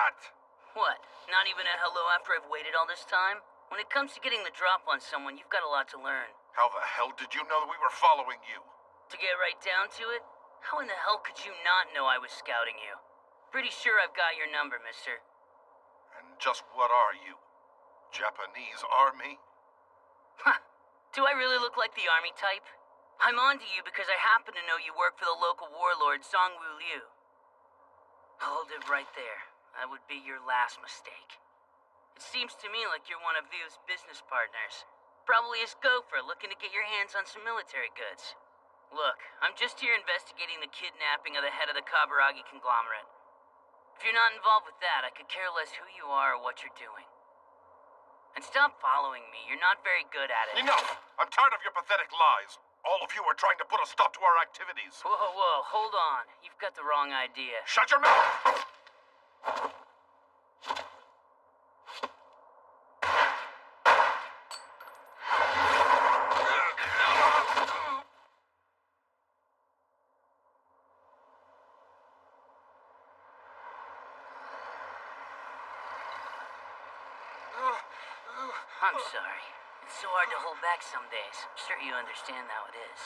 that! What? Not even a hello after I've waited all this time? When it comes to getting the drop on someone, you've got a lot to learn. How the hell did you know that we were following you? To get right down to it, how in the hell could you not know I was scouting you? Pretty sure I've got your number, mister. And just what are you? Japanese army? Huh. Do I really look like the army type? I'm on to you because I happen to know you work for the local warlord, Songwoo Liu. Hold it right there. That would be your last mistake. It seems to me like you're one of Liu's business partners. Probably his gopher looking to get your hands on some military goods. Look, I'm just here investigating the kidnapping of the head of the Kaburagi conglomerate. If you're not involved with that, I could care less who you are or what you're doing. And stop following me. You're not very good at it. Enough! I'm tired of your pathetic lies. All of you are trying to put a stop to our activities. Whoa, hold on. You've got the wrong idea. Shut your mouth! I'm sorry. It's so hard to hold back some days. I'm sure you understand how it is.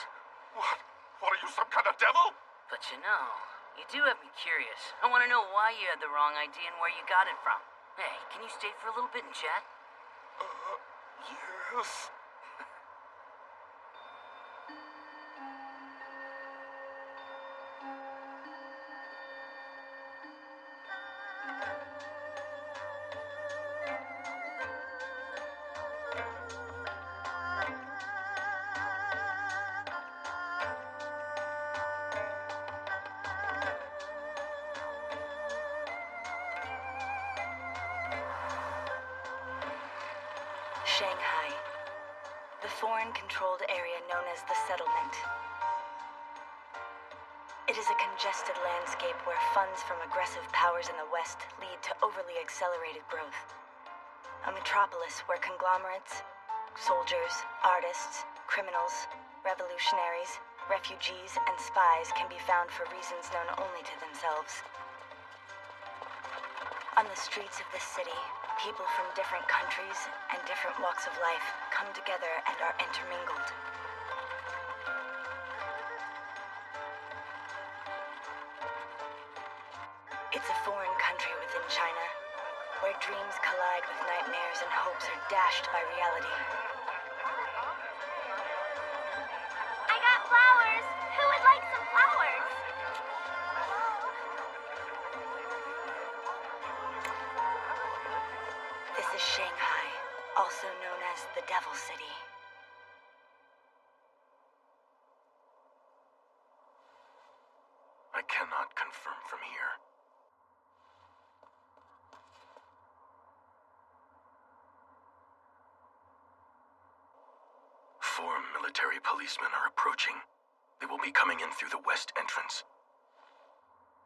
What? What are you, some kind of devil? But you know, you do have me curious. I want to know why you had the wrong idea and where you got it from. Hey, can you stay for a little bit and chat? Yes. Shanghai, the foreign-controlled area known as the Settlement. It is a congested landscape where funds from aggressive powers in the West lead to overly accelerated growth. A metropolis where conglomerates, soldiers, artists, criminals, revolutionaries, refugees, and spies can be found for reasons known only to themselves. On the streets of this city, people from different countries and different walks of life come together and are intermingled. It's a foreign country within China, where dreams collide with nightmares and hopes are dashed by reality. I got flowers! Who would like some flowers? This is Shanghai, also known as the Devil City. I cannot confirm from here. Four military policemen are approaching. They will be coming in through the west entrance.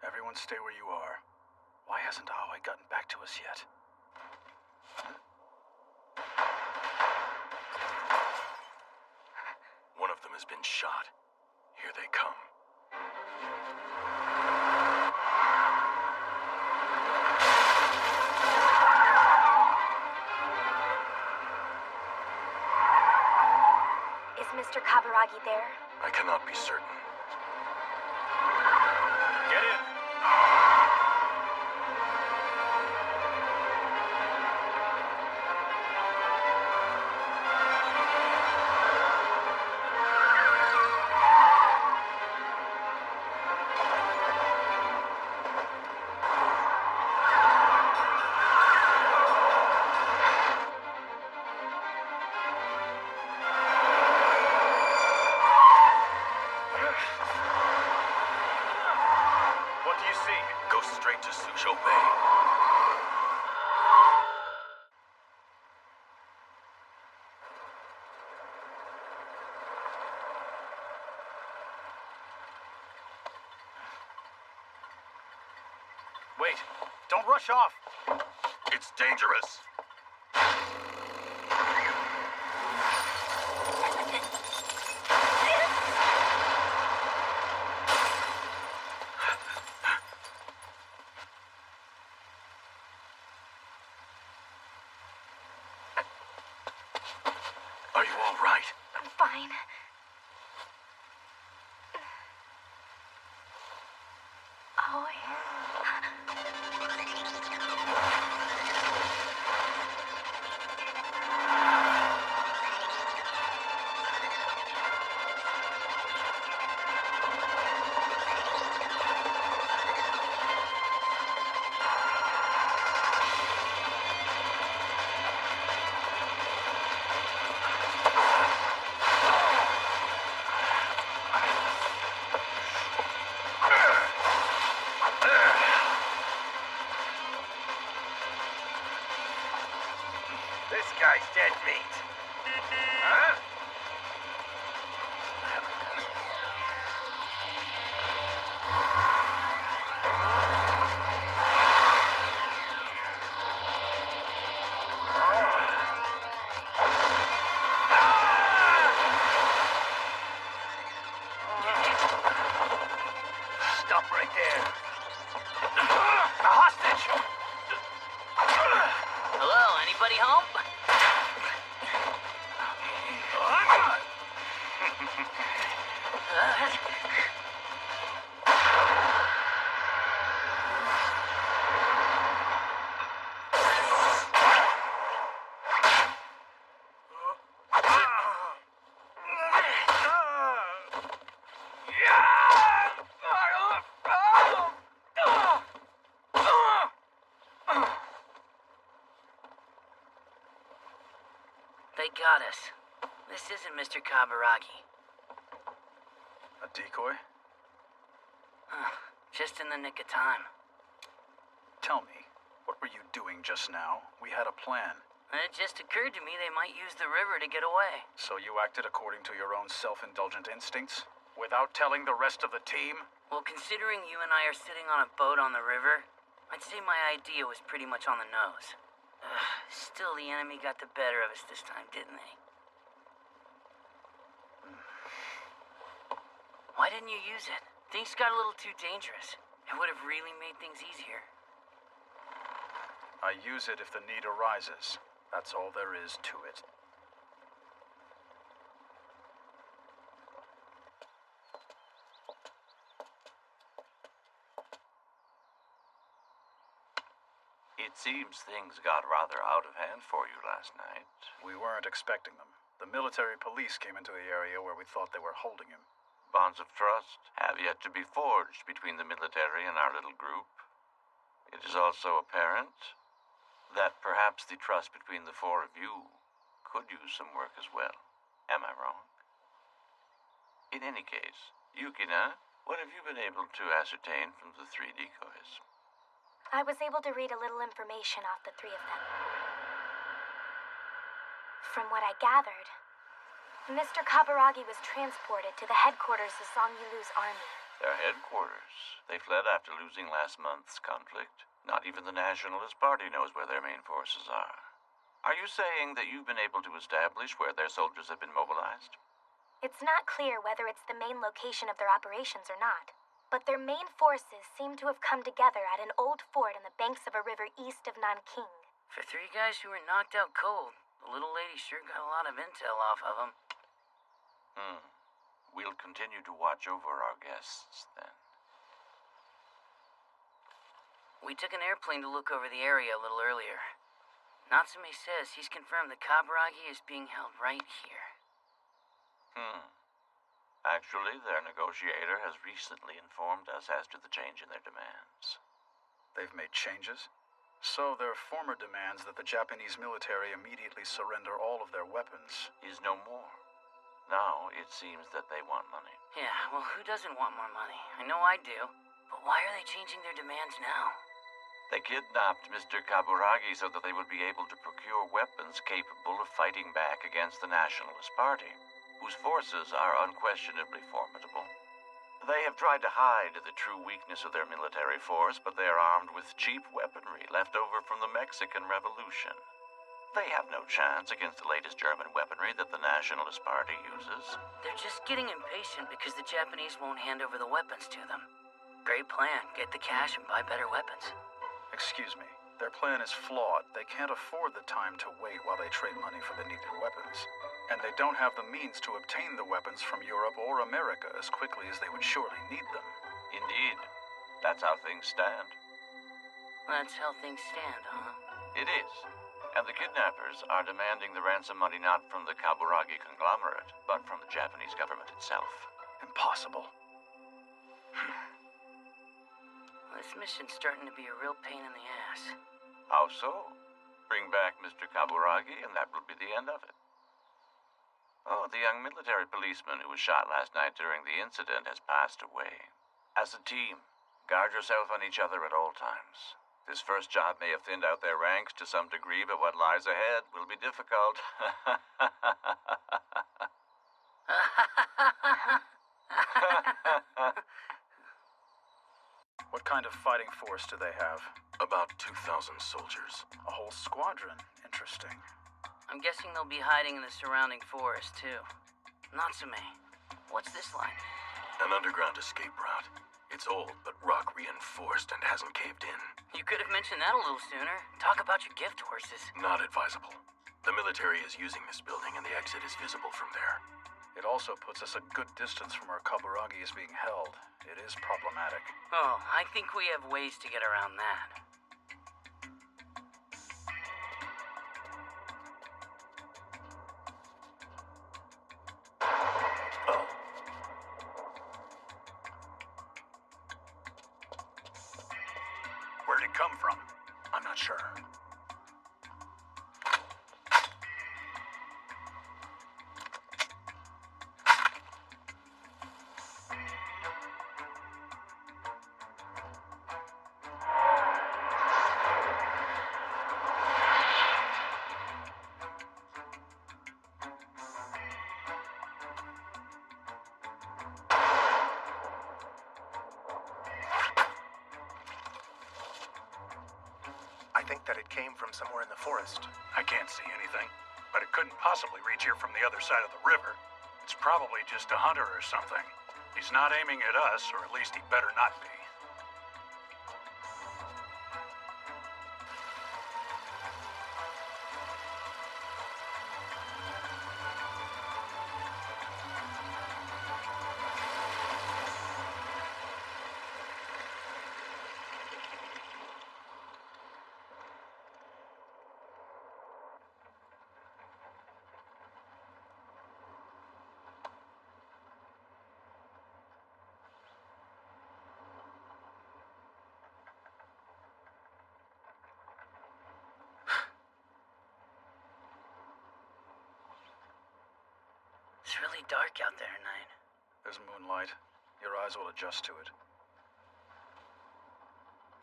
Everyone stay where you are. Why hasn't Aoi gotten back to us yet? One of them has been shot. Here they come. Is Mr. Kaburagi there? I cannot be certain. Get in! What do you see? Go straight to Suzhou Bay. Wait, don't rush off. It's dangerous. decoy. This guy's dead meat. Huh? Stop right there. A hostage! Hello, anybody home? They got us. This isn't Mr. Kaburagi. A decoy? Just in the nick of time. Tell me, what were you doing just now? We had a plan. It just occurred to me they might use the river to get away. So you acted according to your own self-indulgent instincts? Without telling the rest of the team? Well, considering you and I are sitting on a boat on the river, I'd say my idea was pretty much on the nose. Still, the enemy got the better of us this time, didn't they? Why didn't you use it? Things got a little too dangerous. It would have really made things easier. I use it if the need arises. That's all there is to it. It seems things got rather out of hand for you last night. We weren't expecting them. The military police came into the area where we thought they were holding him. Bonds of trust have yet to be forged between the military and our little group. It is also apparent that perhaps the trust between the four of you could use some work as well. Am I wrong? In any case, Yukina, what have you been able to ascertain from the three decoys? I was able to read a little information off the three of them. From what I gathered, Mr. Kaburagi was transported to the headquarters of Song Yulu's army. Their headquarters. They fled after losing last month's conflict. Not even the Nationalist Party knows where their main forces are. Are you saying that you've been able to establish where their soldiers have been mobilized? It's not clear whether it's the main location of their operations or not, but their main forces seem to have come together at an old fort on the banks of a river east of Nanking. For three guys who were knocked out cold, the little lady sure got a lot of intel off of them. We'll continue to watch over our guests, then. We took an airplane to look over the area a little earlier. Natsume says he's confirmed that Kaburagi is being held right here. Actually, their negotiator has recently informed us as to the change in their demands. They've made changes? So their former demands that the Japanese military immediately surrender all of their weapons Is no more. Now, it seems that they want money. Yeah, well, who doesn't want more money? I know I do. But why are they changing their demands now? They kidnapped Mr. Kaburagi so that they would be able to procure weapons capable of fighting back against the Nationalist Party, whose forces are unquestionably formidable. They have tried to hide the true weakness of their military force, but they are armed with cheap weaponry left over from the Mexican Revolution. They have no chance against the latest German weaponry that the Nationalist Party uses. They're just getting impatient because the Japanese won't hand over the weapons to them. Great plan. Get the cash and buy better weapons. Excuse me. Their plan is flawed. They can't afford the time to wait while they trade money for the needed weapons. And they don't have the means to obtain the weapons from Europe or America as quickly as they would surely need them. Indeed. That's how things stand. That's how things stand, huh? It is. And the kidnappers are demanding the ransom money not from the Kaburagi conglomerate, but from the Japanese government itself. Impossible. This mission's starting to be a real pain in the ass. How so? Bring back Mr. Kaburagi, and that will be the end of it. Oh, the young military policeman who was shot last night during the incident has passed away. As a team, guard yourself on each other at all times. This first job may have thinned out their ranks to some degree, but what lies ahead will be difficult. What kind of fighting force do they have? About 2,000 soldiers. A whole squadron. Interesting. I'm guessing they'll be hiding in the surrounding forest, too. Natsume, what's this line? An underground escape route. It's old, but rock reinforced and hasn't caved in. You could have mentioned that a little sooner. Talk about your gift horses. Not advisable. The military is using this building and the exit is visible from there. It also puts us a good distance from where Kaburagi is being held. It is problematic. Oh, I think we have ways to get around that. Oh. Where'd it come from? I'm not sure. I think that it came from somewhere in the forest. I can't see anything, but it couldn't possibly reach here from the other side of the river. It's probably just a hunter or something. He's not aiming at us, or at least he better not be. It's really dark out there tonight. There's moonlight. Your eyes will adjust to it.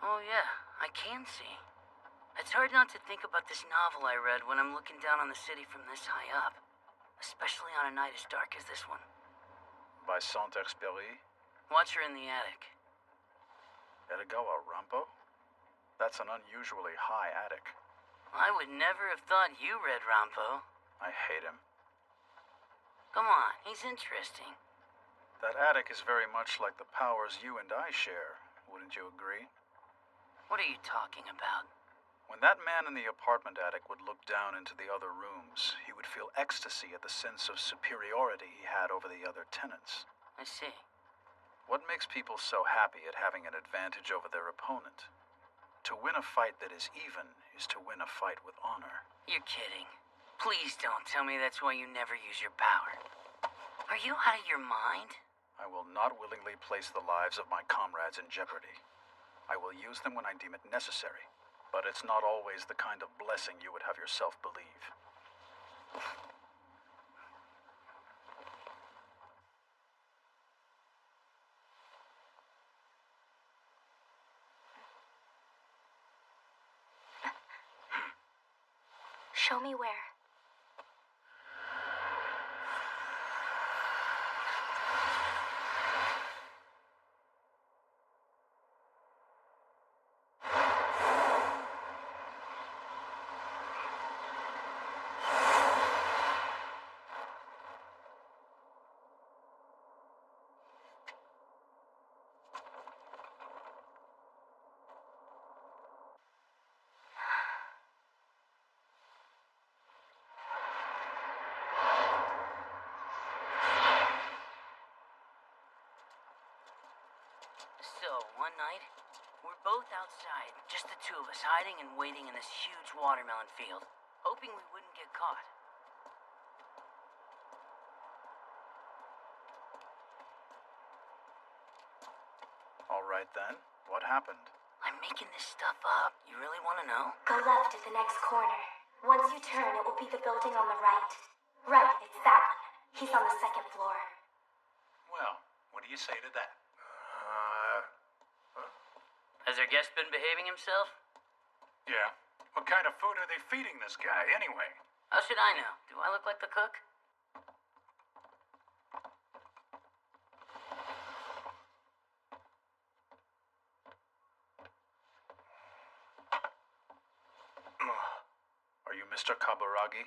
Oh yeah, I can see. It's hard not to think about this novel I read when I'm looking down on the city from this high up. Especially on a night as dark as this one. By Saint-Exupéry? Watch her in the attic. Edogawa Rampo? That's an unusually high attic. I would never have thought you read Rampo. I hate him. Come on, he's interesting. That attic is very much like the powers you and I share. Wouldn't you agree? What are you talking about? When that man in the apartment attic would look down into the other rooms, he would feel ecstasy at the sense of superiority he had over the other tenants. I see. What makes people so happy at having an advantage over their opponent? To win a fight that is even is to win a fight with honor. You're kidding. Please don't tell me that's why you never use your power. Are you out of your mind? I will not willingly place the lives of my comrades in jeopardy. I will use them when I deem it necessary, but it's not always the kind of blessing you would have yourself believe. Show me where. So, one night, we're both outside, just the two of us, hiding and waiting in this huge watermelon field, hoping we wouldn't get caught. All right then. What happened? I'm making this stuff up. You really want to know? Go left at the next corner. Once you turn, it will be the building on the right. Right, it's that one. He's on the second floor. Well, what do you say to that? Has our guest been behaving himself? Yeah. What kind of food are they feeding this guy, anyway? How should I know? Do I look like the cook? Are you Mr. Kaburagi?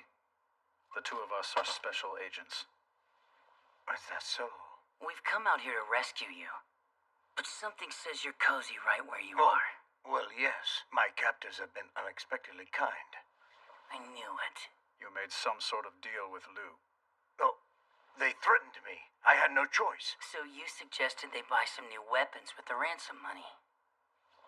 The two of us are special agents. Is that so? We've come out here to rescue you. But something says you're cozy right where you Oh. are. Well, yes. My captors have been unexpectedly kind. I knew it. You made some sort of deal with Lou. Oh, they threatened me. I had no choice. So you suggested they buy some new weapons with the ransom money.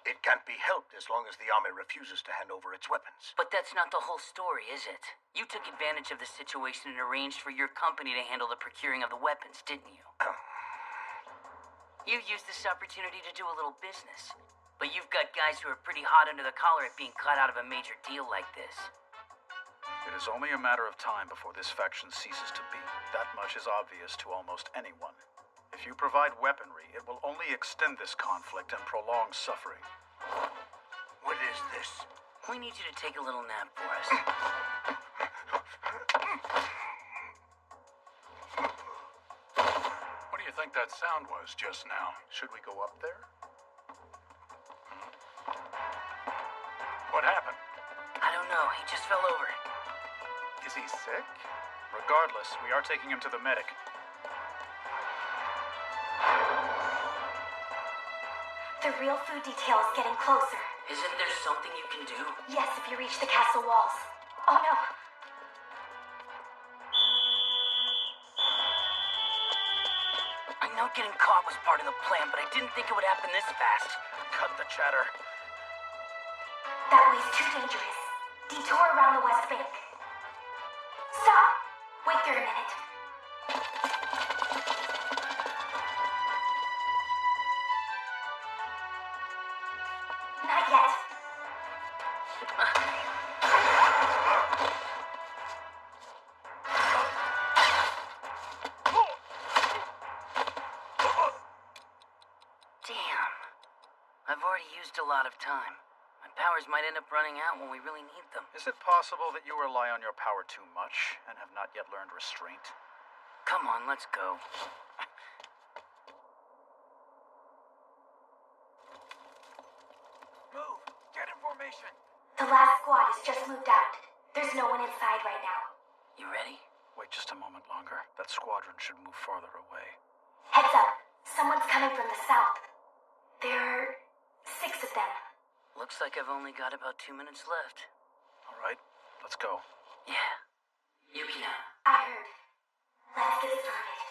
It can't be helped as long as the army refuses to hand over its weapons. But that's not the whole story, is it? You took advantage of the situation and arranged for your company to handle the procuring of the weapons, didn't you? You used this opportunity to do a little business. But you've got guys who are pretty hot under the collar at being cut out of a major deal like this. It is only a matter of time before this faction ceases to be. That much is obvious to almost anyone. If you provide weaponry, it will only extend this conflict and prolong suffering. What is this? We need you to take a little nap for us. What do you think that sound was just now? Should we go up there? What happened? I don't know, he just fell over. Is he sick? Regardless, we are taking him to the medic. The real food detail is getting closer. Isn't there something you can do? Yes, if you reach the castle walls. Oh no. I know getting caught was part of the plan, but I didn't think it would happen this fast. Cut the chatter. That way's too dangerous. Detour around the west bank. Stop! Wait there a minute. Not yet. Damn. I've already used a lot of time. My powers might end up running out when we really need them. Is it possible that you rely on your power too much and have not yet learned restraint? Come on, let's go. Move! Get in formation! The last squad has just moved out. There's no one inside right now. You ready? Wait just a moment longer. That squadron should move farther away. Heads up. Someone's coming from the south. There are 6 of them. Looks like I've only got about 2 minutes left. All right, let's go. Yeah. Yukina. I heard. Let's get started.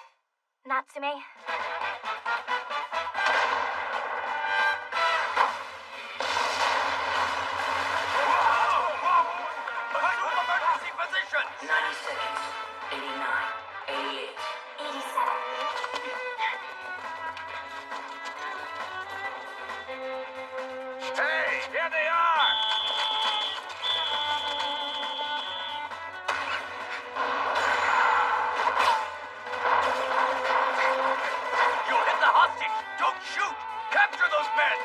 Natsume? Emergency position! 90 seconds. 89. 88. 87. Hey, here they are! You'll hit the hostage! Don't shoot! Capture those men!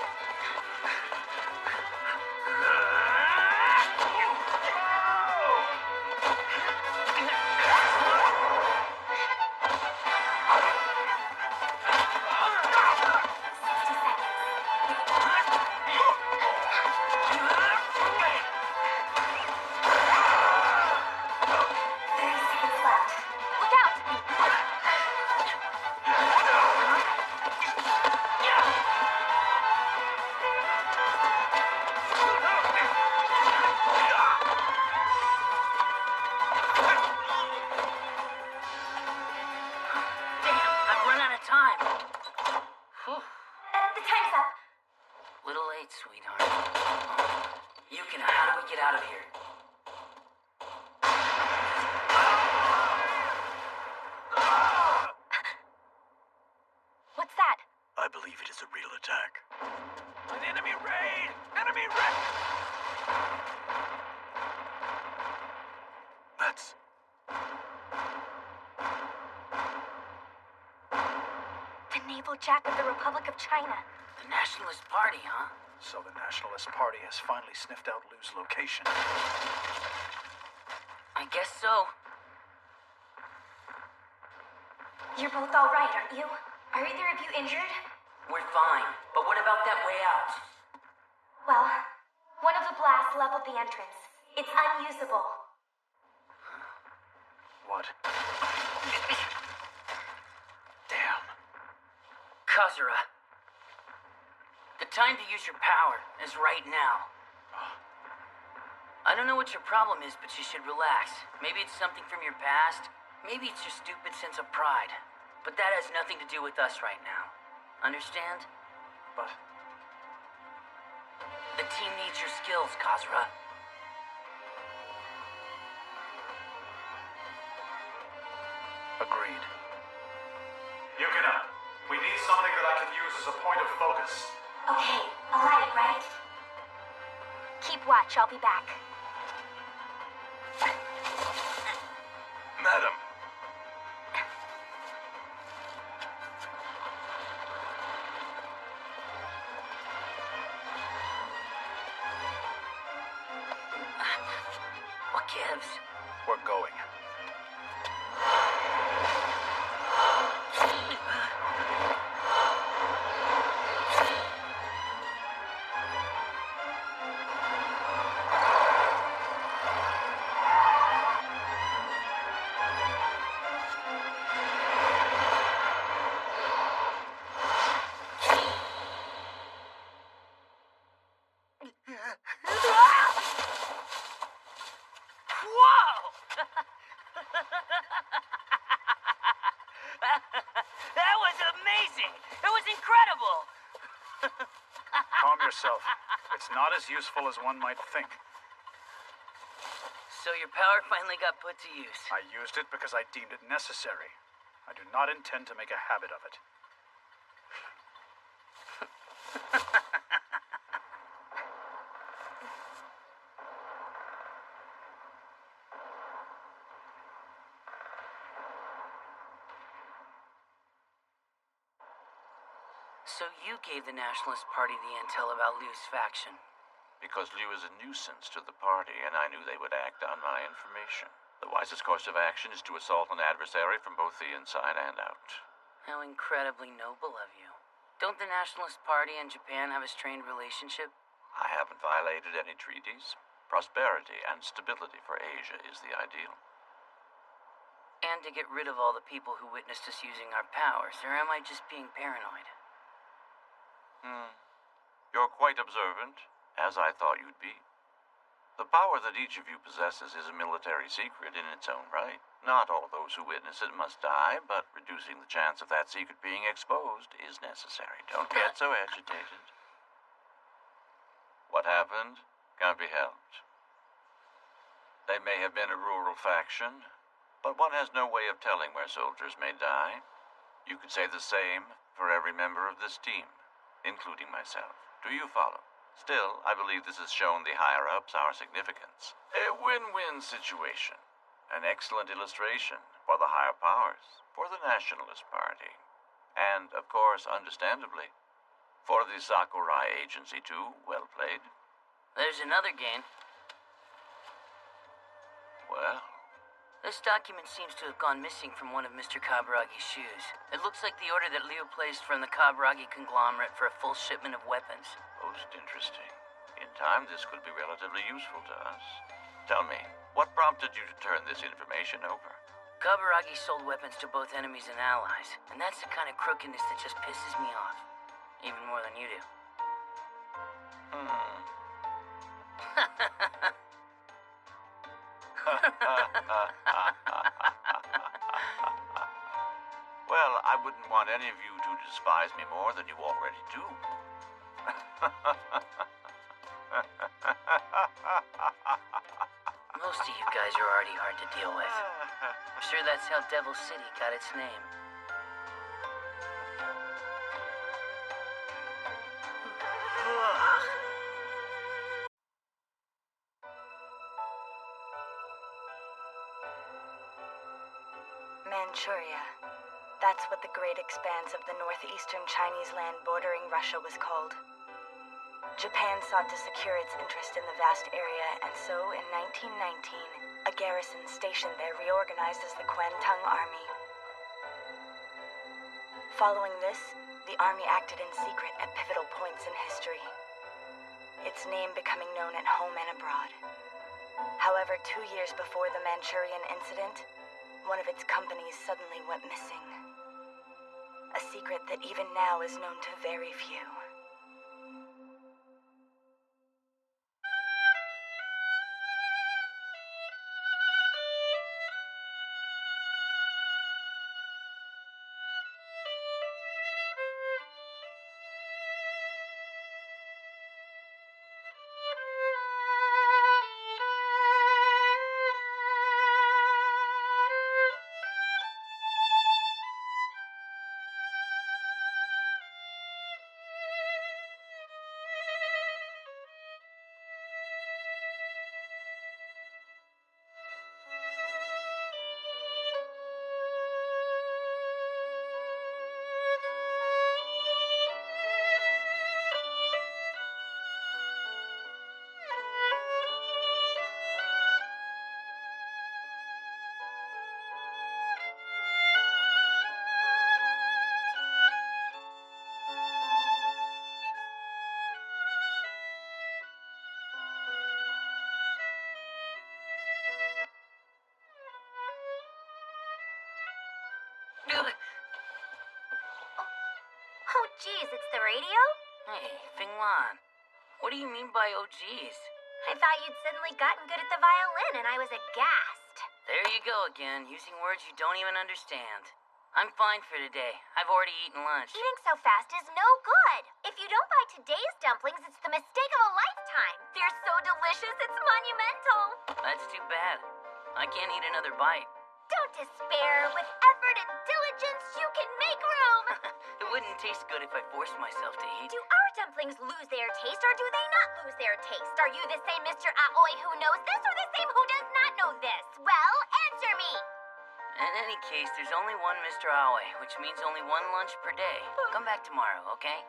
time's up. Little late, sweetheart. Yukina, how do we get out of here? What's that? I believe it is a real attack. An enemy raid! Enemy raid! That's... The naval jack of the Republic of China. The Nationalist Party, huh? So the Nationalist Party has finally sniffed out Liu's location. I guess so. You're both all right, aren't you? Are either of you injured? We're fine, but what about that way out? Well, one of the blasts leveled the entrance. It's unusable. What? Damn. Kazura. The time to use your power is right now. I don't know what your problem is, but you should relax. Maybe it's something from your past. Maybe it's your stupid sense of pride. But that has nothing to do with us right now. Understand? But... The team needs your skills, Kazura. Agreed. Yukina, we need something that I can use as a point of focus. Okay, a light, right? Keep watch, I'll be back. Madam. What gives? We're going. That was amazing! It was incredible! Calm yourself. It's not as useful as one might think. So your power finally got put to use. I used it because I deemed it necessary. I do not intend to make a habit of it. So you gave the Nationalist Party the intel about Liu's faction. Because Liu is a nuisance to the party, and I knew they would act on my information. The wisest course of action is to assault an adversary from both the inside and out. How incredibly noble of you. Don't the Nationalist Party and Japan have a strained relationship? I haven't violated any treaties. Prosperity and stability for Asia is the ideal. And to get rid of all the people who witnessed us using our powers, or am I just being paranoid? You're quite observant, as I thought you'd be. The power that each of you possesses is a military secret in its own right. Not all those who witness it must die, but reducing the chance of that secret being exposed is necessary. Don't get so agitated. What happened can't be helped. They may have been a rural faction, but one has no way of telling where soldiers may die. You could say the same for every member of this team, including myself. Do you follow? Still, I believe this has shown the higher-ups our significance. A win-win situation. An excellent illustration for the higher powers, for the Nationalist Party, and, of course, understandably, for the Sakurai Agency, too. Well played. There's another gain. Well, This document seems to have gone missing from one of Mr. Kaburagi's shoes. It looks like the order that Liu placed from the Kaburagi conglomerate for a full shipment of weapons. most interesting. In time, this could be relatively useful to us. Tell me, what prompted you to turn this information over? Kaburagi sold weapons to both enemies and allies, and that's the kind of crookedness that just pisses me off. Even more than you do. Well, I would wouldn't want any of you to despise me more than you already do. Most of you guys are already hard to deal with. I'm sure that's how Devil City got its name. Manchuria. That's what the great expanse of the northeastern Chinese land bordering Russia was called. Japan sought to secure its interest in the vast area, and so in 1919, a garrison stationed there reorganized as the Kwantung Army. Following this, the army acted in secret at pivotal points in history, its name becoming known at home and abroad. However, 2 years before the Manchurian incident, one of its companies suddenly went missing. A secret that even now is known to very few. Oh, geez, it's the radio? Hey, Finglan. What do you mean by oh geez? I thought you'd suddenly gotten good at the violin, and I was aghast. There you go again, using words you don't even understand. I'm fine for today. I've already eaten lunch. Eating so fast is no good. If you don't buy today's dumplings, it's the mistake of a lifetime. They're so delicious, it's monumental. That's too bad. I can't eat another bite. Don't despair. With effort and diligence, you can make room. It wouldn't taste good if I forced myself to eat. Do our dumplings lose their taste, or do they not lose their taste? Are you the same Mr. Aoi who knows this, or the same who does not know this? Well, answer me. In any case, there's only one Mr. Aoi, which means only one lunch per day. Come back tomorrow, okay?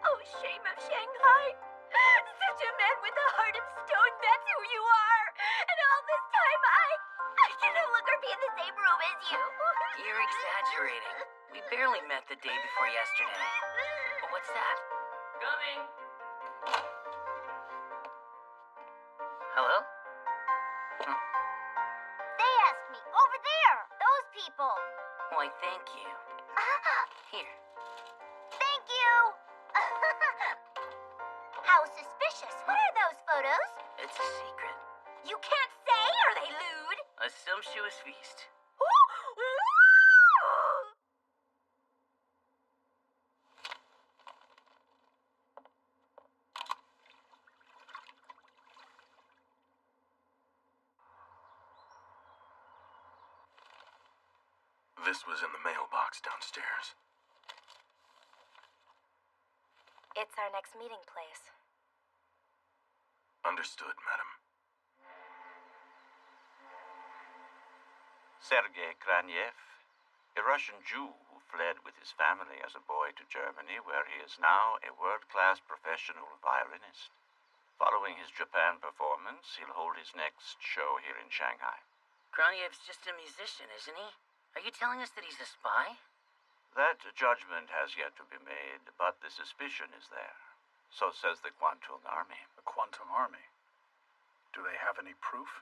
Oh, shame of Shanghai. Such a man with a heart of stone, that's who you are. And all this time, I can no longer be in the same room as you. You're exaggerating. We barely met the day before yesterday. But what's that? Coming. Hello? They asked me, over there, those people. Why, thank you. Here. Thank you. How suspicious. What are those photos? It's a secret. You can't say, are they lewd? A sumptuous feast. This was in the mailbox downstairs. It's our next meeting place. Understood, madam. Sergei Kraniev, a Russian Jew who fled with his family as a boy to Germany, where he is now a world-class professional violinist. Following his Japan performance, he'll hold his next show here in Shanghai. Kraniev's just a musician, isn't he? Are you telling us that he's a spy? That judgment has yet to be made, but the suspicion is there. So says the Kwantung Army. The Kwantung Army? Do they have any proof?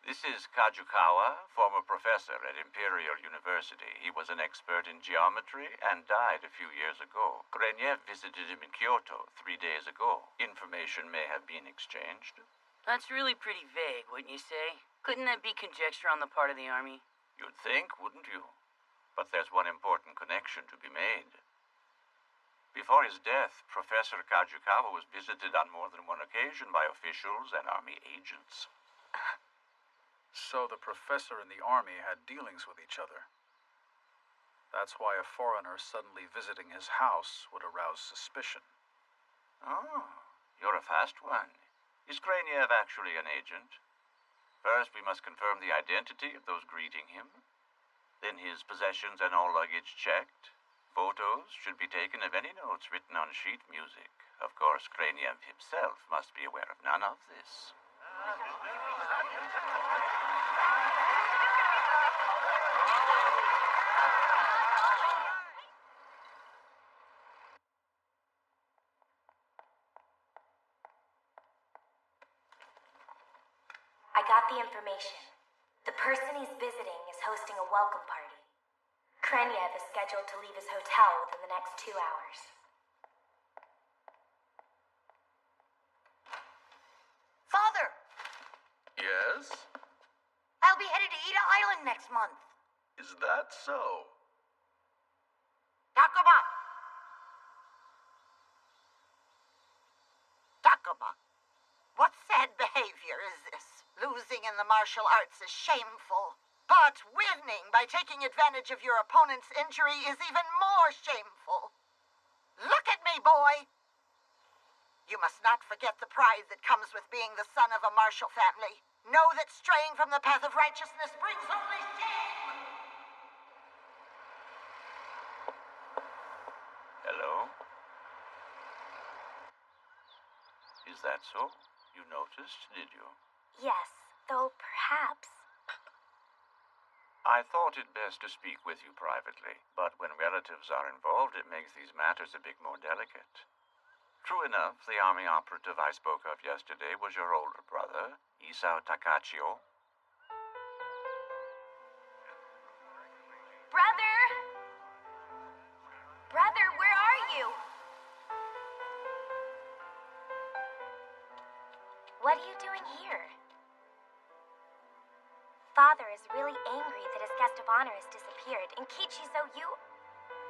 This is Kajukawa, former professor at Imperial University. He was an expert in geometry and died a few years ago. Kraniev visited him in Kyoto 3 days ago. Information may have been exchanged. That's really pretty vague, wouldn't you say? Couldn't that be conjecture on the part of the army? You'd think, wouldn't you? But there's one important connection to be made. Before his death, Professor Kajukawa was visited on more than one occasion by officials and army agents. So the professor and the army had dealings with each other. That's why a foreigner suddenly visiting his house would arouse suspicion. Oh, you're a fast one. Is Kraniev actually an agent? First, we must confirm the identity of those greeting him. Then his possessions and all luggage checked. Photos should be taken of any notes written on sheet music. Of course, Kraniev himself must be aware of none of this. I got the information. The person he's visiting is hosting a welcome party. Kraniev is scheduled to leave his hotel within the next 2 hours. Father, Yes? I'll be headed to Ida Island next month. Is that so? Takuma! Takuma, what sad behavior is this? Losing in the martial arts is shameful. But winning by taking advantage of your opponent's injury is even more shameful. Look at me, boy! You must not forget the pride that comes with being the son of a martial family. Know that straying from the path of righteousness brings only shame! Hello? Is that so? You noticed, did you? Yes, though perhaps. I thought it best to speak with you privately, but when relatives are involved, it makes these matters a bit more delicate. True enough, the army operative I spoke of yesterday was your older brother, Isao Takachio. Brother! Brother, where are you? What are you doing here? Father is really angry that his guest of honor has disappeared, and Kichizo, you...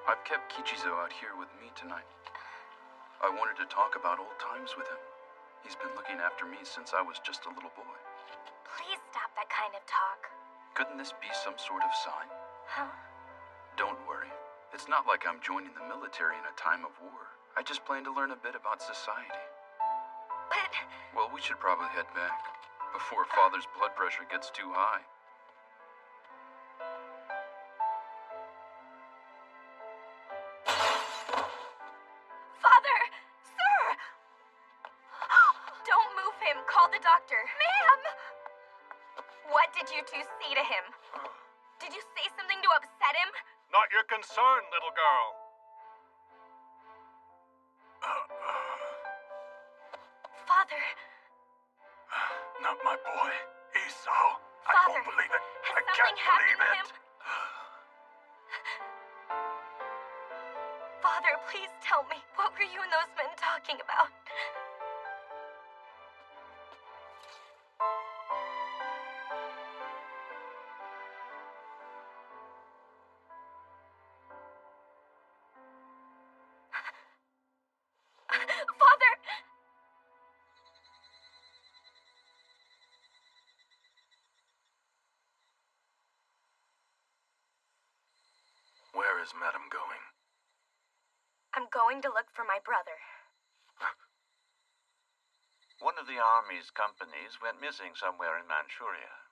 I've kept Kichizo out here with me tonight. I wanted to talk about old times with him. He's been looking after me since I was just a little boy. Please stop that kind of talk. Couldn't this be some sort of sign? Huh? Don't worry. It's not like I'm joining the military in a time of war. I just plan to learn a bit about society. But... Well, we should probably head back before Father's blood pressure gets too high. Father! Sir! Don't move him. Call the doctor. Ma'am! What did you two say to him? Did you say something to upset him? Not your concern, little girl. Father! Not my boy, Isao. I Father, won't believe it. has I something can't happened believe to it. him? Father, please tell me. What were you and those men talking about? Father! Where is Madam going? I'm going to look for my brother. One of the Army's companies went missing somewhere in Manchuria.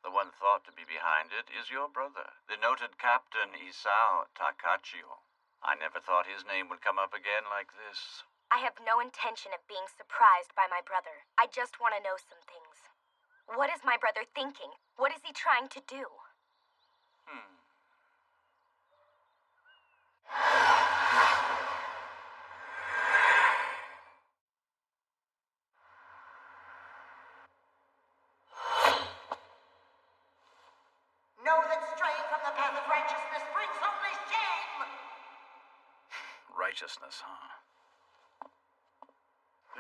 The one thought to be behind it is your brother, the noted Captain Isao Takachio. I never thought his name would come up again like this. I have no intention of being surprised by my brother. I just want to know some things. What is my brother thinking? What is he trying to do? Know that straying from the path of righteousness brings only shame! Righteousness, huh?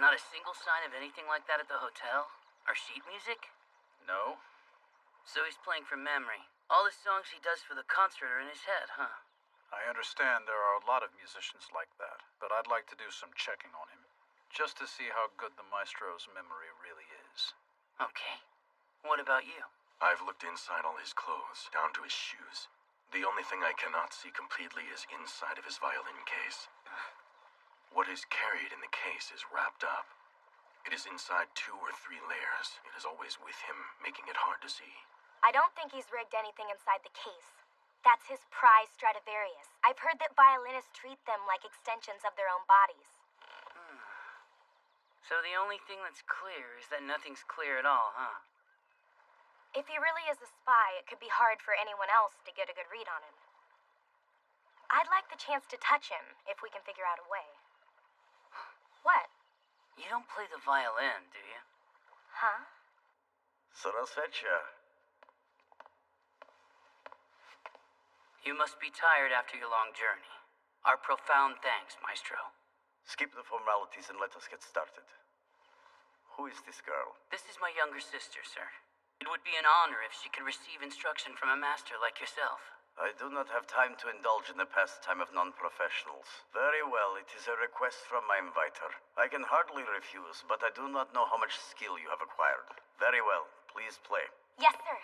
Not a single sign of anything like that at the hotel? Or sheet music? No. So he's playing from memory. All the songs he does for the concert are in his head, huh? I understand there are a lot of musicians like that, but I'd like to do some checking on him, just to see how good the maestro's memory really is. Okay. What about you? I've looked inside all his clothes, down to his shoes. The only thing I cannot see completely is inside of his violin case. What is carried in the case is wrapped up. It is inside 2 or 3 layers. It is always with him, making it hard to see. I don't think he's rigged anything inside the case. That's his prize Stradivarius. I've heard that violinists treat them like extensions of their own bodies. So the only thing that's clear is that nothing's clear at all, huh? If he really is a spy, it could be hard for anyone else to get a good read on him. I'd like the chance to touch him, if we can figure out a way. What? You don't play the violin, do you? Huh? Srasvecha. You must be tired after your long journey. Our profound thanks, Maestro. Skip the formalities and let us get started. Who is this girl? This is my younger sister, sir. It would be an honor if she could receive instruction from a master like yourself. I do not have time to indulge in the pastime of non-professionals. Very well, it is a request from my inviter. I can hardly refuse, but I do not know how much skill you have acquired. Very well, please play. Yes, sir.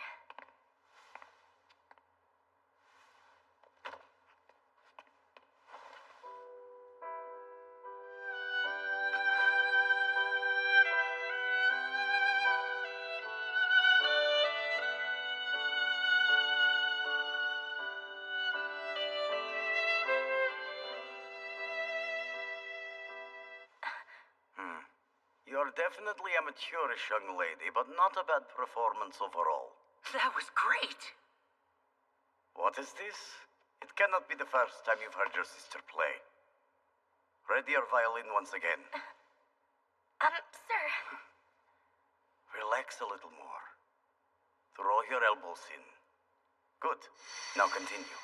You're definitely a mature-ish young lady, but not a bad performance overall. That was great! What is this? It cannot be the first time you've heard your sister play. Ready your violin once again. Sir. Relax a little more. Throw your elbows in. Good. Now continue.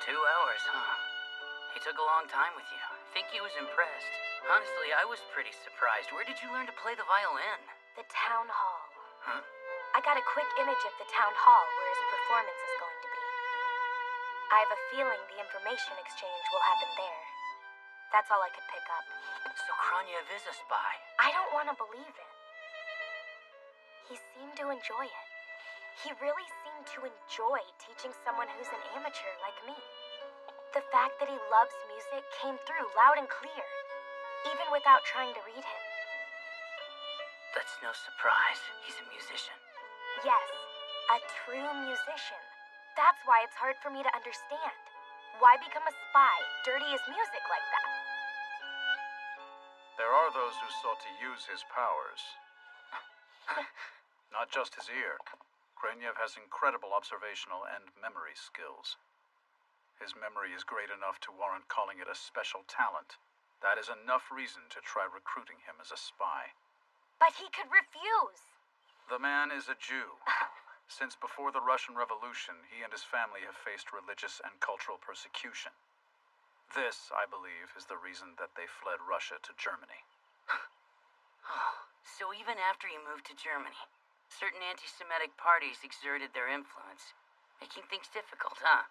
2 hours, huh? He took a long time with you. I think he was impressed. Honestly, I was pretty surprised. Where did you learn to play the violin? The town hall. Huh? I got a quick image of the town hall where his performance is going to be. I have a feeling the information exchange will happen there. That's all I could pick up. So Kronyev is a spy. I don't want to believe it. He seemed to enjoy it. He really seemed to enjoy teaching someone who's an amateur like me. The fact that he loves music came through loud and clear, even without trying to read him. That's no surprise. He's a musician. Yes, a true musician. That's why it's hard for me to understand. Why become a spy, dirty his music like that? There are those who sought to use his powers. Not just his ear. Krenyev has incredible observational and memory skills. His memory is great enough to warrant calling it a special talent. That is enough reason to try recruiting him as a spy. But he could refuse. The man is a Jew. Since before the Russian Revolution, he and his family have faced religious and cultural persecution. This, I believe, is the reason that they fled Russia to Germany. So even after he moved to Germany, certain anti-Semitic parties exerted their influence, making things difficult, huh?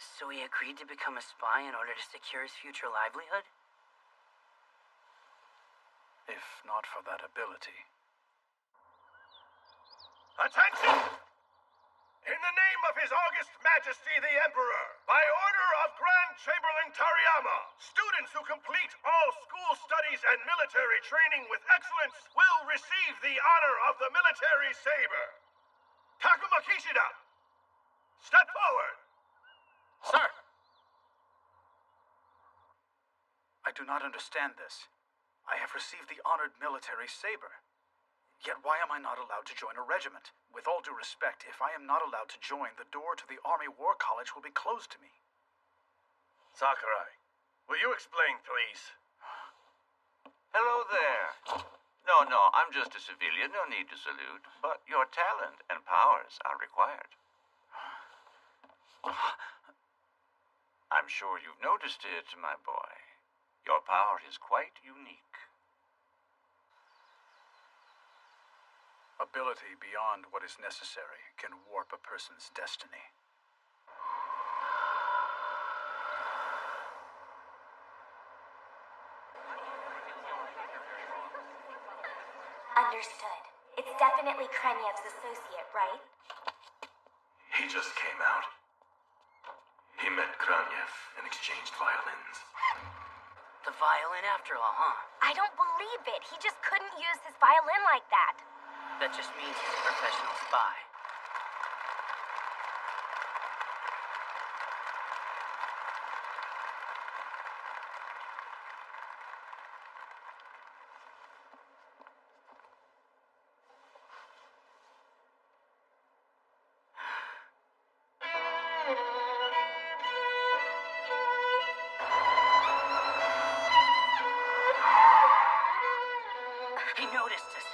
So he agreed to become a spy in order to secure his future livelihood? If not for that ability. Attention! In the name of His August Majesty the Emperor, by order of Grand Chamberlain Tariyama, students who complete all school studies and military training with excellence will receive the honor of the military saber. Takuma Kishida, step forward. Sir! I do not understand this. I have received the honored military saber. Yet why am I not allowed to join a regiment? With all due respect, if I am not allowed to join, the door to the Army War College will be closed to me. Sakurai, will you explain, please? Hello there. No, I'm just a civilian, no need to salute. But your talent and powers are required. I'm sure you've noticed it, my boy. Your power is quite unique. Ability beyond what is necessary can warp a person's destiny. Understood. It's definitely Kreniev's associate, right? He just came out. He met Kraniev and exchanged violins. The violin after all, huh? I don't believe it. He just couldn't use his violin like that. That just means he's a professional spy. He noticed us.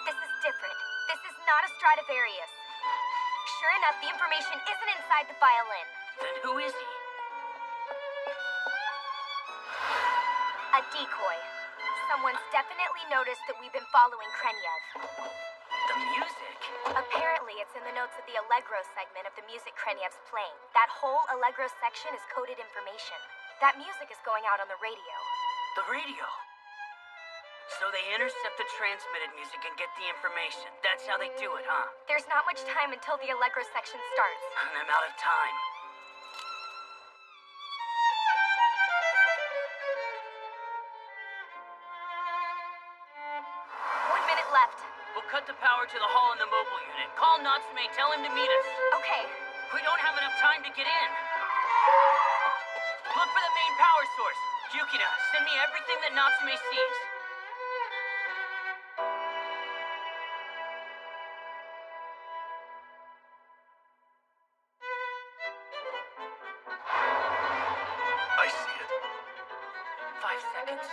This is different. This is not a Stradivarius. Sure enough, the information isn't inside the violin. Then who is he? A decoy. Someone's definitely noticed that we've been following Kreniev. The music? Apparently, it's in the notes of the Allegro segment of the music Kreniev's playing. That whole Allegro section is coded information. That music is going out on the radio. The radio. So they intercept the transmitted music and get the information. That's how they do it, huh? There's not much time until the Allegro section starts. And I'm out of time. One minute left. We'll cut the power to the hall in the mobile unit. Call Natsume, tell him to meet us. Okay. We don't have enough time to get in. Look for the main power source. Yukina, send me everything that Natsume sees. I see it. 5 seconds.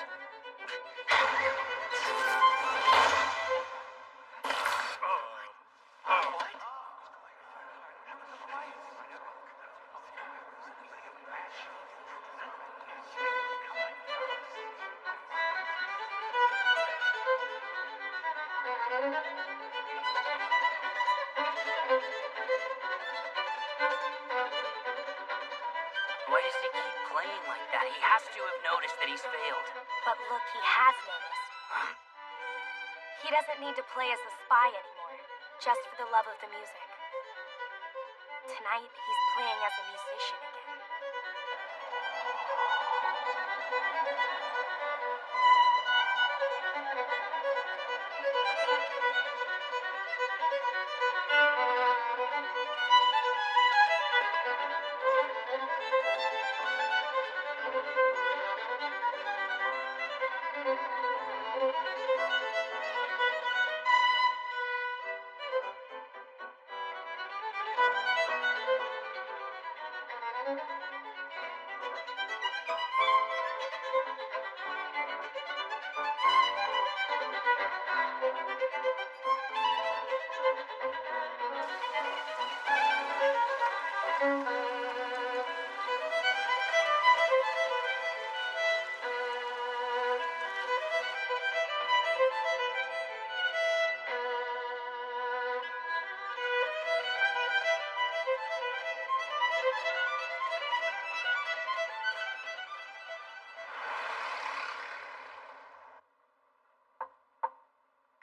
Why does he keep playing like that? He has to have noticed that he's failed. But look, he has noticed. He doesn't need to play as a spy anymore, just for the love of the music. Tonight, he's playing as a musician again.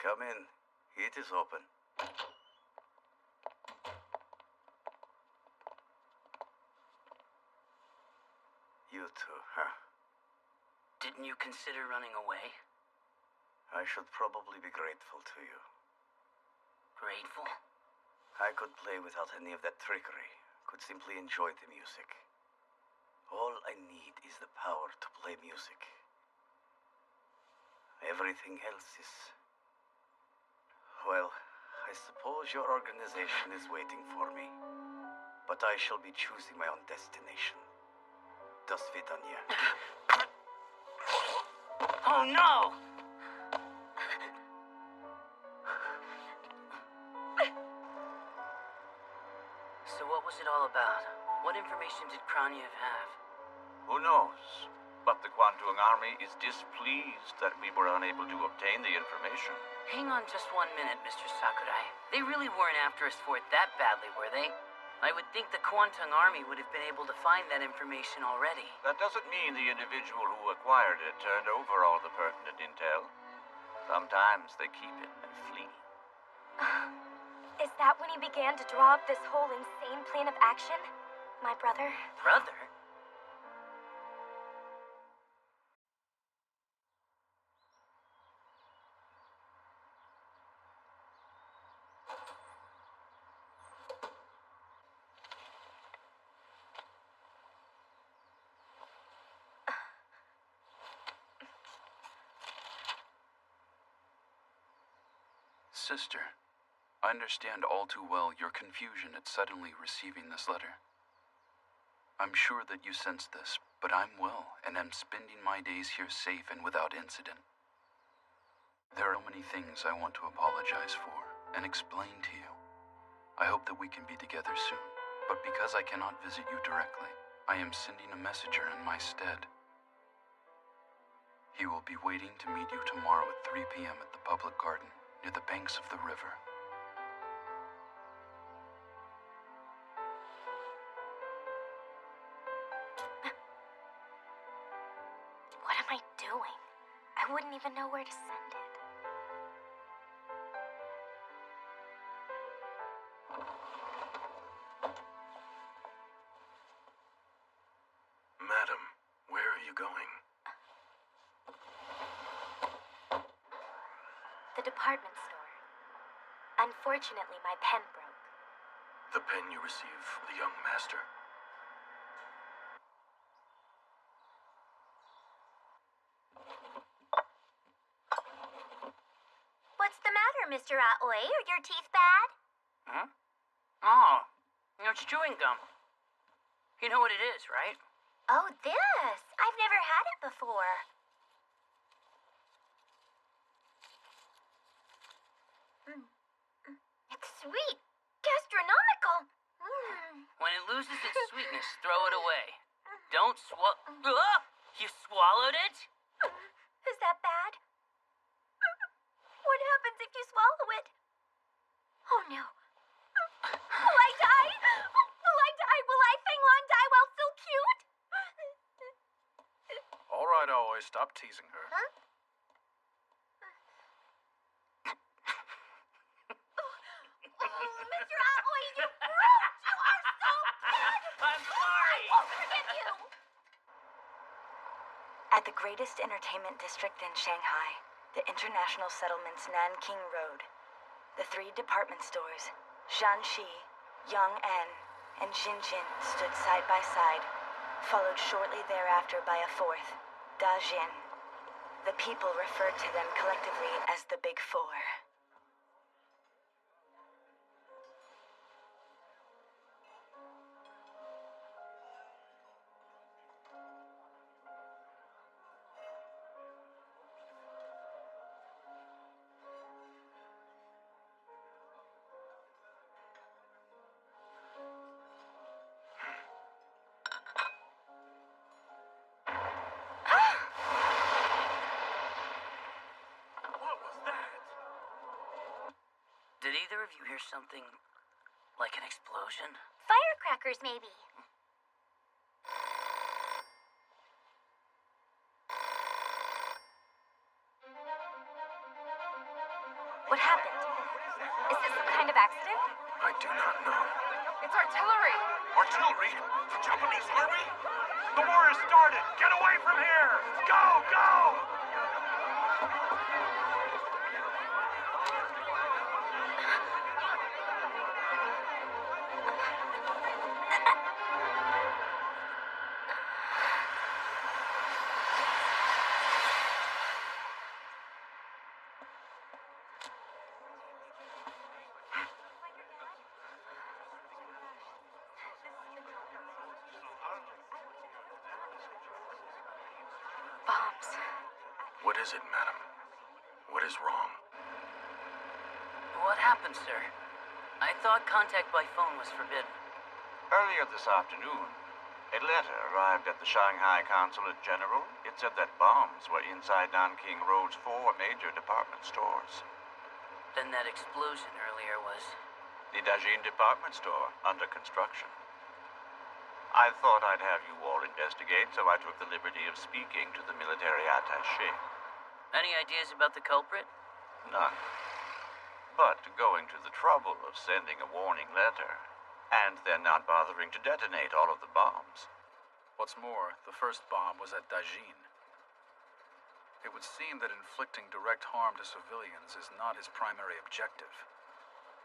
Come in. It is open. You too, huh? Didn't you consider running away? I should probably be grateful to you. Grateful? I could play without any of that trickery. Could simply enjoy the music. All I need is the power to play music. Everything else is Well, I suppose your organization is waiting for me. But I shall be choosing my own destination. До свидания. Oh no! So what was it all about? What information did Kraniev have? Who knows? But the Kwantung Army is displeased that we were unable to obtain the information. Hang on just 1 minute, Mr. Sakurai. They really weren't after us for it that badly, were they? I would think the Kwantung Army would have been able to find that information already. That doesn't mean the individual who acquired it turned over all the pertinent intel. Sometimes they keep it and flee. Is that when he began to draw up this whole insane plan of action? My brother? Brother? Sister, I understand all too well your confusion at suddenly receiving this letter. I'm sure that you sense this, but I'm well and am spending my days here safe and without incident. There are many things I want to apologize for and explain to you. I hope that we can be together soon, but because I cannot visit you directly, I am sending a messenger in my stead. He will be waiting to meet you tomorrow at 3 p.m. at the public garden near the banks of the river. What am I doing? I wouldn't even know where to send it. Madam, where are you going? The department store. Unfortunately, my pen broke. The pen you received from the young master. What's the matter, Mr. Aoi? Are your teeth bad? Huh? Oh, it's chewing gum. You know what it is, right? Oh, this! I've never had it before. It's sweet. Gastronomical. When it loses its sweetness, throw it away. Don't swallow. You swallowed it? Is that bad? What happens if you swallow it? Oh no. Will I die? Will I die? Will I Feng Lang die while still cute? All right, Aoi, stop teasing her. Huh? Mr. Aoi, you brute! You are so bad! I'm sorry! I won't forgive you! At the greatest entertainment district in Shanghai, the International Settlement's Nanking Road, the 3 department stores, Jianxi, Yong'an, and Jinjin stood side by side, followed shortly thereafter by a 4th, Dajin. The people referred to them collectively as the Big Four. Did either of you hear something like an explosion? Firecrackers, maybe. What happened? Is this some kind of accident? I do not know. It's artillery! Artillery? The Japanese army? The war has started! Get away from here! Go! Go! What is it, madam? What is wrong? What happened, sir? I thought contact by phone was forbidden. Earlier this afternoon, a letter arrived at the Shanghai Consulate General. It said that bombs were inside Nanking Road's 4 major department stores. Then that explosion earlier was... The Dajin department store, under construction. I thought I'd have you all investigate, so I took the liberty of speaking to the military attaché. Any ideas about the culprit? None. But going to the trouble of sending a warning letter, and then not bothering to detonate all of the bombs. What's more, the first bomb was at Dajin. It would seem that inflicting direct harm to civilians is not his primary objective.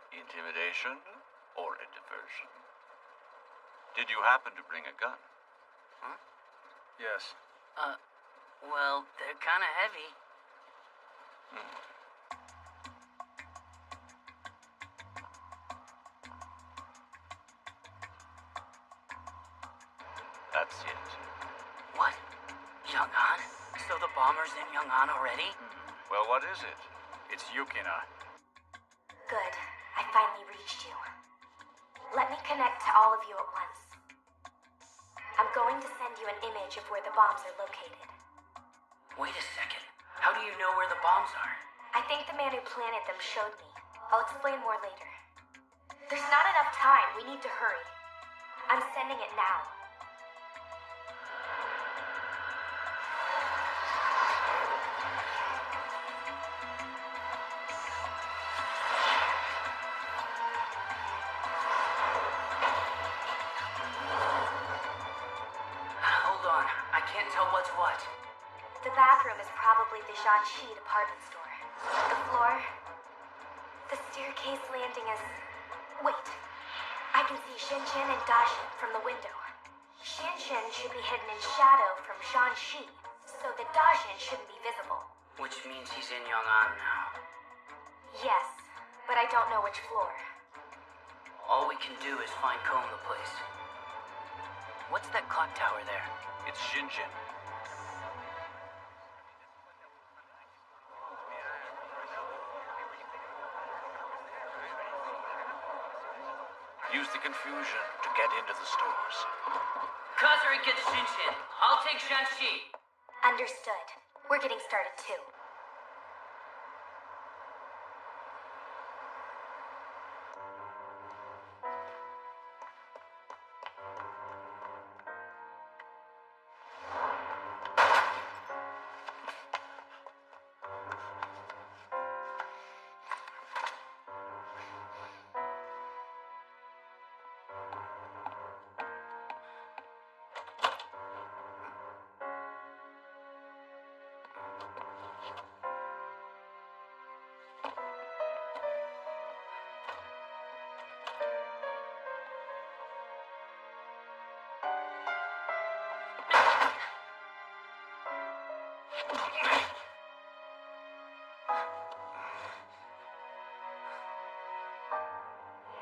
Intimidation or a diversion? Did you happen to bring a gun? Huh? Yes. Well, they're kind of heavy. That's it. What? Yong'an? So the bomber's in Yong'an already? Well, what is it? It's Yukina. Good. I finally reached you. Let me connect to all of you at once. I'm going to send you an image of where the bombs are located. Wait a second. How do you know where the bombs are? I think the man who planted them showed me. I'll explain more later. There's not enough time. We need to hurry. I'm sending it now. Hold on. I can't tell what's what. The bathroom is probably the Jiangxi department store. The floor... The staircase landing is... Wait. I can see Xinshin and Dashin from the window. Xinshin should be hidden in shadow from Jiangxi, so that Dashin shouldn't be visible. Which means he's in Yong'an now. Yes, but I don't know which floor. All we can do is fine comb the place. What's that clock tower there? It's Xinjin. Use the confusion to get into the stores. Kazuri gets Shinshin. I'll take Shanxi. Understood. We're getting started too.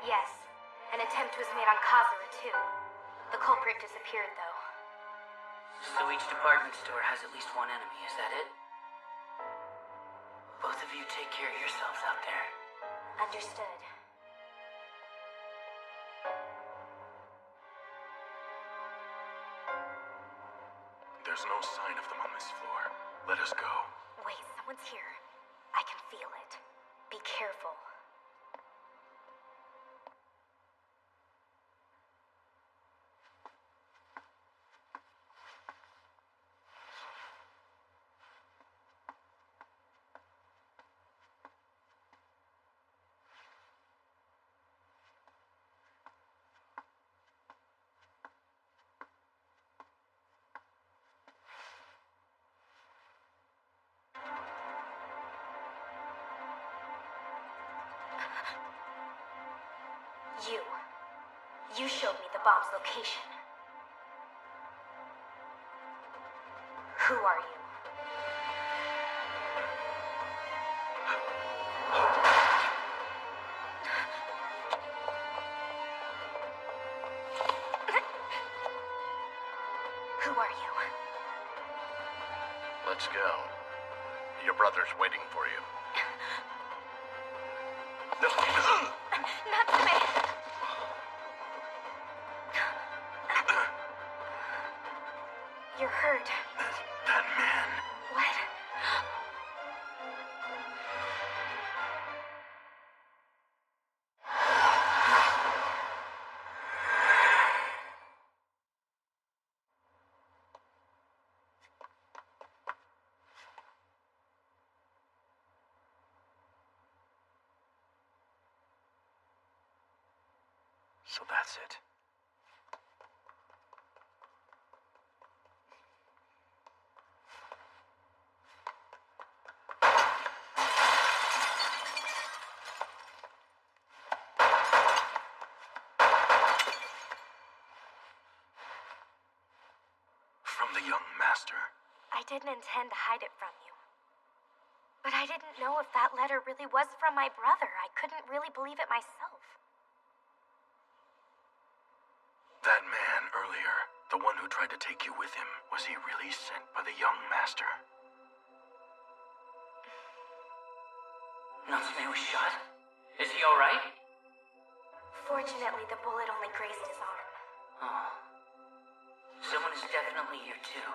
Yes. An attempt was made on Kazura, too. The culprit disappeared, though. So each department store has at least one enemy, is that it? Both of you take care of yourselves out there. Understood. There's no sign of them on this floor. Let us go. Wait, someone's here. I can feel it. Be careful. You showed me the bomb's location. Who are you? Who are you? Let's go. Your brother's waiting for you. Natsume! You're hurt. That man. What? So that's it. From the young master. I didn't intend to hide it from you. But I didn't know if that letter really was from my brother. I couldn't really believe it myself. That man earlier, the one who tried to take you with him, was he really sent by the young master? Natsume was shot? Is he alright? Fortunately, the bullet only grazed his arm. Oh. Someone is definitely here too,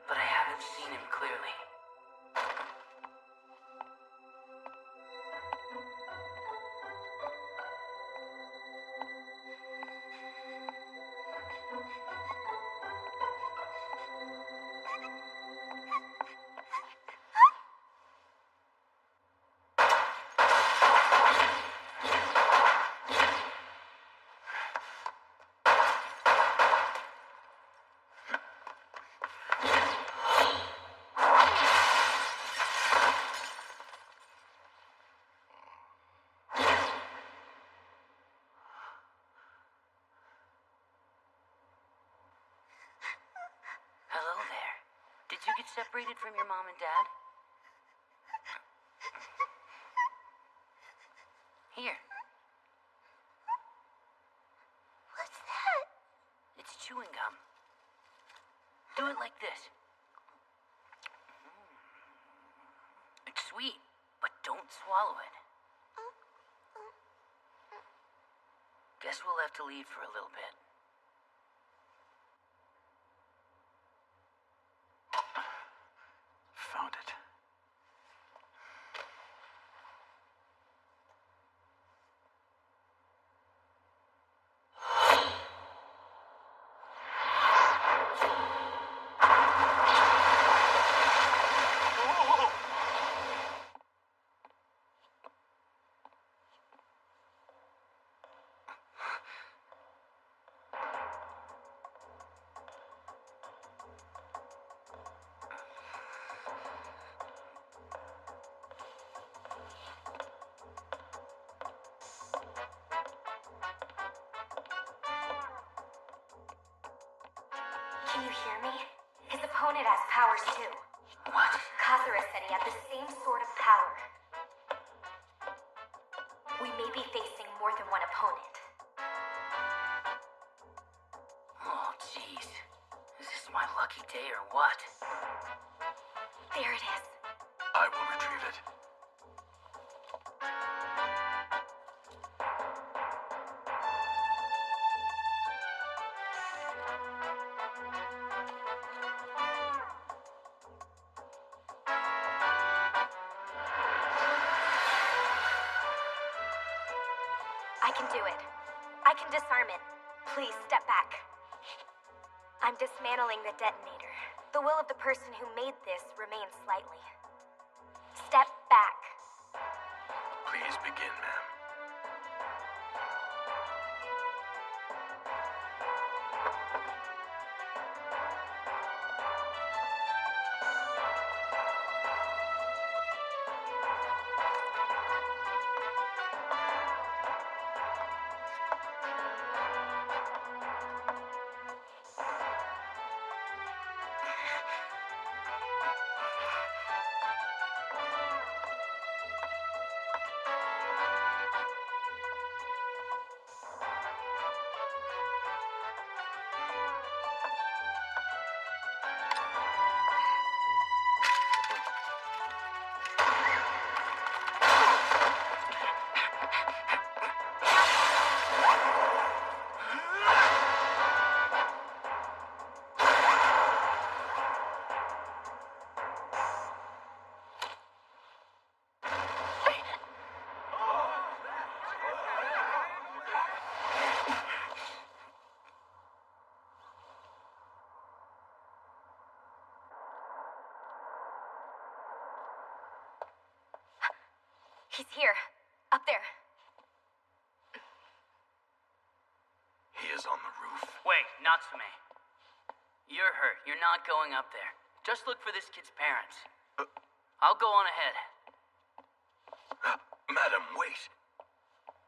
but I haven't seen him clearly. Hello there. Did you get separated from your mom and dad? Here. What's that? It's chewing gum. Do it like this. It's sweet, but don't swallow it. Guess we'll have to leave for a little bit. Found it. Can you hear me? His opponent has powers too. What? Kathura said he had the same sort of power. We may be facing more than one opponent. Oh, jeez. Is this my lucky day or what? There it is. I will retrieve it. I can do it. I can disarm it. Please, step back. I'm dismantling the detonator. The will of the person who made this remains slightly. Step back. Please begin, ma'am. He's here. Up there. He is on the roof. Wait, Natsume. You're hurt. You're not going up there. Just look for this kid's parents. I'll go on ahead. Madam, wait.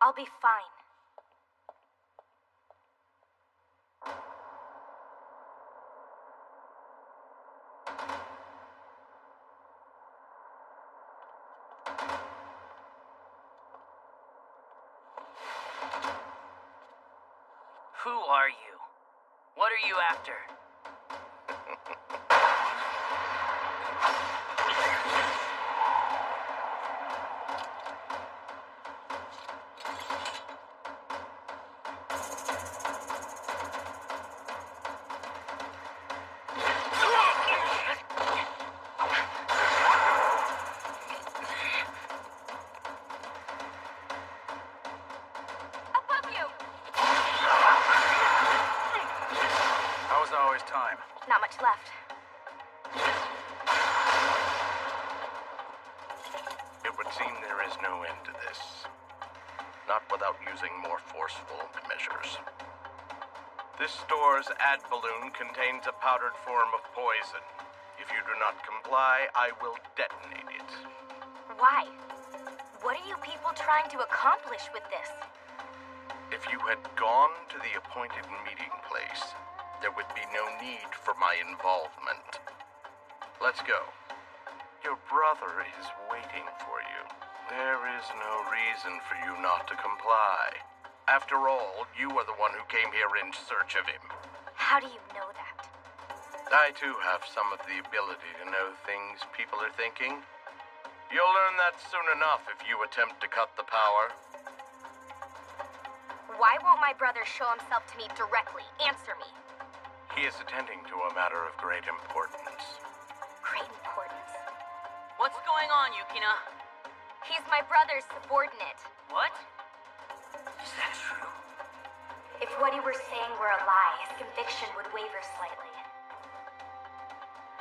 I'll be fine. Who are you? What are you after? Above you! How is always time? Not much left. It would seem there is no end to this. Not without using more forceful measures. This store's ad balloon contains a powdered form of poison. If you do not comply, I will detonate it. Why? What are you people trying to accomplish with this? If you had gone to the appointed meeting place, there would be no need for my involvement. Let's go. Your brother is waiting for you. There is no reason for you not to comply. After all, you are the one who came here in search of him. How do you know that? I too have some of the ability to know things people are thinking. You'll learn that soon enough if you attempt to cut the power. Why won't my brother show himself to me directly? Answer me. He is attending to a matter of great importance. Great importance. What's going on, Yukina? He's my brother's subordinate. What? Is that true? If what he were saying were a lie, his conviction would waver slightly.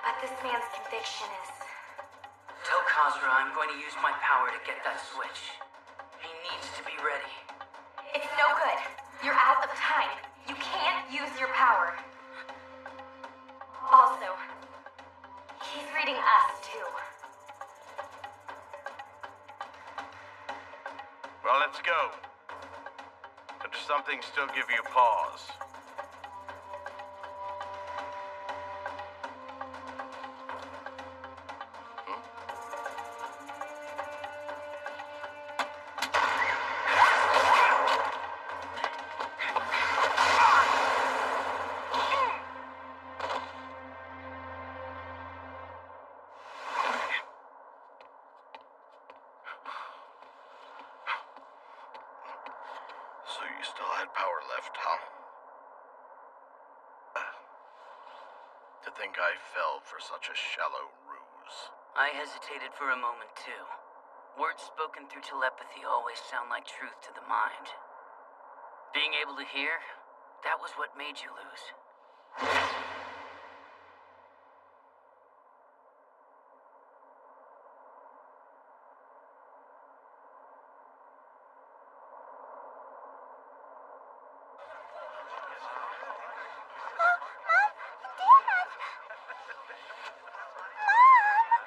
But this man's conviction is... Tell Kazura I'm going to use my power to get that switch. He needs to be ready. It's no good. You're out of time. You can't use your power. Also, he's reading us, too. Well, let's go. But does something still give you pause? So you still had power left, huh? To think I fell for such a shallow ruse. I hesitated for a moment, too. Words spoken through telepathy always sound like truth to the mind. Being able to hear, that was what made you lose.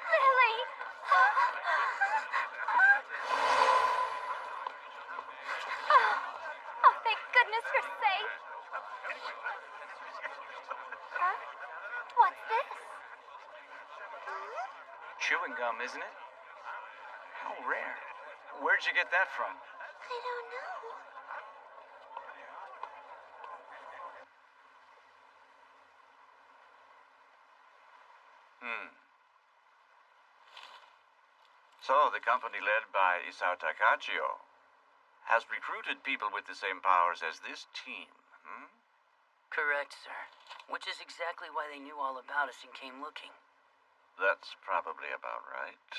Lily! Oh, thank goodness you're safe. Huh? What's this? Chewing gum, isn't it? How rare. Where'd you get that from? I don't know. So, the company led by Isao Takachio has recruited people with the same powers as this team, hmm? Correct, sir. Which is exactly why they knew all about us and came looking. That's probably about right.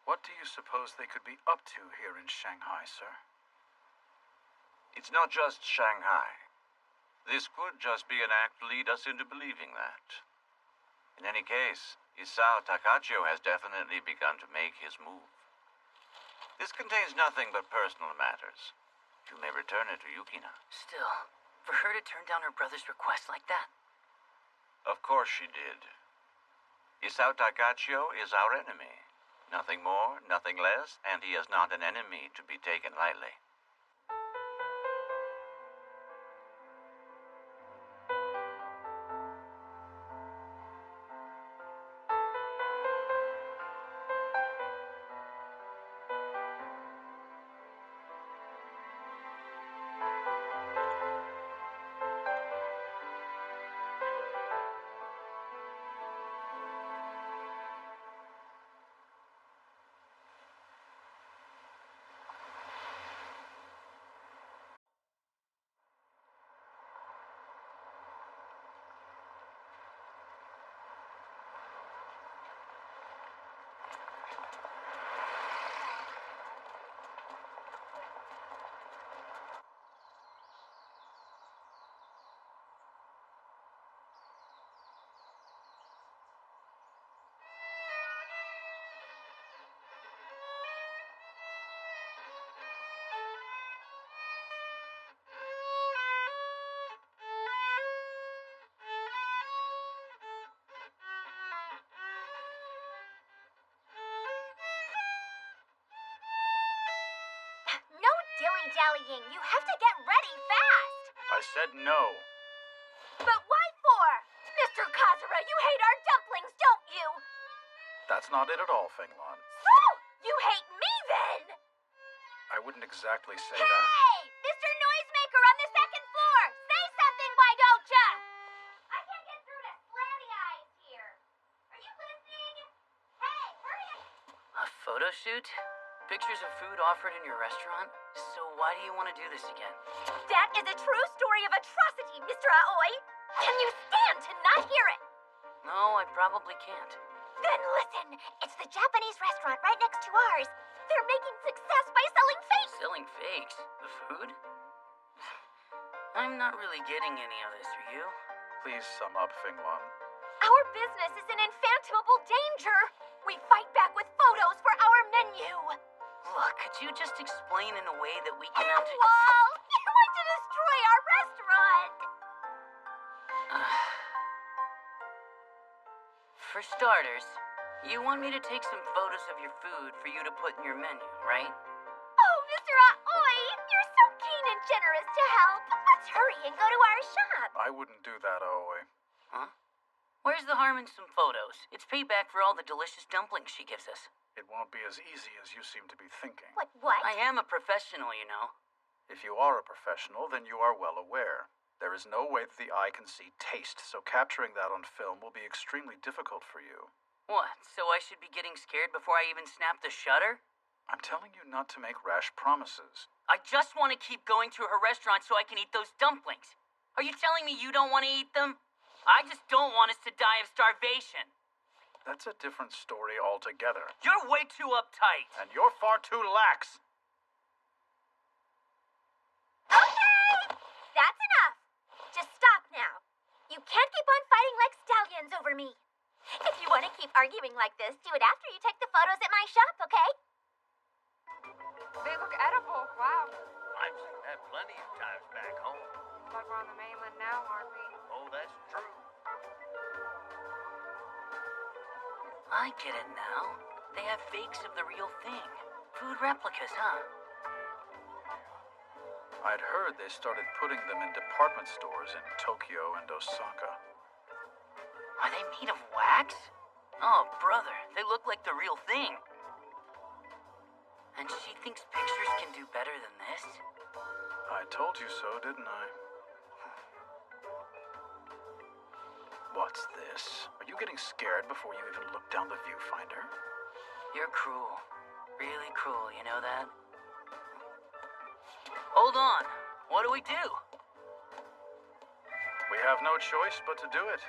What do you suppose they could be up to here in Shanghai, sir? It's not just Shanghai. This could just be an act to lead us into believing that. In any case, Isao Takachio has definitely begun to make his move. This contains nothing but personal matters. You may return it to Yukina. Still, for her to turn down her brother's request like that? Of course she did. Isao Takachio is our enemy. Nothing more, nothing less, and he is not an enemy to be taken lightly. No dilly-dallying. You have to get ready fast. I said no. But why for? Mr. Kazura, you hate our dumplings, don't you? That's not it at all, Fenglon. So, you hate me then? I wouldn't exactly say that. Hey! Mr. Noisemaker on the second floor! Say something, why don't ya? I can't get through to Slanty Eyes here. Are you listening? Hey, hurry up! A photo shoot? Pictures of food offered in your restaurant? So why do you want to do this again? That is a true story of atrocity, Mr. Aoi. Can you stand to not hear it? No, I probably can't. Then listen, it's the Japanese restaurant right next to ours. They're making success by selling fakes. Selling fakes? The food? I'm not really getting any of this, are you? Please sum up, Fenglon. Our business is in infantimable danger. We fight back with photos for our menu. Look, could you just explain in a way that we can Wall, you want to destroy our restaurant. For starters, you want me to take some photos of your food for you to put in your menu, right? Oh, Mr. Aoi, you're so keen and generous to help. Let's hurry and go to our shop. I wouldn't do that, Aoi. Huh? Where's the harm in some photos? It's payback for all the delicious dumplings she gives us. It won't be as easy as you seem to be thinking. What? I am a professional, you know. If you are a professional, then you are well aware. There is no way that the eye can see taste, so capturing that on film will be extremely difficult for you. What, so I should be getting scared before I even snap the shutter? I'm telling you not to make rash promises. I just want to keep going to her restaurant so I can eat those dumplings. Are you telling me you don't want to eat them? I just don't want us to die of starvation. That's a different story altogether. You're way too uptight. And you're far too lax. Okay! That's enough. Just stop now. You can't keep on fighting like stallions over me. If you want to keep arguing like this, do it after you take the photos at my shop, okay? They look edible. Wow. I've seen that plenty of times back home. But we're on the mainland now, aren't we? Oh, that's true. I get it now. They have fakes of the real thing. Food replicas, huh? I'd heard they started putting them in department stores in Tokyo and Osaka. Are they made of wax? Oh, brother, they look like the real thing. And she thinks pictures can do better than this? I told you so, didn't I? What's this? Are you getting scared before you even look down the viewfinder? You're cruel. Really cruel, you know that? Hold on. What do we do? We have no choice but to do it.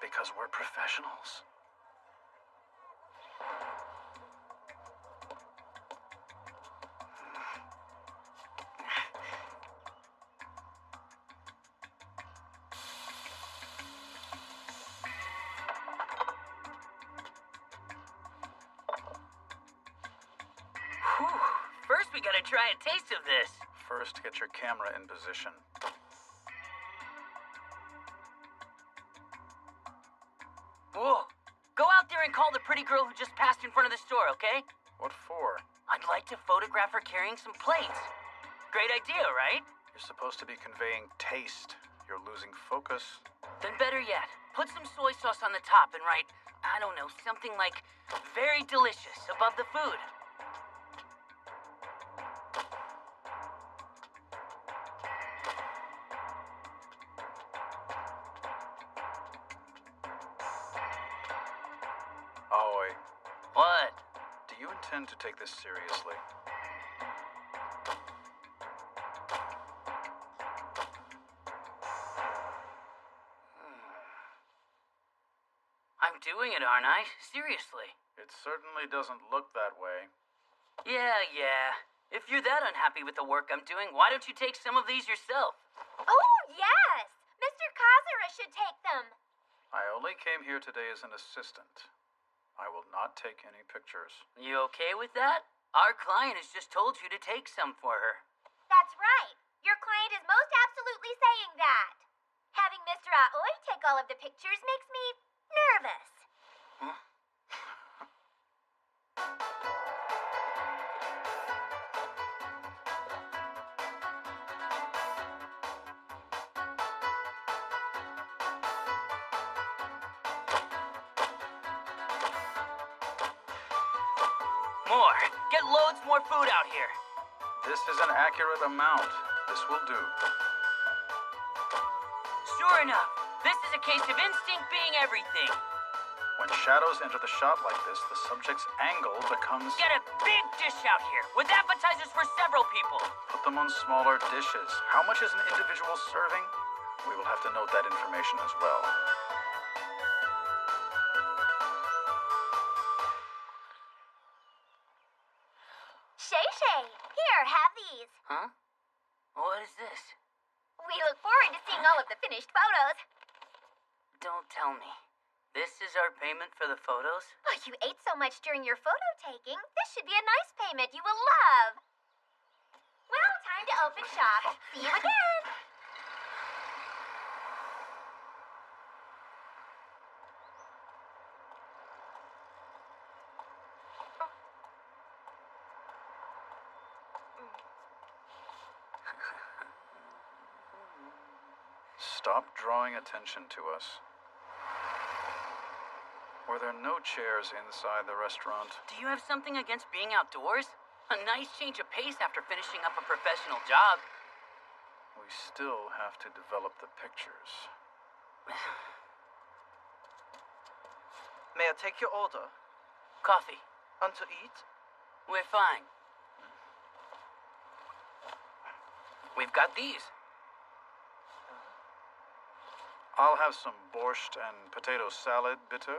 Because we're professionals. try a taste of this. First, get your camera in position. Whoa. Go out there and call the pretty girl who just passed in front of the store, okay? What for? I'd like to photograph her carrying some plates. Great idea, right? You're supposed to be conveying taste. You're losing focus. Then better yet, put some soy sauce on the top and write, I don't know, something like very delicious above the food. Aoi, What? do you intend to take this seriously? I'm doing it, aren't I? Seriously. It certainly doesn't look that way. Yeah. If you're that unhappy with the work I'm doing, why don't you take some of these yourself? Oh, yes! Mr. Kazura should take them. I only came here today as an assistant. I will not take any pictures. You okay with that? Our client has just told you to take some for her. That's right. Your client is most absolutely saying that. Having Mr. Aoi take all of the pictures makes me nervous. Huh? More. Get loads more food out here. This is an accurate amount. This will do. Sure enough, this is a case of instinct being everything. When shadows enter the shot like this, the subject's angle becomes... Get a big dish out here with appetizers for several people. Put them on smaller dishes. How much is an individual serving? We will have to note that information as well. Shay, here, have these. Huh? What is this? We look forward to seeing all of the finished photos. Don't tell me. This is our payment for the photos? Oh, you ate so much during your photo taking. This should be a nice payment you will love. Well, time to open shop. See you again. Stop drawing attention to us. Were there no chairs inside the restaurant? Do you have something against being outdoors? A nice change of pace after finishing up a professional job. We still have to develop the pictures. May I take your order? Coffee. And to eat? We're fine. We've got these. I'll have some borscht and potato salad, bitte.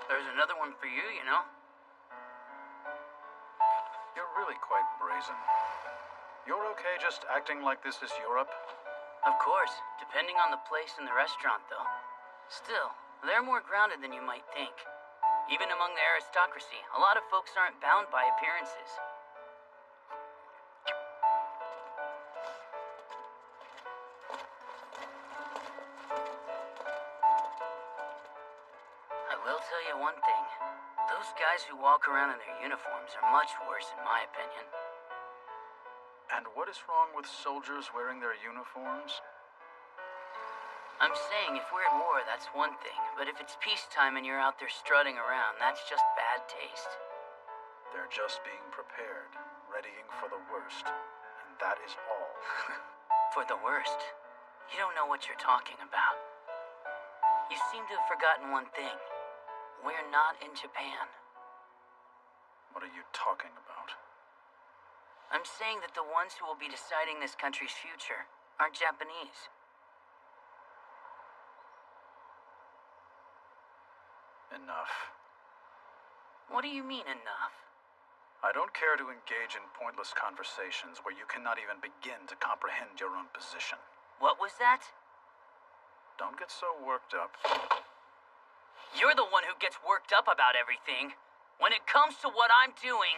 There's another one for you, you know. You're really quite brazen. You're okay just acting like this is Europe? Of course, depending on the place and the restaurant, though. Still, they're more grounded than you might think. Even among the aristocracy, a lot of folks aren't bound by appearances. I will tell you one thing. Those guys who walk around in their uniforms are much worse, in my opinion. And what is wrong with soldiers wearing their uniforms? I'm saying if we're at war, that's one thing. But if it's peacetime and you're out there strutting around, that's just bad taste. They're just being prepared, readying for the worst. And that is all. For the worst? You don't know what you're talking about. You seem to have forgotten one thing. We're not in Japan. What are you talking about? I'm saying that the ones who will be deciding this country's future aren't Japanese. Enough. What do you mean, enough? I don't care to engage in pointless conversations where you cannot even begin to comprehend your own position. What was that? Don't get so worked up. You're the one who gets worked up about everything. When it comes to what I'm doing...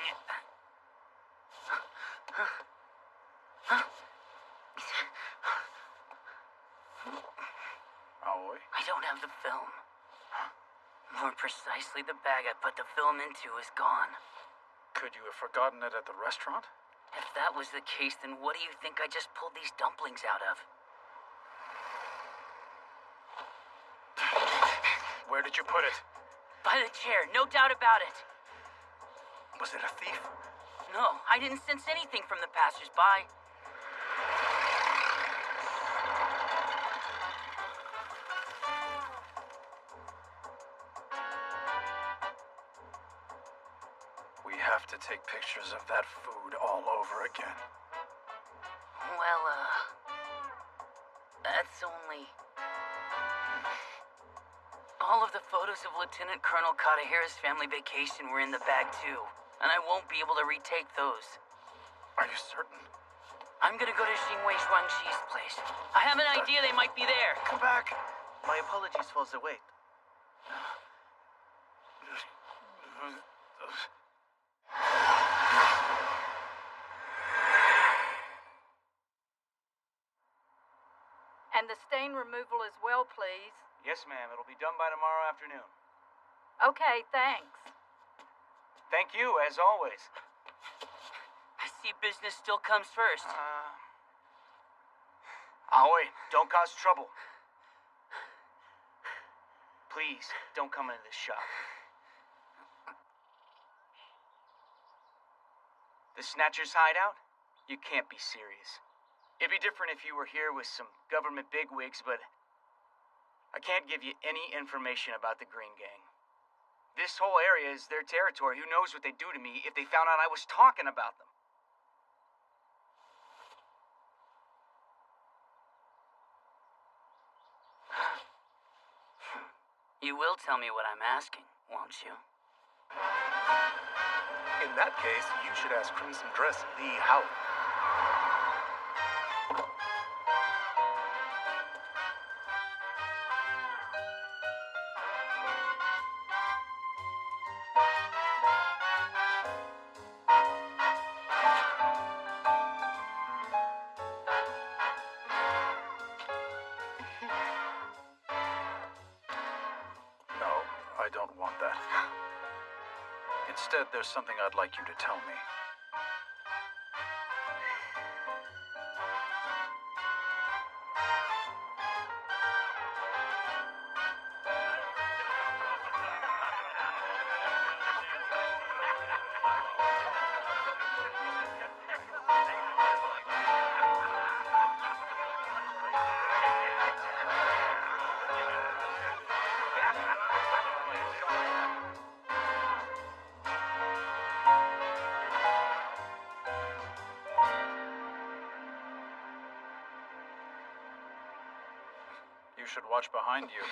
Aoi? I don't have the film. More precisely, the bag I put the film into is gone. Could you have forgotten it at the restaurant? If that was the case, then what do you think I just pulled these dumplings out of? Where did you put it? By the chair, no doubt about it. Was it a thief? No, I didn't sense anything from the passers-by. We have to take pictures of that food all over again. Well, that's only... All of the photos of Lieutenant Colonel Katahira's family vacation were in the bag, too. And I won't be able to retake those. Are you certain? I'm gonna go to Xingwei Shuangxi's place. I have an idea they might be there. Come back. My apologies for the wait. And the stain removal as well, please. Yes, ma'am. It'll be done by tomorrow afternoon. Okay, thanks. Thank you, as always. I see business still comes first. Aoi, don't cause trouble. Please, don't come into this shop. The Snatcher's hideout? You can't be serious. It'd be different if you were here with some government bigwigs, but I can't give you any information about the Green Gang. This whole area is their territory. Who knows what they'd do to me if they found out I was talking about them? You will tell me what I'm asking, won't you? In that case, you should ask Crimson Dress Lee Howard. I don't want that. Instead, there's something I'd like you to tell me. You should watch behind you.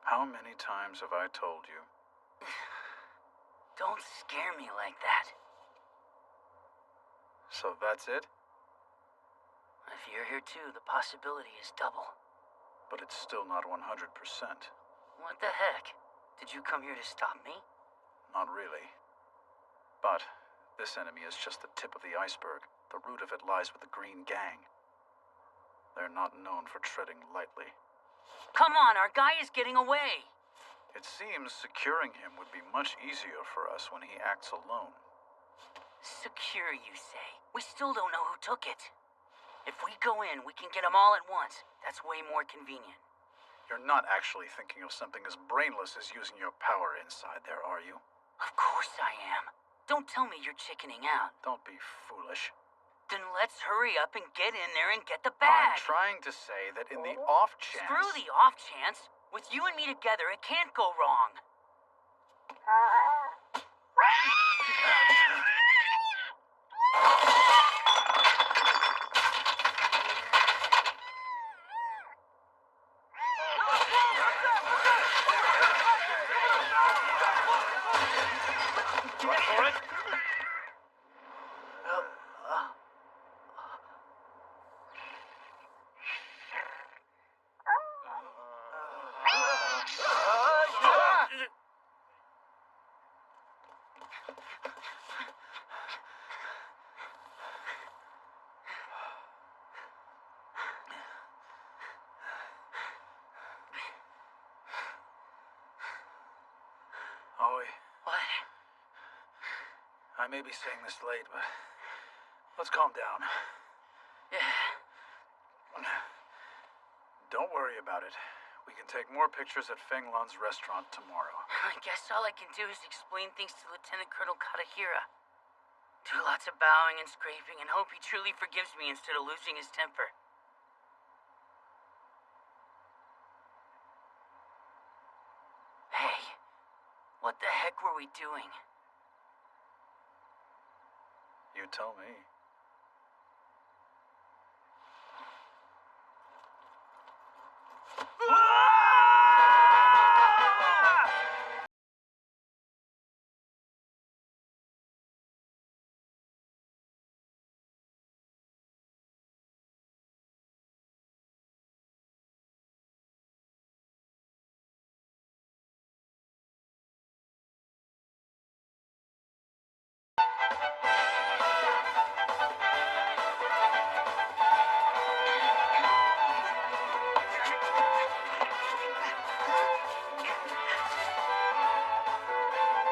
How many times have I told you? Don't scare me like that. So that's it? If you're here too, the possibility is double. But it's still not 100%. What the heck? Did you come here to stop me? Not really. But this enemy is just the tip of the iceberg. The root of it lies with the Green Gang. They're not known for treading lightly. Come on, our guy is getting away. It seems securing him would be much easier for us when he acts alone. Secure, you say? We still don't know who took it. If we go in, we can get them all at once. That's way more convenient. You're not actually thinking of something as brainless as using your power inside there, are you? Of course I am. Don't tell me you're chickening out. Don't be foolish. Then let's hurry up and get in there and get the bag. I'm trying to say that in the off chance... Screw the off chance. With you and me together, it can't go wrong. Aoi, What? I may be saying this late, but let's calm down. Yeah. Don't worry about it. We can take more pictures at Feng Lun's restaurant tomorrow. I guess all I can do is explain things to Lieutenant Colonel Katahira. Do lots of bowing and scraping and hope he truly forgives me instead of losing his temper. Hey, what the heck were we doing? You tell me.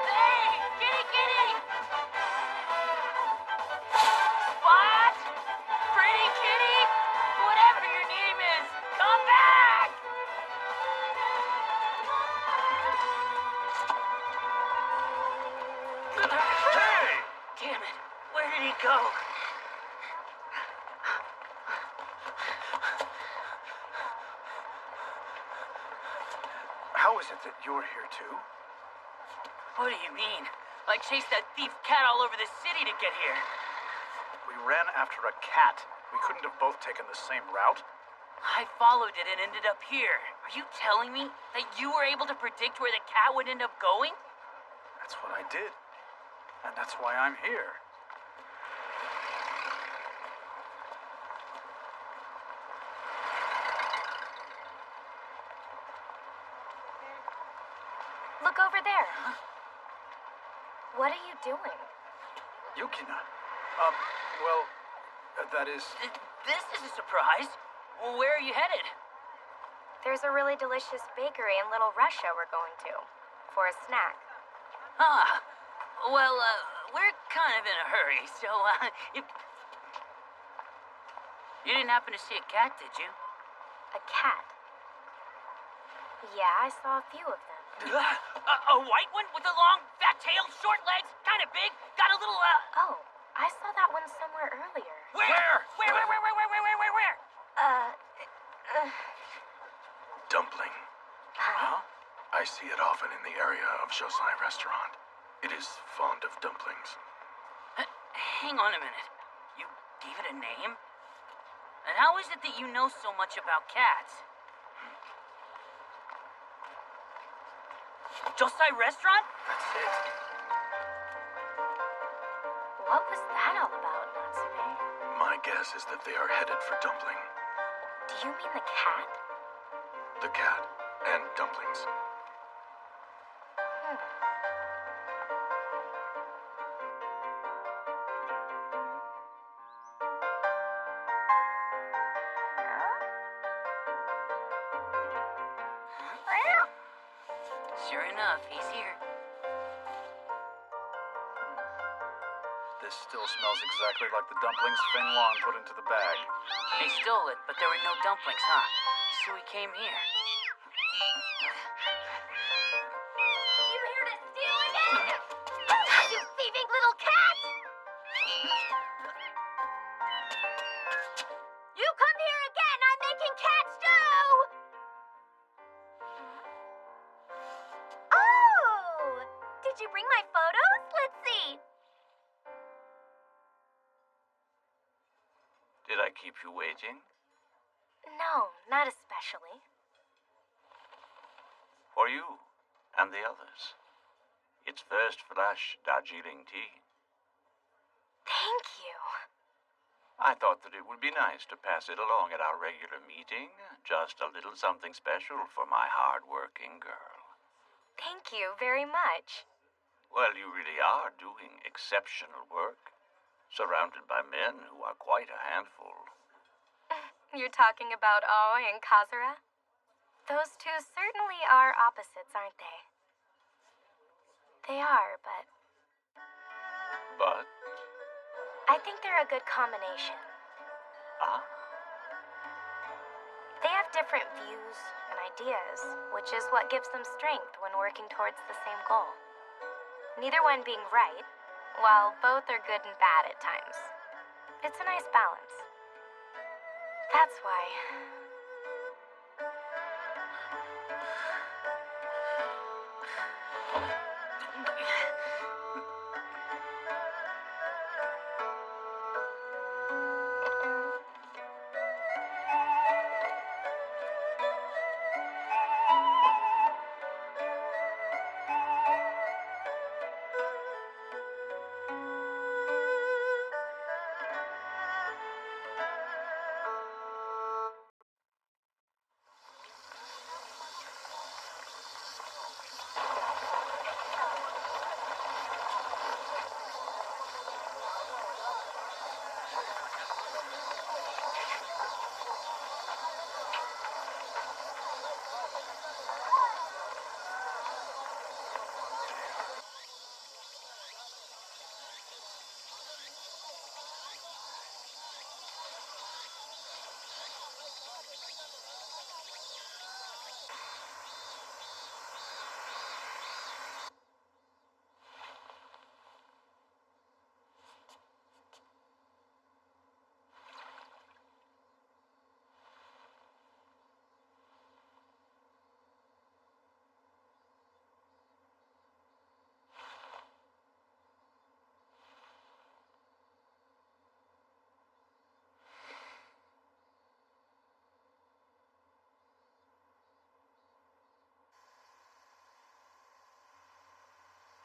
Hey, kitty! Spot! Pretty kitty! Whatever your name is, come back! Hey! Damn it, where did he go? How is it that you're here too? What do you mean? I chased that thief cat all over the city to get here. We ran after a cat. We couldn't have both taken the same route. I followed it and ended up here. Are you telling me that you were able to predict where the cat would end up going? That's what I did. And that's why I'm here. Look over there. What are you doing? Yukina. That is... This is a surprise. Well, where are you headed? There's a really delicious bakery in Little Russia we're going to. For a snack. Ah, well, we're kind of in a hurry, so, You didn't happen to see a cat, did you? A cat? Yeah, I saw a few of them. A white one with a long, fat tail, short legs, kind of big, got a little, Oh, I saw that one somewhere earlier. Where? Where? Dumpling. Huh? I see it often in the area of Shosai Restaurant. It is fond of dumplings. Hang on a minute. You gave it a name? And how is it that you know so much about cats? Josai Restaurant? That's it. What was that all about, Natsume? My guess is that they are headed for Dumpling. Do you mean the cat? The cat and dumplings. Sure enough, he's here. This still smells exactly like the dumplings Feng Lan put into the bag. They stole it, but there were no dumplings, huh? So we came here. You here to steal again? You thieving little cat! You come here again, I'm making cat stew! Oh! Did you bring my photos? Let's see. Did I keep you waiting? No, not especially. For you and the others. It's first flash Darjeeling tea. Thank you. I thought that it would be nice to pass it along at our regular meeting. Just a little something special for my hard-working girl. Thank you very much. Well, you really are doing exceptional work, surrounded by men who are quite a handful. You're talking about Aoi and Kazura? Those two certainly are opposites, aren't they? They are, but But, I think they're a good combination. They have different views and ideas, which is what gives them strength when working towards the same goal. Neither one being right, while both are good and bad at times. It's a nice balance. That's why.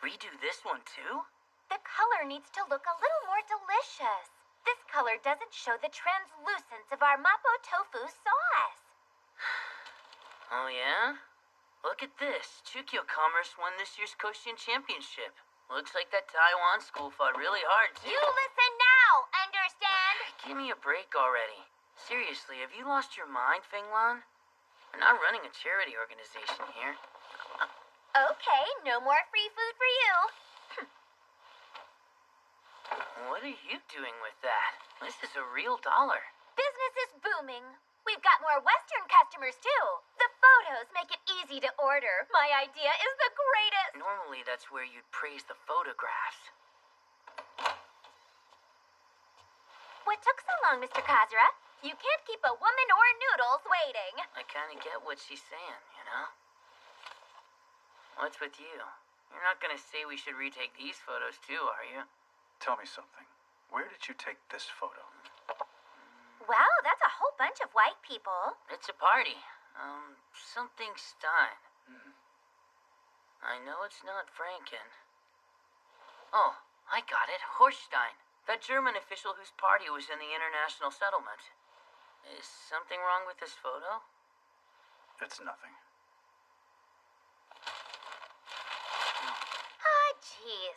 Redo this one too? The color needs to look a little more delicious. This color doesn't show the translucence of our Mapo tofu sauce. Oh yeah? Look at this. Chukyo Commerce won this year's Koshin Championship. Looks like that Taiwan school fought really hard too. You listen now, understand? Give me a break already. Seriously, have you lost your mind, Fenglan? We're not running a charity organization here. Okay, no more free food for you. What are you doing with that? This is a real dollar. Business is booming. We've got more Western customers, too. The photos make it easy to order. My idea is the greatest. Normally, that's where you'd praise the photographs. What took so long, Mr. Kazura? You can't keep a woman or noodles waiting. I kind of get what she's saying, you know? What's with you? You're not gonna say we should retake these photos, too, are you? Tell me something. Where did you take this photo? Wow, that's a whole bunch of white people. It's a party. Something Stein. I know it's not Franken. Oh, I got it. Horstein. That German official whose party was in the international settlement. Is something wrong with this photo? It's nothing. Ah, jeez.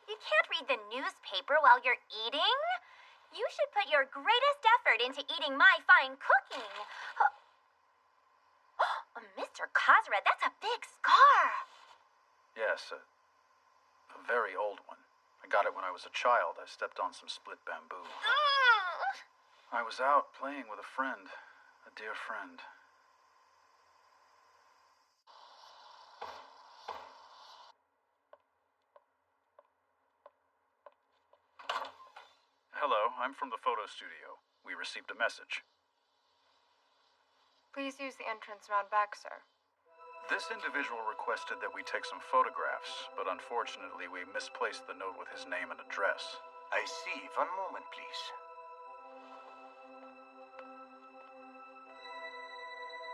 You can't read the newspaper while you're eating. You should put your greatest effort into eating my fine cooking. Mr. Kazura, that's a big scar. Yes, a very old one. I got it when I was a child. I stepped on some split bamboo. I was out playing with a friend, a dear friend. Hello, I'm from the photo studio. We received a message. Please use the entrance round back, sir. This individual requested that we take some photographs, but unfortunately we misplaced the note with his name and address. I see. 1 moment, please.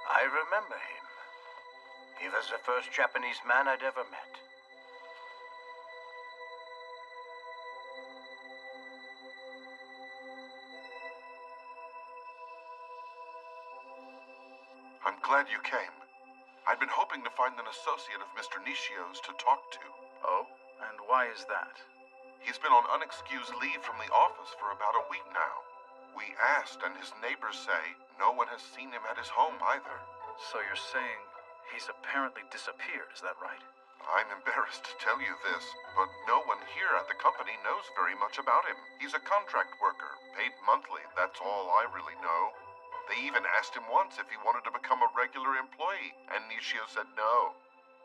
I remember him. He was the first Japanese man I'd ever met. I'm glad you came. I'd been hoping to find an associate of Mr. Nishio's to talk to. Oh? And why is that? He's been on unexcused leave from the office for about a week now. We asked, and his neighbors say no one has seen him at his home either. So you're saying he's apparently disappeared, is that right? I'm embarrassed to tell you this, but no one here at the company knows very much about him. He's a contract worker, paid monthly, that's all I really know. They even asked him once if he wanted to become a regular employee, and Nishio said no.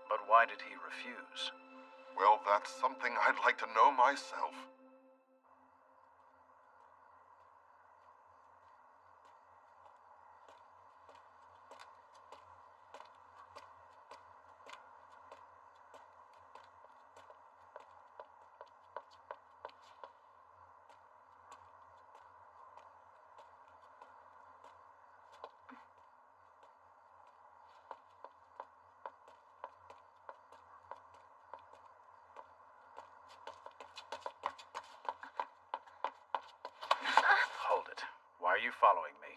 But why did he refuse? Well, that's something I'd like to know myself. Hold it. Why are you following me?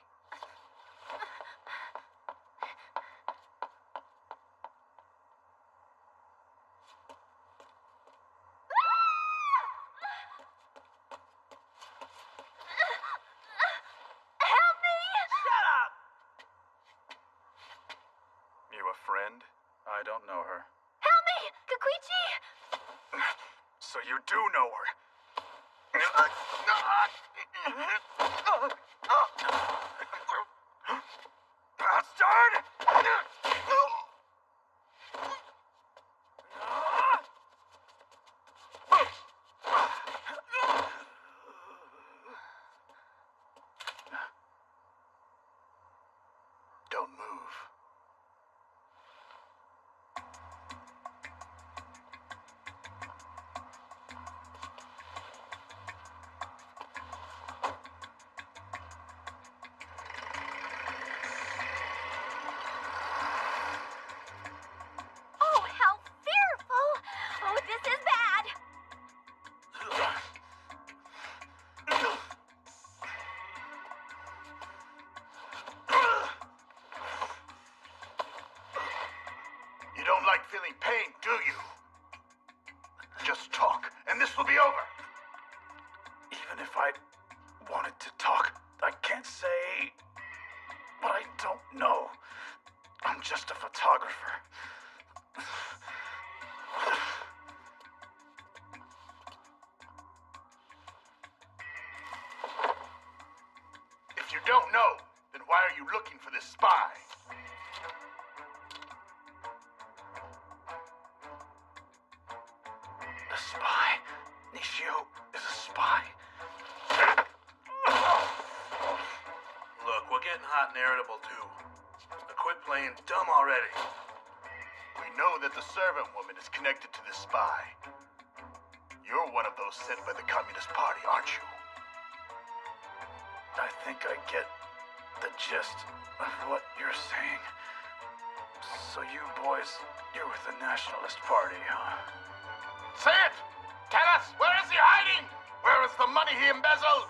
Help me! Shut up! You a friend? I don't know her. Help me! Kokichi! So you do know her? Bastard! Don't move. Oh, how fearful! Oh, this is bad! You don't like feeling pain, do you? Just talk, and this will be over. Even if I wanted to talk, I can't say what I don't know. I'm just a photographer. If you don't know, then why are you looking for this spy? A spy? Nishio is a spy? Look, we're getting hot and irritable too. Now quit playing dumb already. We know that the servant woman is connected to this spy. You're one of those sent by the Communist Party, aren't you? I think I get the gist of what you're saying. So you boys, you're with the Nationalist Party, huh? Say it! Tell us, where is he hiding? Where is the money he embezzled?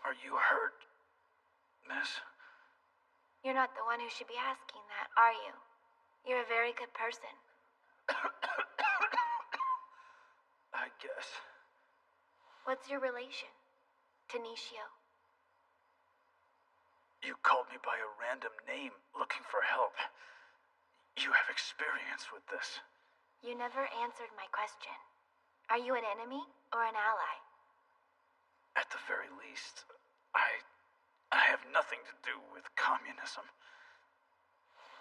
Are you hurt, miss? You're not the one who should be asking that, are you? You're a very good person. I guess. What's your relation to Nishio? You called me by a random name looking for help. You have experience with this. You never answered my question. Are you an enemy or an ally? At the very least, I have nothing to do with communism.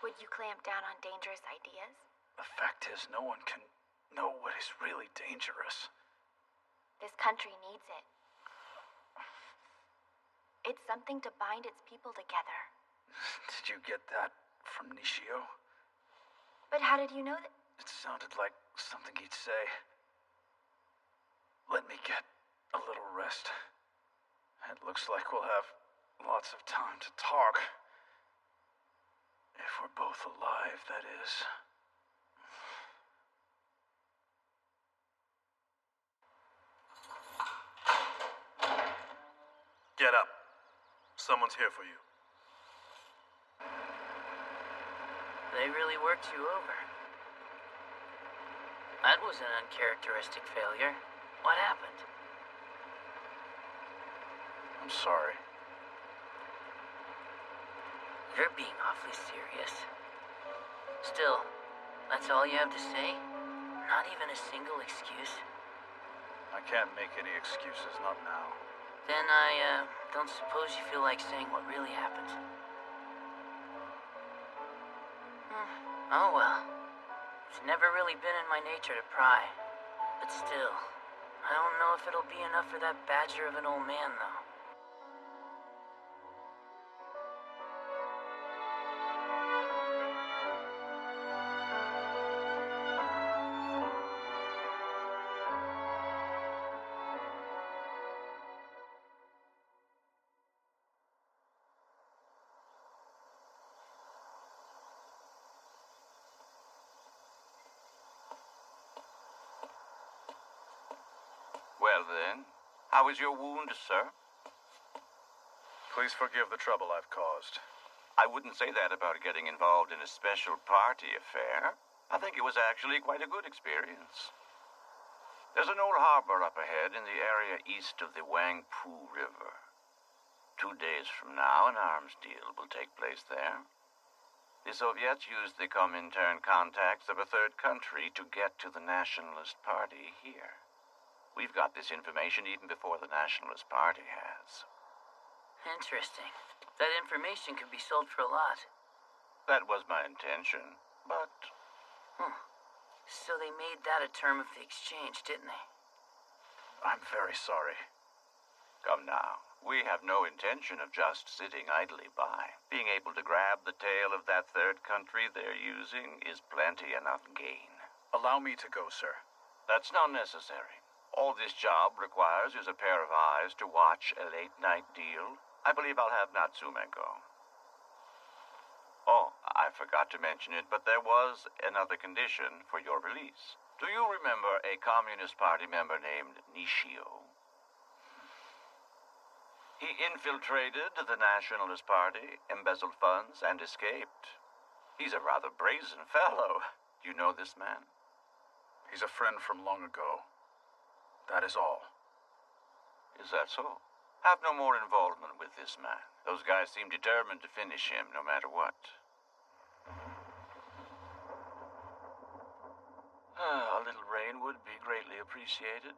Would you clamp down on dangerous ideas? The fact is, no one can know what is really dangerous. This country needs it. It's something to bind its people together. Did you get that from Nishio? But how did you know that? It sounded like something he'd say. Let me get Looks like we'll have lots of time to talk. If we're both alive, that is. Get up. Someone's here for you. They really worked you over. That was an uncharacteristic failure. What happened? I'm sorry. You're being awfully serious. Still, that's all you have to say? Not even a single excuse? I can't make any excuses, not now. Then I, don't suppose you feel like saying what really happened. Oh well. It's never really been in my nature to pry. But still, I don't know if it'll be enough for that badger of an old man, though. Well then, how is your wound, sir? Please forgive the trouble I've caused. I wouldn't say that about getting involved in a special party affair. I think it was actually quite a good experience. There's an old harbor up ahead in the area east of the Wangpu River. 2 days from now, an arms deal will take place there. The Soviets used the Comintern contacts of a third country to get to the Nationalist Party here. We've got this information even before the Nationalist Party has. Interesting. That information could be sold for a lot. That was my intention, but... So they made that a term of the exchange, didn't they? I'm very sorry. Come now. We have no intention of just sitting idly by. Being able to grab the tail of that third country they're using is plenty enough gain. Allow me to go, sir. That's not necessary. All this job requires is a pair of eyes to watch a late-night deal. I believe I'll have Natsume go. Oh, I forgot to mention it, but there was another condition for your release. Do you remember a Communist Party member named Nishio? He infiltrated the Nationalist Party, embezzled funds, and escaped. He's a rather brazen fellow. You know this man? He's a friend from long ago. That is all. Is that so? Have no more involvement with this man. Those guys seem determined to finish him no matter what. A little rain would be greatly appreciated.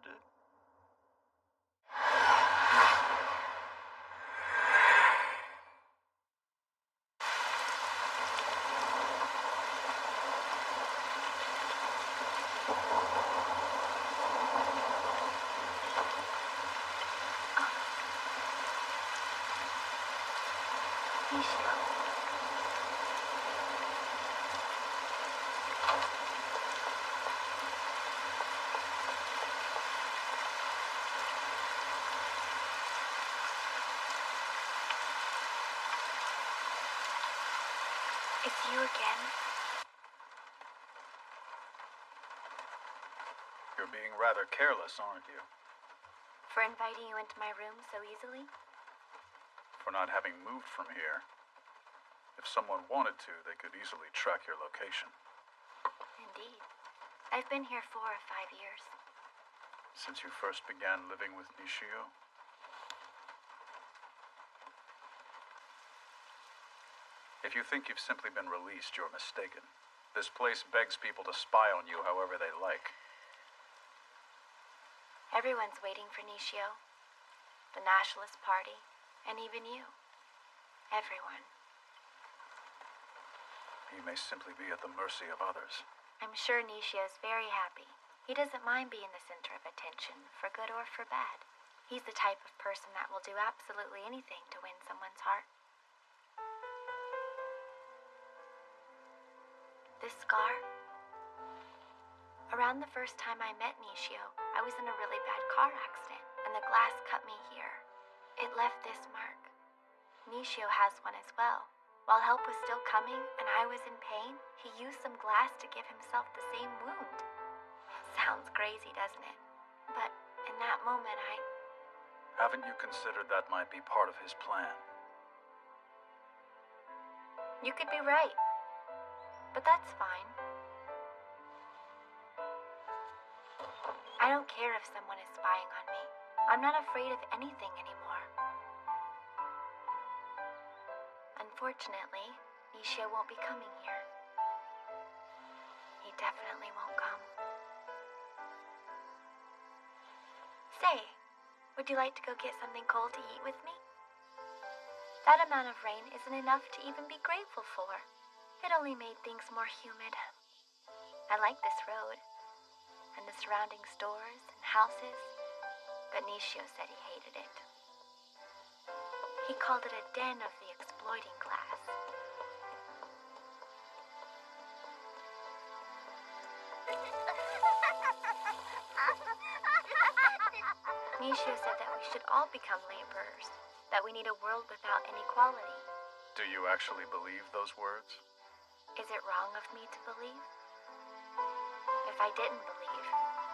It's you again. You're being rather careless, aren't you? For inviting you into my room so easily? For not having moved from here. If someone wanted to, they could easily track your location. Indeed. I've been here 4 or 5 years. Since you first began living with Nishio? If you think you've simply been released, you're mistaken. This place begs people to spy on you however they like. Everyone's waiting for Nishio. The Nationalist Party, and even you. Everyone. He may simply be at the mercy of others. I'm sure Nishio's very happy. He doesn't mind being the center of attention, for good or for bad. He's the type of person that will do absolutely anything to win someone's heart. This scar? Around the first time I met Nishio, I was in a really bad car accident, and the glass cut me here. It left this mark. Nishio has one as well. While help was still coming and I was in pain, he used some glass to give himself the same wound. Sounds crazy, doesn't it? But in that moment, Haven't you considered that might be part of his plan? You could be right. But that's fine. I don't care if someone is spying on me. I'm not afraid of anything anymore. Unfortunately, Nishio won't be coming here. He definitely won't come. Say, would you like to go get something cold to eat with me? That amount of rain isn't enough to even be grateful for. It only made things more humid. I like this road, and the surrounding stores and houses, but Nishio said he hated it. He called it a den of the exploiting class. Nishio said that we should all become laborers, that we need a world without inequality. Do you actually believe those words? Is it wrong of me to believe? If I didn't believe,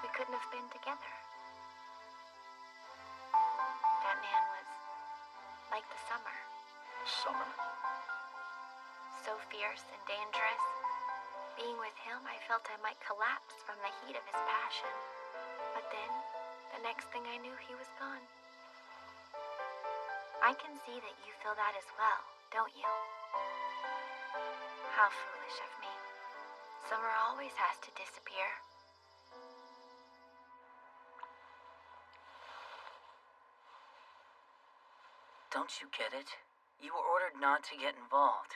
we couldn't have been together. That man was like the summer. Summer? So fierce and dangerous. Being with him, I felt I might collapse from the heat of his passion. But then, the next thing I knew, he was gone. I can see that you feel that as well, don't you? How foolish of me. Summer always has to disappear. Don't you get it? You were ordered not to get involved.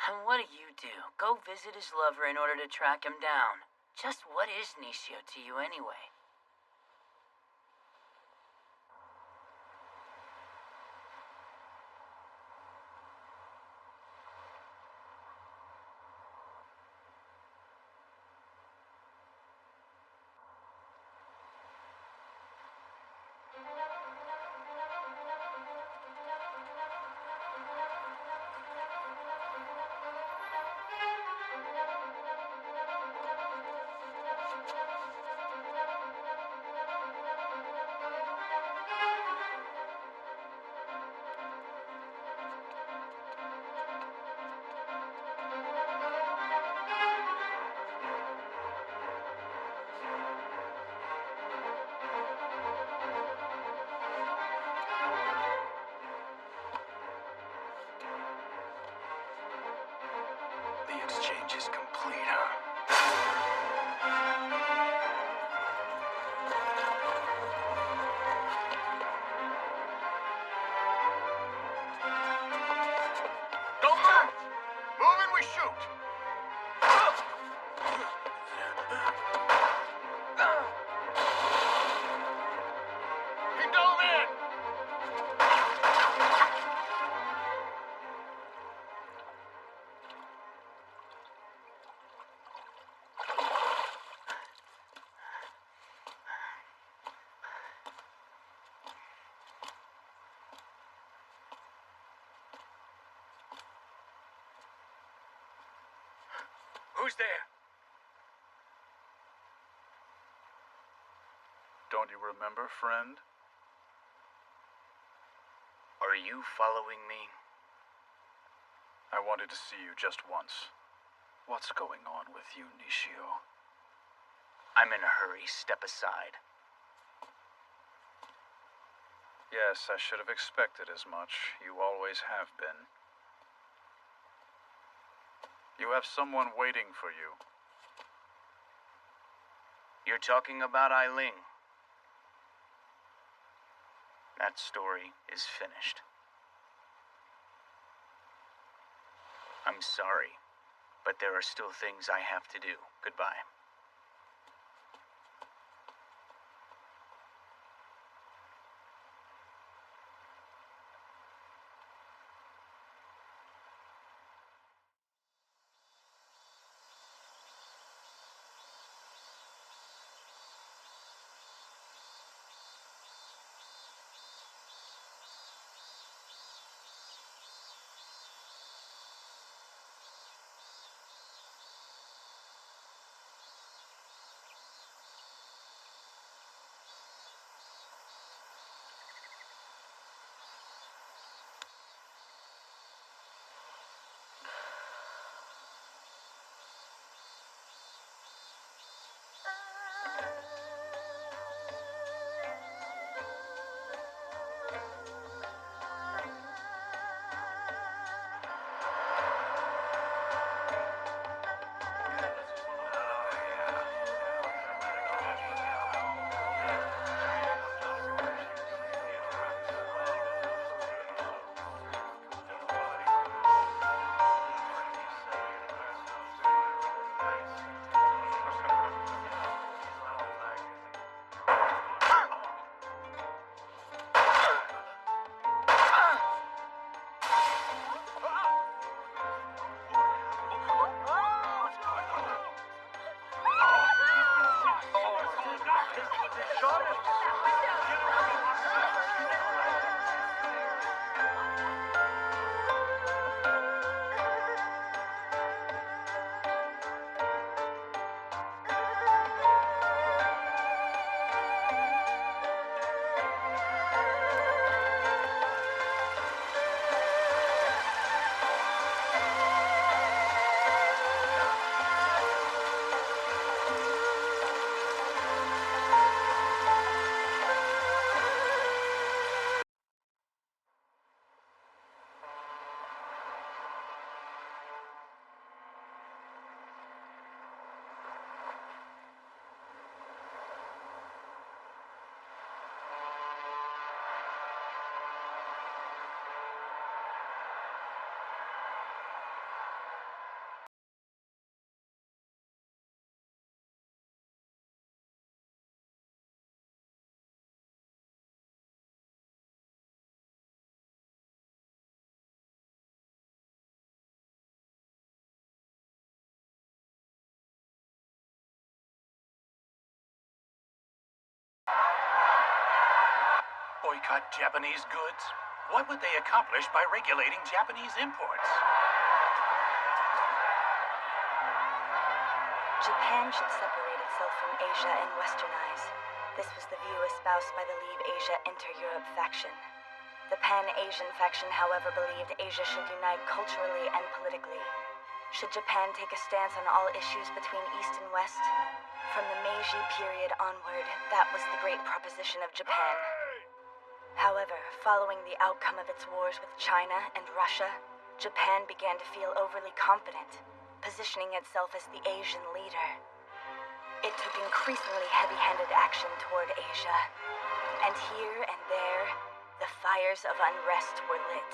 And what do? Go visit his lover in order to track him down. Just what is Nishio to you anyway? The exchange is complete, huh? Don't move! Move and we shoot! He dove in! Who's there? Don't you remember, friend? Are you following me? I wanted to see you just once. What's going on with you, Nishio? I'm in a hurry. Step aside. Yes, I should have expected as much. You always have been. You have someone waiting for you. You're talking about Eileen. That story is finished. I'm sorry, but there are still things I have to do. Goodbye. Boycott Japanese goods? What would they accomplish by regulating Japanese imports? Japan should separate itself from Asia and westernize. This was the view espoused by the Leave Asia Enter Europe faction. The Pan-Asian faction, however, believed Asia should unite culturally and politically. Should Japan take a stance on all issues between East and West? From the Meiji period onward, that was the great proposition of Japan. However, following the outcome of its wars with China and Russia, Japan began to feel overly confident, positioning itself as the Asian leader. It took increasingly heavy-handed action toward Asia, and here and there, the fires of unrest were lit.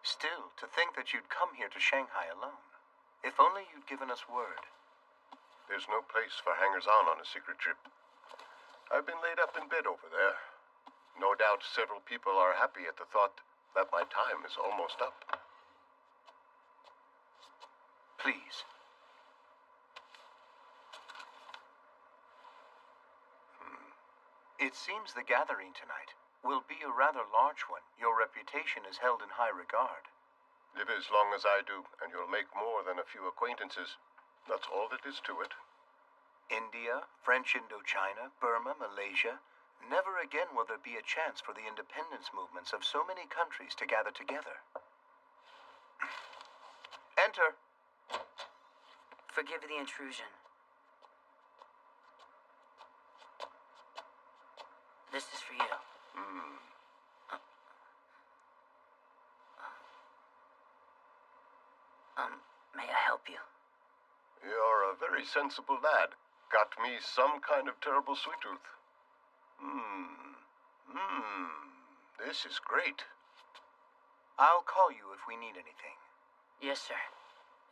Still, to think that you'd come here to Shanghai alone. If only you'd given us word. There's no place for hangers-on on a secret trip. I've been laid up in bed over there. No doubt several people are happy at the thought that my time is almost up. Please. It seems the gathering tonight will be a rather large one. Your reputation is held in high regard. Live as long as I do, and you'll make more than a few acquaintances. That's all that is to it. India, French Indochina, Burma, Malaysia. Never again will there be a chance for the independence movements of so many countries to gather together. Enter. Forgive the intrusion. This is for you. May I help you? You're a very sensible lad. Got me some kind of terrible sweet tooth. This is great. I'll call you if we need anything. Yes, sir.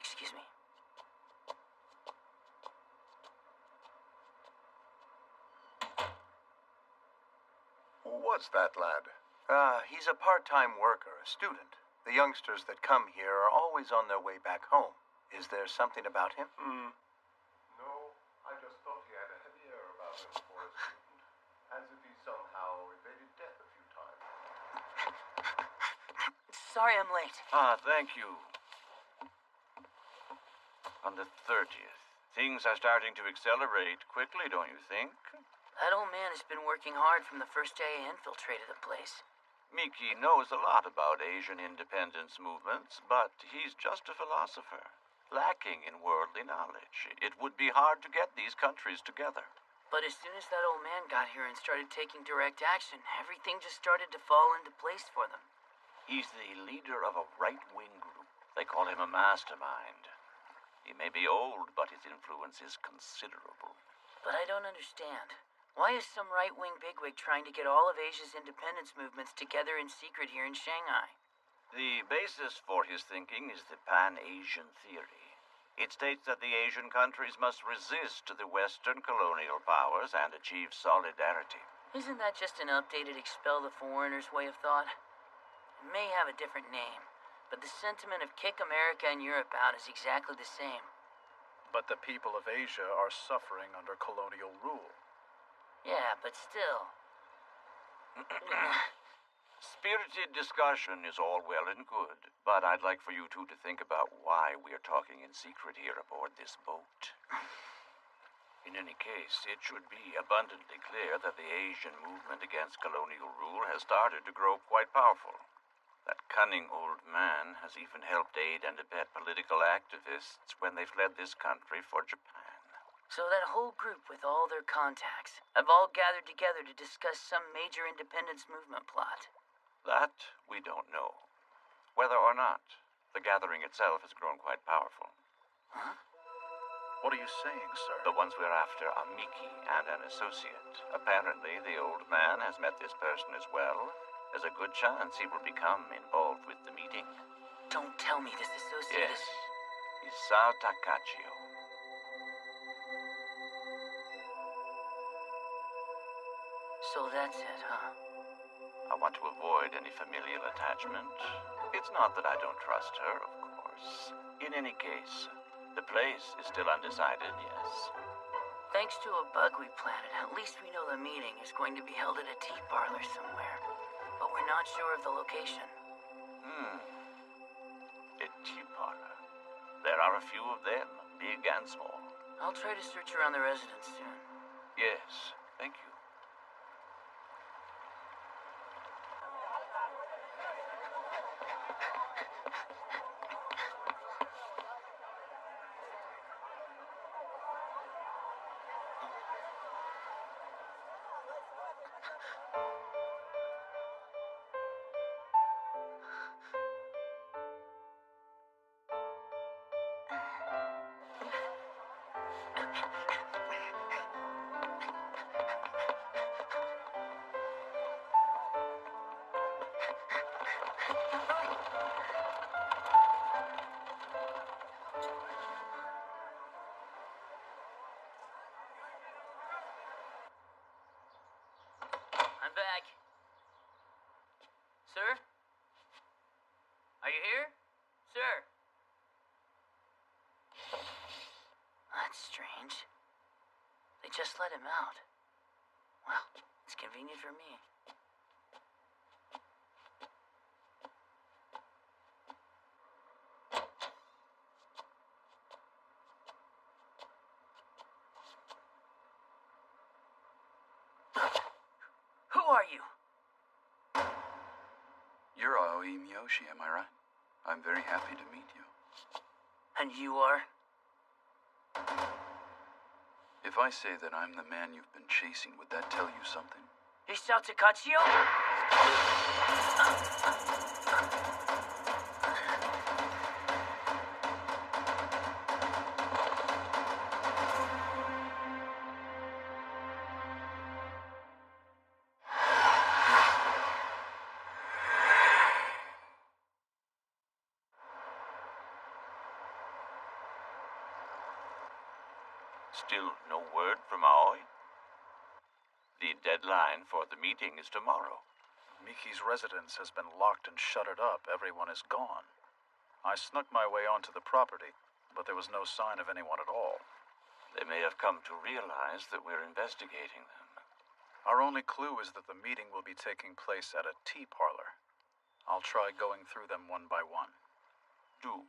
Excuse me. Who was that lad? He's a part-time worker, a student. The youngsters that come here are always on their way back home. Is there something about him? No, I just thought he had a heavy air about him for a student. As if he somehow evaded death a few times. Sorry I'm late. Thank you. On the 30th. Things are starting to accelerate quickly, don't you think? That old man has been working hard from the first day I infiltrated the place. Miki knows a lot about Asian independence movements, but he's just a philosopher. lacking in worldly knowledge. It would be hard to get these countries together. But as soon as that old man got here and started taking direct action, everything just started to fall into place for them. He's the leader of a right-wing group. They call him a mastermind. He may be old, but his influence is considerable. But I don't understand. Why is some right-wing bigwig trying to get all of Asia's independence movements together in secret here in Shanghai? The basis for his thinking is the Pan-Asian theory. It states that the Asian countries must resist the Western colonial powers and achieve solidarity. Isn't that just an updated expel the foreigners way of thought? It may have a different name, but the sentiment of kick America and Europe out is exactly the same. But the people of Asia are suffering under colonial rule. Yeah, but still. Spirited discussion is all well and good, but I'd like for you two to think about why we're talking in secret here aboard this boat. In any case, it should be abundantly clear that the Asian movement against colonial rule has started to grow quite powerful. That cunning old man has even helped aid and abet political activists when they fled this country for Japan. So that whole group with all their contacts have all gathered together to discuss some major independence movement plot. That we don't know. Whether or not, the gathering itself has grown quite powerful. Huh? What are you saying, sir? The ones we're after are Mickey and an associate. Apparently, the old man has met this person as well. There's a good chance he will become involved with the meeting. Don't tell me this associate Yes. Isao Takachio. So that's it, huh? I want to avoid any familial attachment. It's not that I don't trust her, of course. In any case, the place is still undecided, yes. Thanks to a bug we planted, at least we know the meeting is going to be held at a tea parlor somewhere. But we're not sure of the location. A tea parlor. There are a few of them, big and small. I'll try to search around the residence soon. Yes, thank you. I'm back. Sir? Are you here? Sir? That's strange. They just let him out. Well, it's convenient for me. Who are you? You're Aoi Miyoshi, am I right? I'm very happy to meet you. And you are? If I say that I'm the man you've been chasing, would that tell you something? Isao Takachio? Still no word from Aoi? The deadline for the meeting is tomorrow. Miki's residence has been locked and shuttered up. Everyone is gone. I snuck my way onto the property, but there was no sign of anyone at all. They may have come to realize that we're investigating them. Our only clue is that the meeting will be taking place at a tea parlor. I'll try going through them one by one. Do.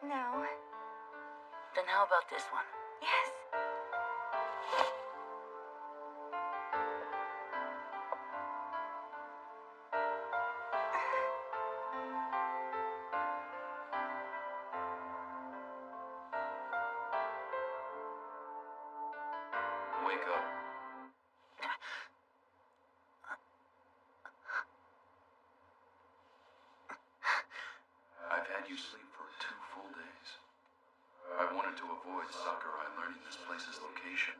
No. Then how about this one? Yes. Wake up. I've had you sleep for 2 full days. I wanted to avoid Sakurai learning this place's location.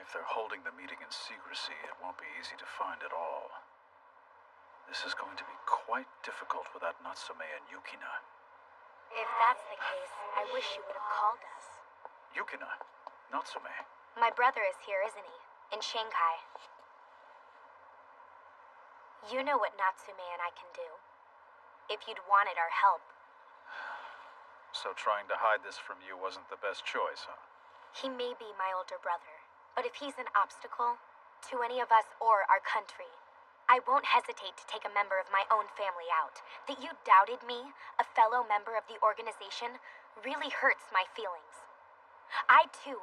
If they're holding the meeting in secrecy, it won't be easy to find at all. This is going to be quite difficult without Natsume and Yukina. If that's the case, I wish you would have called us. Yukina? Natsume? My brother is here, isn't he? In Shanghai. You know what Natsume and I can do. If you'd wanted our help. So trying to hide this from you wasn't the best choice, huh? He may be my older brother, but if he's an obstacle to any of us or our country, I won't hesitate to take a member of my own family out. That you doubted me, a fellow member of the organization, really hurts my feelings. I, too...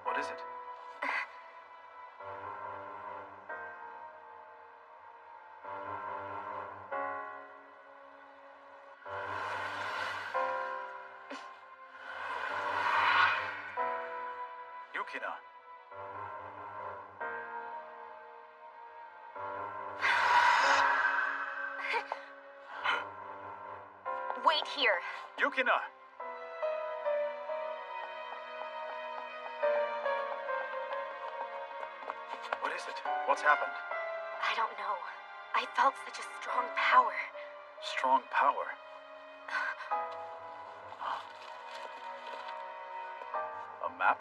What is it? Yukina. Wait here. Yukina! What is it? What's happened? I don't know. I felt such a strong power. Strong power? A map?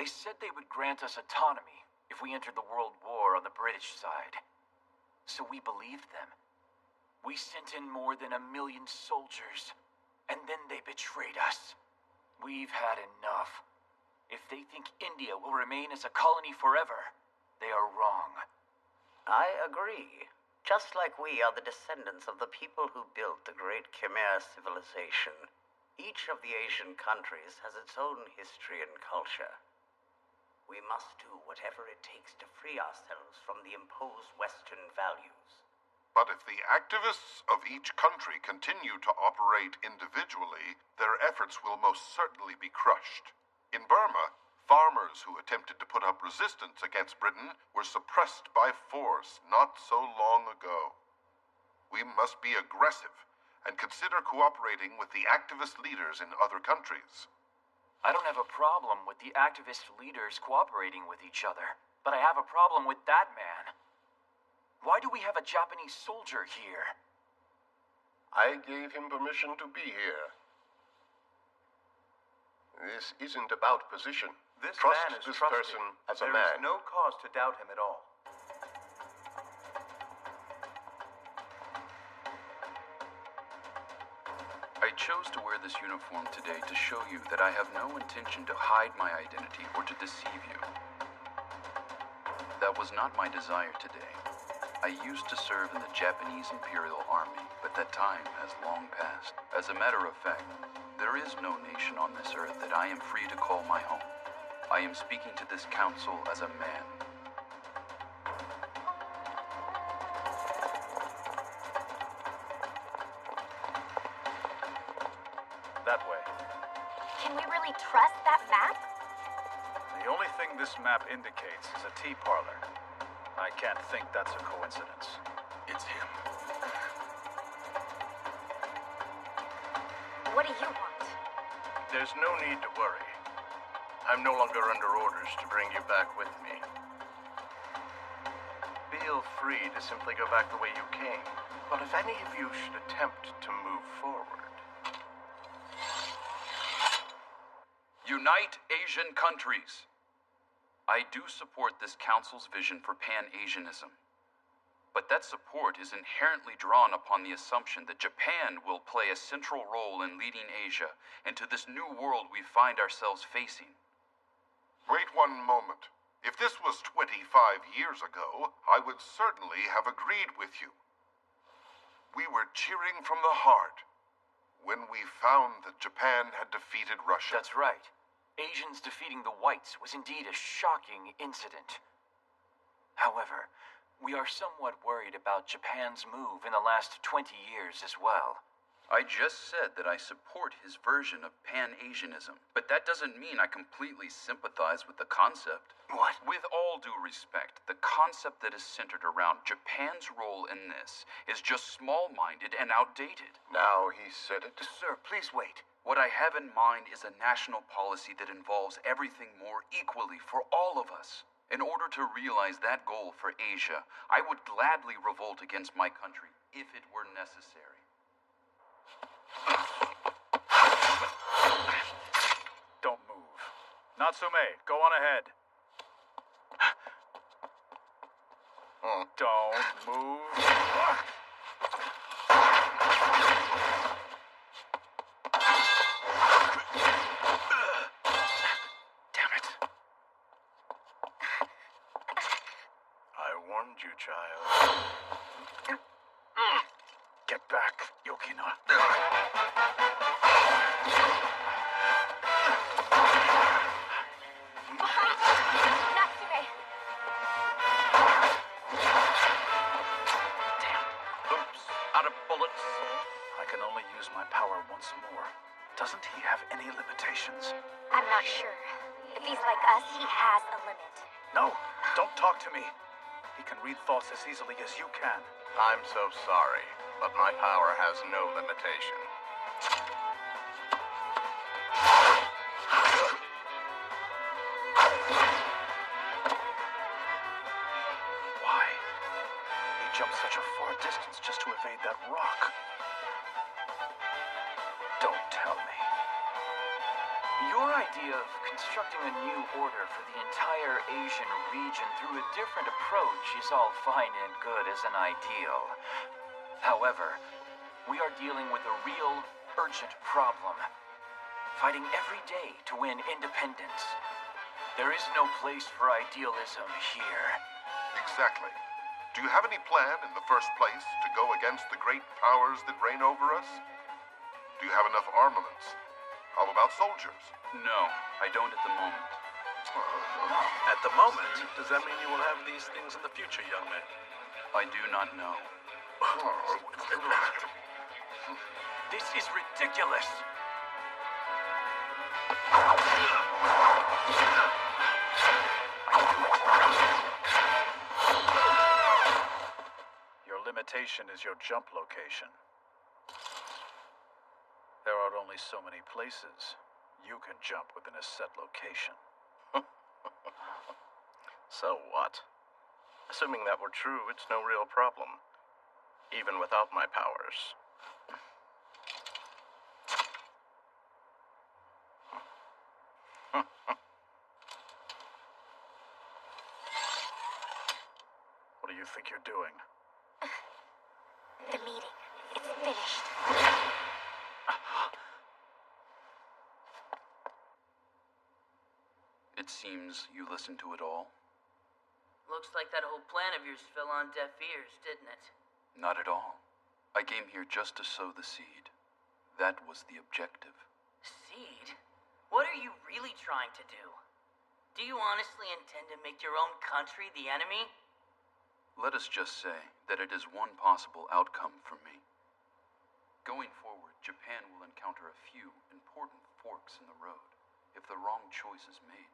They said they would grant us autonomy if we entered the World War on the British side. So we believed them. We sent in more than 1 million soldiers, and then they betrayed us. We've had enough. If they think India will remain as a colony forever, they are wrong. I agree. Just like we are the descendants of the people who built the great Khmer civilization, each of the Asian countries has its own history and culture. We must do whatever it takes to free ourselves from the imposed Western values. But if the activists of each country continue to operate individually, their efforts will most certainly be crushed. In Burma, farmers who attempted to put up resistance against Britain were suppressed by force not so long ago. We must be aggressive and consider cooperating with the activist leaders in other countries. I don't have a problem with the activist leaders cooperating with each other, but I have a problem with that man. Why do we have a Japanese soldier here? I gave him permission to be here. This isn't about position. This Trust man is this trusted. person as a There man. is no cause to doubt him at all. I chose to wear this uniform today to show you that I have no intention to hide my identity or to deceive you. That was not my desire today. I used to serve in the Japanese Imperial Army, but that time has long passed. As a matter of fact, there is no nation on this earth that I am free to call my home. I am speaking to this council as a man. That way. Can we really trust that map? The only thing this map indicates is a tea parlor. I can't think that's a coincidence. It's him. What do you want? There's no need to worry. I'm no longer under orders to bring you back with me. Be feel free to simply go back the way you came. But if any of you should attempt to move forward... Unite Asian countries. I do support this council's vision for Pan-Asianism. But that support is inherently drawn upon the assumption that Japan will play a central role in leading Asia into this new world we find ourselves facing. Wait one moment. If this was 25 years ago, I would certainly have agreed with you. We were cheering from the heart when we found that Japan had defeated Russia. That's right. Asians defeating the whites was indeed a shocking incident. However, we are somewhat worried about Japan's move in the last 20 years as well. I just said that I support his version of Pan-Asianism, but that doesn't mean I completely sympathize with the concept. What? With all due respect, the concept that is centered around Japan's role in this is just small-minded and outdated. Now he said it. Sir, please wait. What I have in mind is a national policy that involves everything more equally for all of us. In order to realize that goal for Asia, I would gladly revolt against my country if it were necessary. Don't move. Natsume, go on ahead. Don't move. Damn it. I warned you, child. Get back, Yukina. Natsume! Oops, out of bullets. I can only use my power once more. Doesn't he have any limitations? I'm not sure. If he's like us, he has a limit. No, don't talk to me. He can read thoughts as easily as you can. I'm so sorry, but my power has no limitation. Why? He jumped such a far distance just to evade that rock. Don't tell me. Your idea of constructing a new order for the entire Asian region through a different approach is all fine and good as an ideal. However, we are dealing with a real, urgent problem. Fighting every day to win independence. There is no place for idealism here. Exactly. Do you have any plan in the first place to go against the great powers that reign over us? Do you have enough armaments? How about soldiers? No, I don't at the moment. At the moment, does that mean you will have these things in the future, young man? I do not know. This is ridiculous! Your limitation is your jump location. There are only so many places you can jump within a set location. So what? Assuming that were true, it's no real problem. Even without my powers. What do you think you're doing? The meeting. It's finished. It seems you listened to it all. Looks like that whole plan of yours fell on deaf ears, didn't it? Not at all. I came here just to sow the seed. That was the objective. Seed? What are you really trying to do? Do you honestly intend to make your own country the enemy? Let us just say that it is one possible outcome for me. Going forward, Japan will encounter a few important forks in the road. If the wrong choice is made,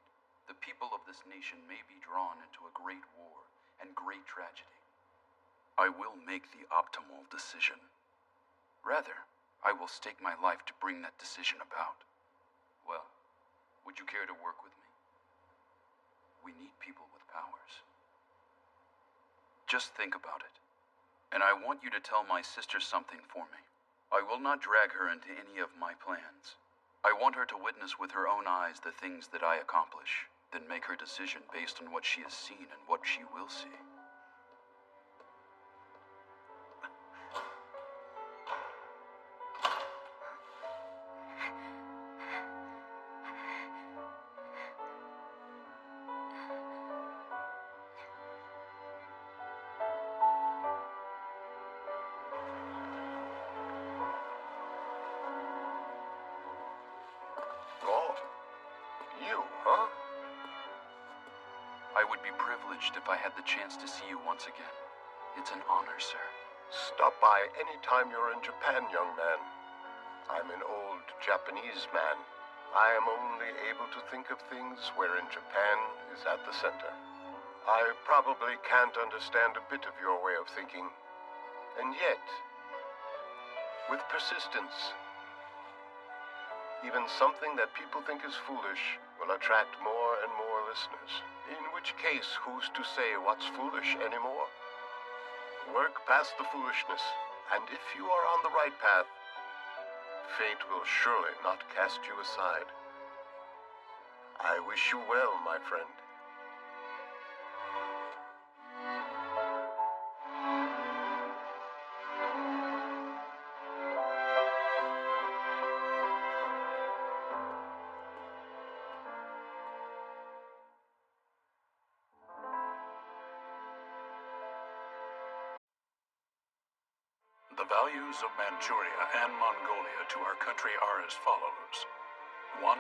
the people of this nation may be drawn into a great war and great tragedy. I will make the optimal decision. Rather, I will stake my life to bring that decision about. Well, would you care to work with me? We need people with powers. Just think about it. And I want you to tell my sister something for me. I will not drag her into any of my plans. I want her to witness with her own eyes the things that I accomplish, then make her decision based on what she has seen and what she will see. Oh, you, huh? I would be privileged if I had the chance to see you once again. It's an honor, sir. Stop by any time you're in Japan, young man. I'm an old Japanese man. I am only able to think of things wherein Japan is at the center. I probably can't understand a bit of your way of thinking. And yet, with persistence, even something that people think is foolish will attract more and more listeners. In which case, who's to say what's foolish anymore? Work past the foolishness, and if you are on the right path, fate will surely not cast you aside. I wish you well, my friend. The values of Manchuria and Mongolia to our country are as follows. 1.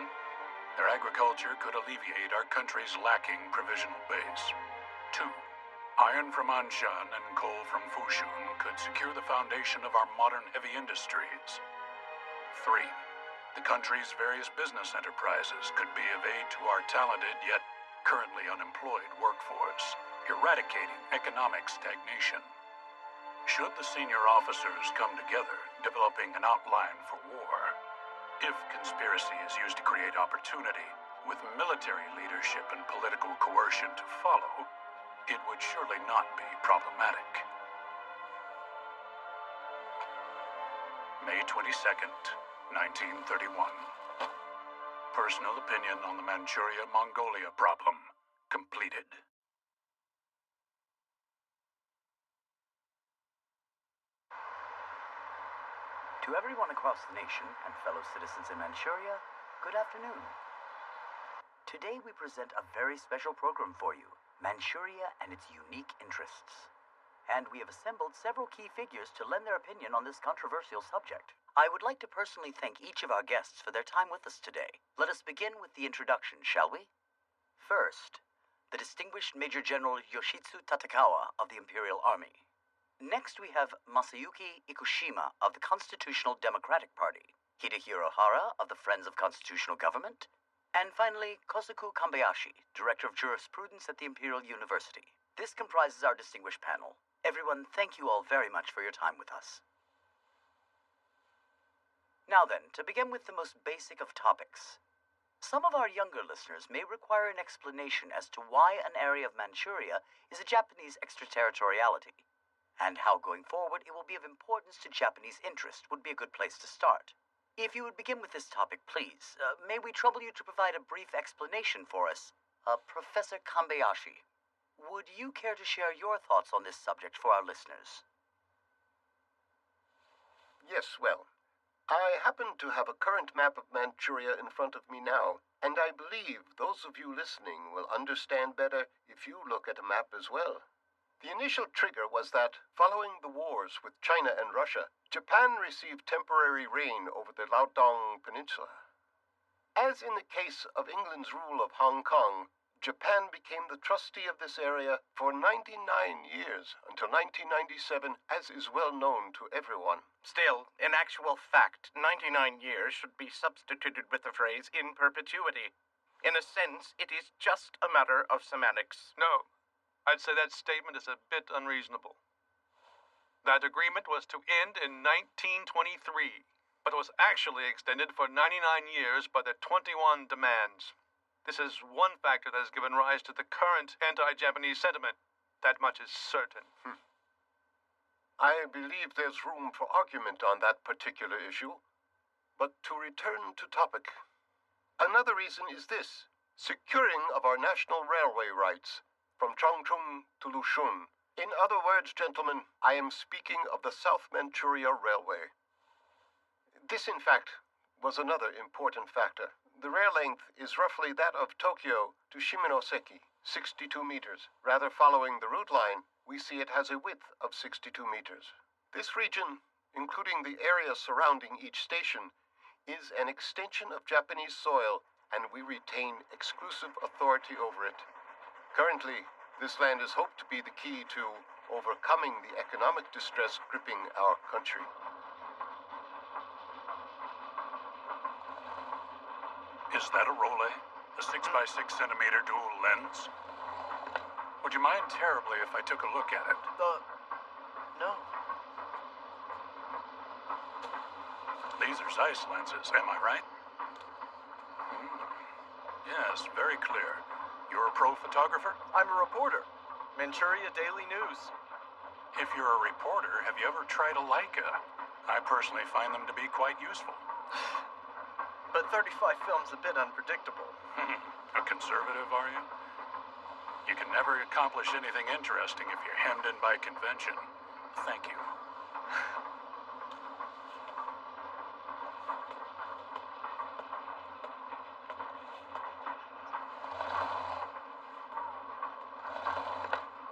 Their agriculture could alleviate our country's lacking provisional base. 2. Iron from Anshan and coal from Fushun could secure the foundation of our modern heavy industries. 3. The country's various business enterprises could be of aid to our talented yet currently unemployed workforce, eradicating economic stagnation. Should the senior officers come together, developing an outline for war, if conspiracy is used to create opportunity, with military leadership and political coercion to follow, it would surely not be problematic. May 22nd, 1931. Personal opinion on the Manchuria-Mongolia problem completed. To everyone across the nation and fellow citizens in Manchuria, good afternoon. Today we present a very special program for you, Manchuria and its unique interests. And we have assembled several key figures to lend their opinion on this controversial subject. I would like to personally thank each of our guests for their time with us today. Let us begin with the introduction, shall we? First, the distinguished Major General Yoshitsu Tatekawa of the Imperial Army. Next, we have Masayuki Ikushima of the Constitutional Democratic Party, Hidehiro Hara of the Friends of Constitutional Government, and finally, Kosuke Kambayashi, Director of Jurisprudence at the Imperial University. This comprises our distinguished panel. Everyone, thank you all very much for your time with us. Now then, to begin with the most basic of topics. Some of our younger listeners may require an explanation as to why an area of Manchuria is a Japanese extraterritoriality, and how going forward it will be of importance to Japanese interest would be a good place to start. If you would begin with this topic, please, may we trouble you to provide a brief explanation for us? Professor Kambayashi, would you care to share your thoughts on this subject for our listeners? Yes, well, I happen to have a current map of Manchuria in front of me now, and I believe those of you listening will understand better if you look at a map as well. The initial trigger was that, following the wars with China and Russia, Japan received temporary reign over the Liaodong Peninsula. As in the case of England's rule of Hong Kong, Japan became the trustee of this area for 99 years, until 1997, as is well known to everyone. Still, in actual fact, 99 years should be substituted with the phrase in perpetuity. In a sense, it is just a matter of semantics. No. I'd say that statement is a bit unreasonable. That agreement was to end in 1923, but was actually extended for 99 years by the 21 demands. This is one factor that has given rise to the current anti-Japanese sentiment. That much is certain. I believe there's room for argument on that particular issue. But to return to topic, another reason is this: securing of our national railway rights from Changchun to Lushun. In other words, gentlemen, I am speaking of the South Manchuria Railway. This, in fact, was another important factor. The rail length is roughly that of Tokyo to Shimonoseki, 62 meters. Rather, following the route line, we see it has a width of 62 meters. This region, including the area surrounding each station, is an extension of Japanese soil, and we retain exclusive authority over it. Currently, this land is hoped to be the key to overcoming the economic distress gripping our country. Is that a Rolei? A 6x6 centimeter dual lens? Would you mind terribly if I took a look at it? No. These are Zeiss lenses, am I right? Yes, very clear. You're a pro photographer? I'm a reporter. Manchuria Daily News. If you're a reporter, have you ever tried a Leica? I personally find them to be quite useful. But 35 film's a bit unpredictable. A conservative, are you? You can never accomplish anything interesting if you're hemmed in by convention. Thank you.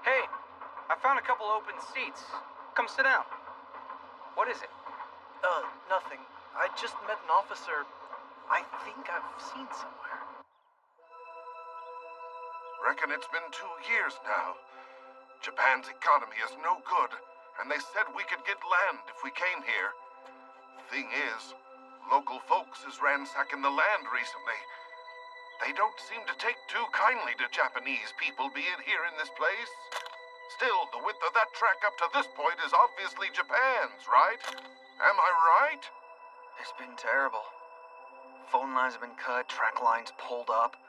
Hey, I found a couple open seats. Come sit down. What is it? Nothing. I just met an officer I think I've seen somewhere. Reckon it's been 2 years now. Japan's economy is no good, and they said we could get land if we came here. Thing is, local folks is ransacking the land recently. They don't seem to take too kindly to Japanese people being here in this place. Still, the width of that track up to this point is obviously Japan's, right? Am I right? It's been terrible. Phone lines have been cut, track lines pulled up.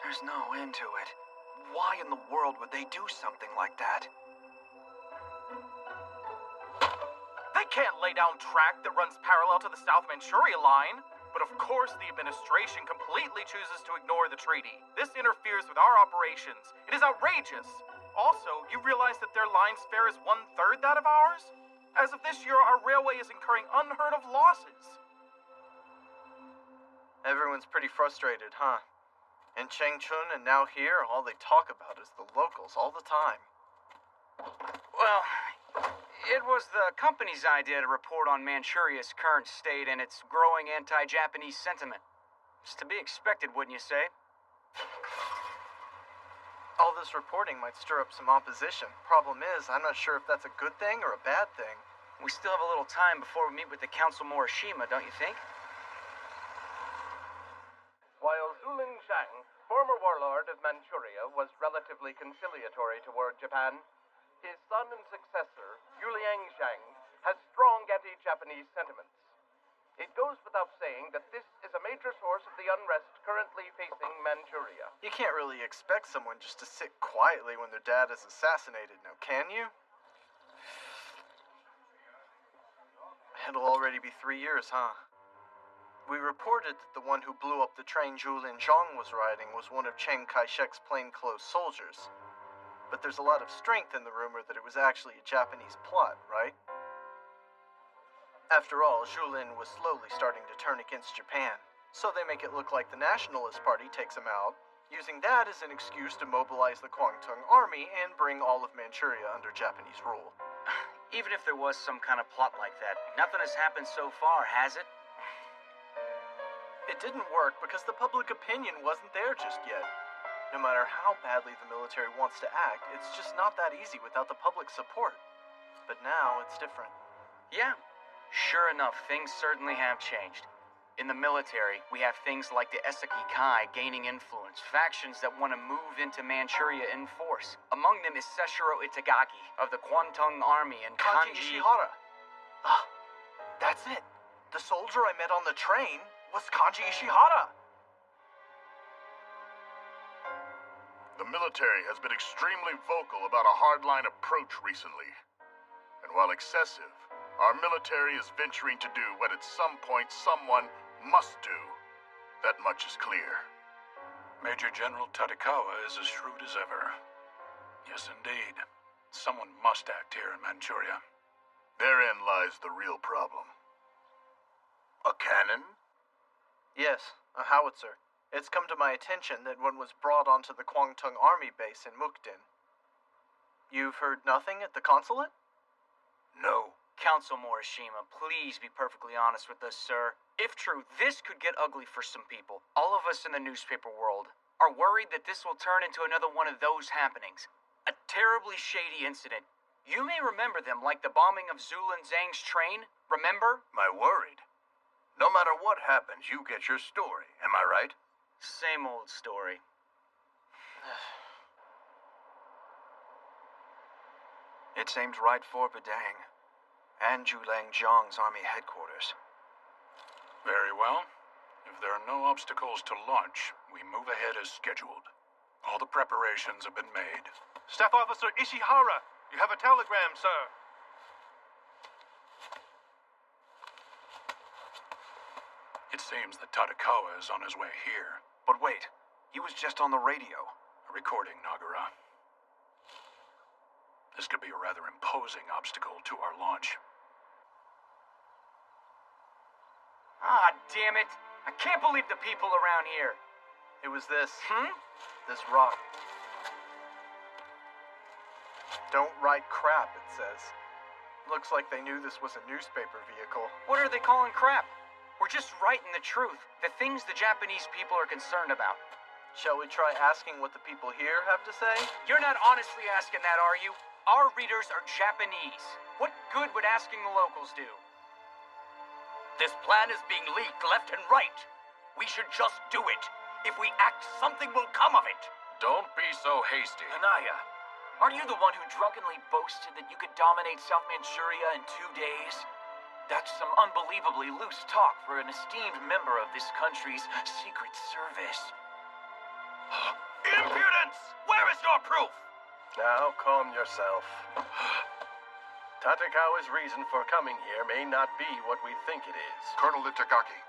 There's no end to it. Why in the world would they do something like that? They can't lay down track that runs parallel to the South Manchuria line. But of course the administration completely chooses to ignore the treaty. This interferes with our operations. It is outrageous. Also, you realize that their line's fare is 1/3 that of ours? As of this year, our railway is incurring unheard of losses. Everyone's pretty frustrated, huh? In Changchun and now here, all they talk about is the locals all the time. Well, it was the company's idea to report on Manchuria's current state and its growing anti-Japanese sentiment. It's to be expected, wouldn't you say? All this reporting might stir up some opposition. Problem is, I'm not sure if that's a good thing or a bad thing. We still have a little time before we meet with the Council Morishima, don't you think? While Zulin Zhang, former warlord of Manchuria, was relatively conciliatory toward Japan, his son and successor, Yuliang Zhang, has strong anti-Japanese sentiments. It goes without saying that this is a major source of the unrest currently facing Manchuria. You can't really expect someone just to sit quietly when their dad is assassinated, now can you? It'll already be 3 years, huh? We reported that the one who blew up the train Zhu Linzhong was riding was one of Chiang Kai-shek's plainclothes soldiers. But there's a lot of strength in the rumor that it was actually a Japanese plot, right? After all, Zhulin was slowly starting to turn against Japan, so they make it look like the Nationalist Party takes him out, using that as an excuse to mobilize the Kwangtung Army and bring all of Manchuria under Japanese rule. Even if there was some kind of plot like that, nothing has happened so far, has it? It didn't work because the public opinion wasn't there just yet. No matter how badly the military wants to act, it's just not that easy without the public support. But now, it's different. Yeah. Sure enough, things certainly have changed. In the military, we have things like the Eseki Kai gaining influence, factions that want to move into Manchuria in force. Among them is Seshiro Itagaki of the Kwangtung Army and Kanji Ishihara. Ah, that's it. The soldier I met on the train was Kanji Ishihara. The military has been extremely vocal about a hardline approach recently. And while excessive, our military is venturing to do what at some point someone must do. That much is clear. Major General Tatekawa is as shrewd as ever. Yes, indeed. Someone must act here in Manchuria. Therein lies the real problem. A cannon? Yes, a howitzer. It's come to my attention that one was brought onto the Kwangtung Army base in Mukden. You've heard nothing at the consulate? No. Council Morishima, please be perfectly honest with us, sir. If true, this could get ugly for some people. All of us in the newspaper world are worried that this will turn into another one of those happenings. A terribly shady incident. You may remember them like the bombing of Zulin Zhang's train, remember? Am I worried? No matter what happens, you get your story. Am I right? Same old story. It's aimed right for Bedang and Julang Zhang's army headquarters. Very well. If there are no obstacles to launch, we move ahead as scheduled. All the preparations have been made. Staff Officer Ishihara, you have a telegram, sir. It seems that Tatekawa is on his way here. But wait, he was just on the radio. A recording, Nagara. This could be a rather imposing obstacle to our launch. Ah, damn it! I can't believe the people around here. It was this. This rock. Don't write crap, it says. Looks like they knew this was a newspaper vehicle. What are they calling crap? We're just writing the truth. The things the Japanese people are concerned about. Shall we try asking what the people here have to say? You're not honestly asking that, are you? Our readers are Japanese. What good would asking the locals do? This plan is being leaked left and right. We should just do it. If we act, something will come of it. Don't be so hasty. Anaya, Aren't you the one who drunkenly boasted that you could dominate South Manchuria in 2 days? That's some unbelievably loose talk for an esteemed member of this country's secret service. Impudence! Where is your proof? Now, calm yourself. Tatekawa's reason for coming here may not be what we think it is. Colonel Itagaki,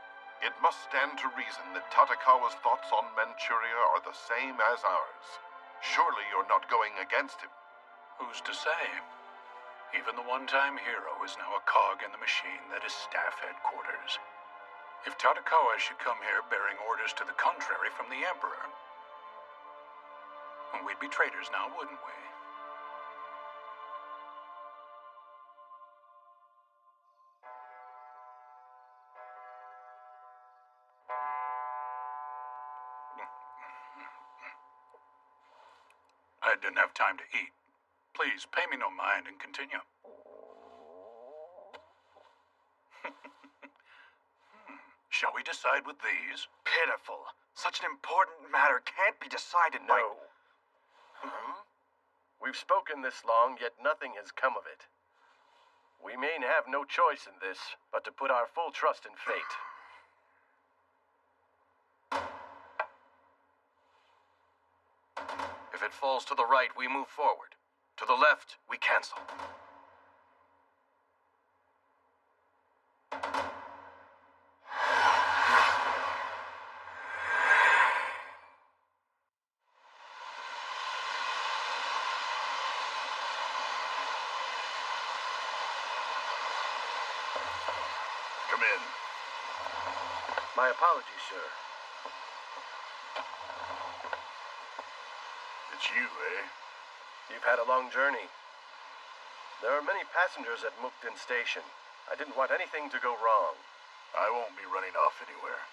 it must stand to reason that Tatekawa's thoughts on Manchuria are the same as ours. Surely you're not going against him. Who's to say? Even the one-time hero is now a cog in the machine that is staff headquarters. If Tatekawa should come here bearing orders to the contrary from the Emperor, we'd be traitors now, wouldn't we? I didn't have time to eat. Please, pay me no mind and continue. Shall we decide with these? Pitiful. Such an important matter can't be decided by... No. We've spoken this long, yet nothing has come of it. We may have no choice in this, but to put our full trust in fate. If it falls to the right, we move forward. To the left, we cancel. Come in. My apologies, sir. It's you, eh? You've had a long journey. There are many passengers at Mukden Station. I didn't want anything to go wrong. I won't be running off anywhere.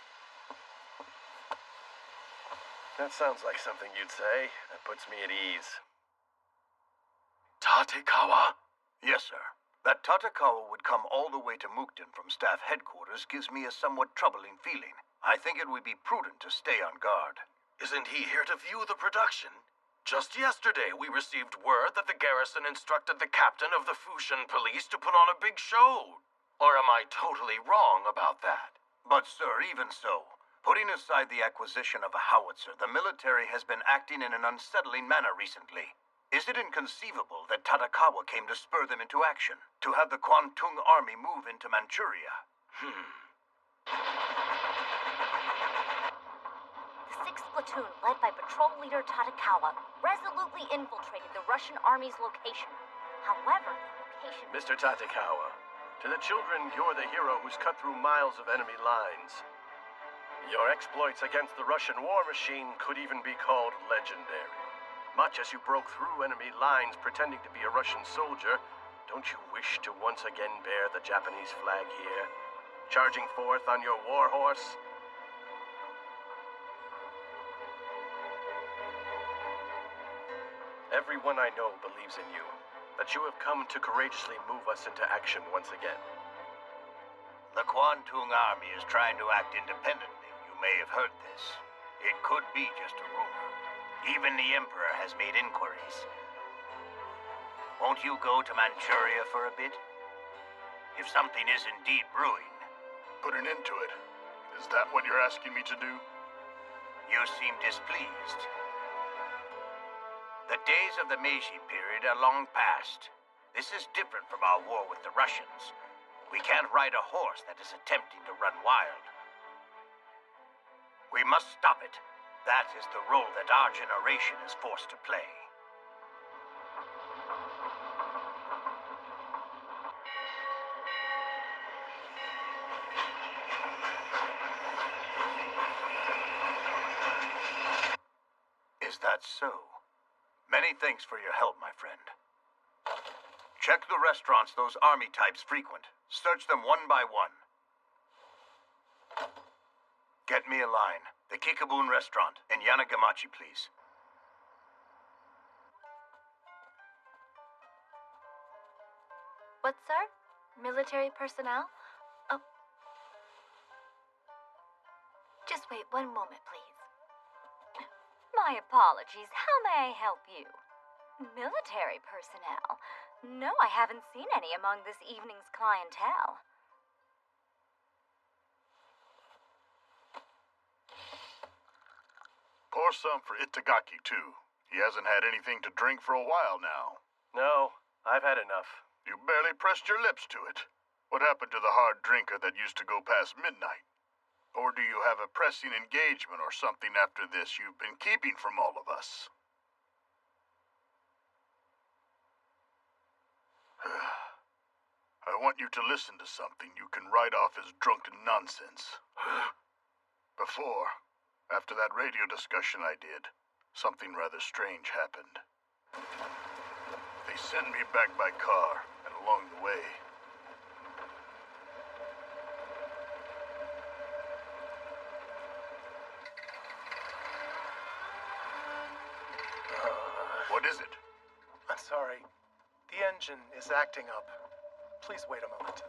That sounds like something you'd say. That puts me at ease. Tatekawa? Yes, sir. That Tatekawa would come all the way to Mukden from staff headquarters gives me a somewhat troubling feeling. I think it would be prudent to stay on guard. Isn't he here to view the production? Just yesterday, we received word that the garrison instructed the captain of the Fushan police to put on a big show. Or am I totally wrong about that? But, sir, even so, Putting aside the acquisition of a howitzer, the military has been acting in an unsettling manner recently. Is it inconceivable that Tadakawa came to spur them into action? To have the Kwantung army move into Manchuria? The 6th Platoon, led by Patrol Leader Tadakawa, resolutely infiltrated the Russian army's location. However, the location... Mr. Tadakawa, to the children, you're the hero who's cut through miles of enemy lines. Your exploits against the Russian war machine could even be called legendary. Much as you broke through enemy lines pretending to be a Russian soldier, don't you wish to once again bear the Japanese flag here, charging forth on your war horse? Everyone I know believes in you, that you have come to courageously move us into action once again. The Kwantung army is trying to act independently. You may have heard this. It could be just a rumor. Even the Emperor has made inquiries. Won't you go to Manchuria for a bit? If something is indeed brewing... Put an end to it. Is that what you're asking me to do? You seem displeased. The days of the Meiji period are long past. This is different from our war with the Russians. We can't ride a horse that is attempting to run wild. We must stop it. That is the role that our generation is forced to play. Is that so? Many thanks for your help, my friend. Check the restaurants those army types frequent. Search them one by one. Get me a line. The Kikabun restaurant in Yanagamachi, please. What, sir? Military personnel? Oh. Just wait one moment, please. My apologies. How may I help you? Military personnel? No, I haven't seen any among this evening's clientele. Pour some for Itagaki, too. He hasn't had anything to drink for a while now. No, I've had enough. You barely pressed your lips to it. What happened to the hard drinker that used to go past midnight? Or do you have a pressing engagement or something after this you've been keeping from all of us? I want you to listen to something you can write off as drunken nonsense. After that radio discussion I did, something rather strange happened. They sent me back by car, and along the way... What is it? I'm sorry. The engine is acting up. Please wait a moment.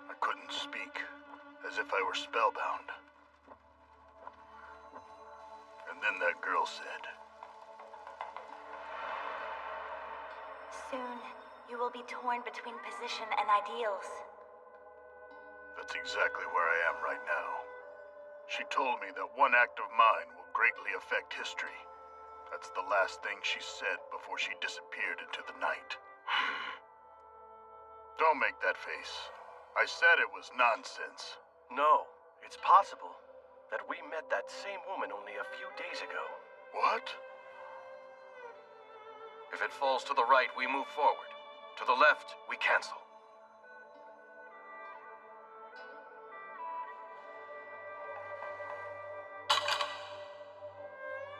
I couldn't speak, as if I were spellbound. And then that girl said... Soon, you will be torn between position and ideals. That's exactly where I am right now. She told me that one act of mine will greatly affect history. That's the last thing she said before she disappeared into the night. Don't make that face. I said it was nonsense. No, it's possible that we met that same woman only a few days ago. What? If it falls to the right, we move forward. To the left, we cancel.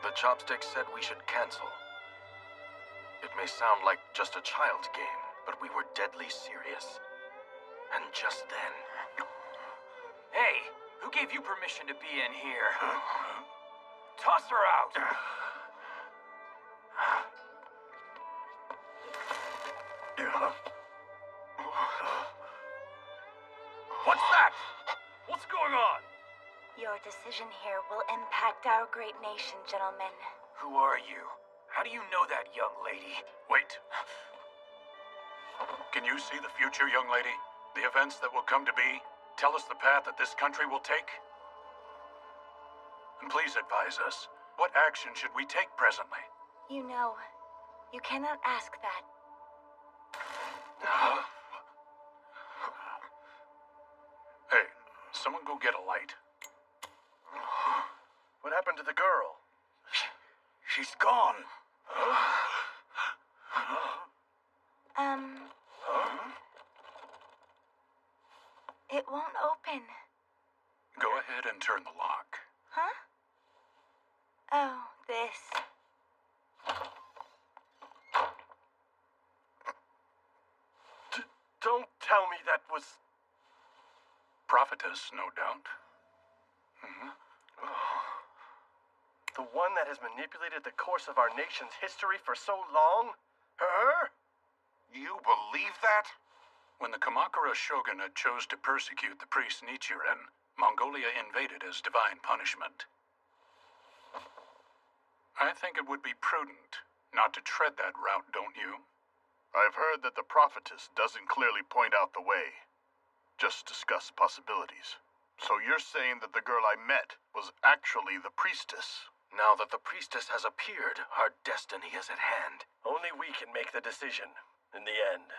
The chopstick said we should cancel. It may sound like just a child's game, but we were deadly serious. And just then... Hey, who gave you permission to be in here? Toss her out! What's that? What's going on? Your decision here will impact our great nation, gentlemen. Who are you? How do you know that young lady? Wait. Can you see the future, young lady? The events that will come to be? Tell us the path that this country will take? And please advise us. What action should we take presently? You know, you cannot ask that. Hey, someone go get a light. What happened to the girl? She's gone. It won't open. Go ahead and turn the lock. Huh? Oh, this. Don't tell me that was... Prophetess, no doubt. The one that has manipulated the course of our nation's history for so long? Her? You believe that? When the Kamakura shogunate chose to persecute the priest Nichiren, Mongolia invaded as divine punishment. I think it would be prudent not to tread that route, don't you? I've heard that the prophetess doesn't clearly point out the way, just discuss possibilities. So you're saying that the girl I met was actually the priestess? Now that the priestess has appeared, our destiny is at hand. Only we can make the decision, in the end.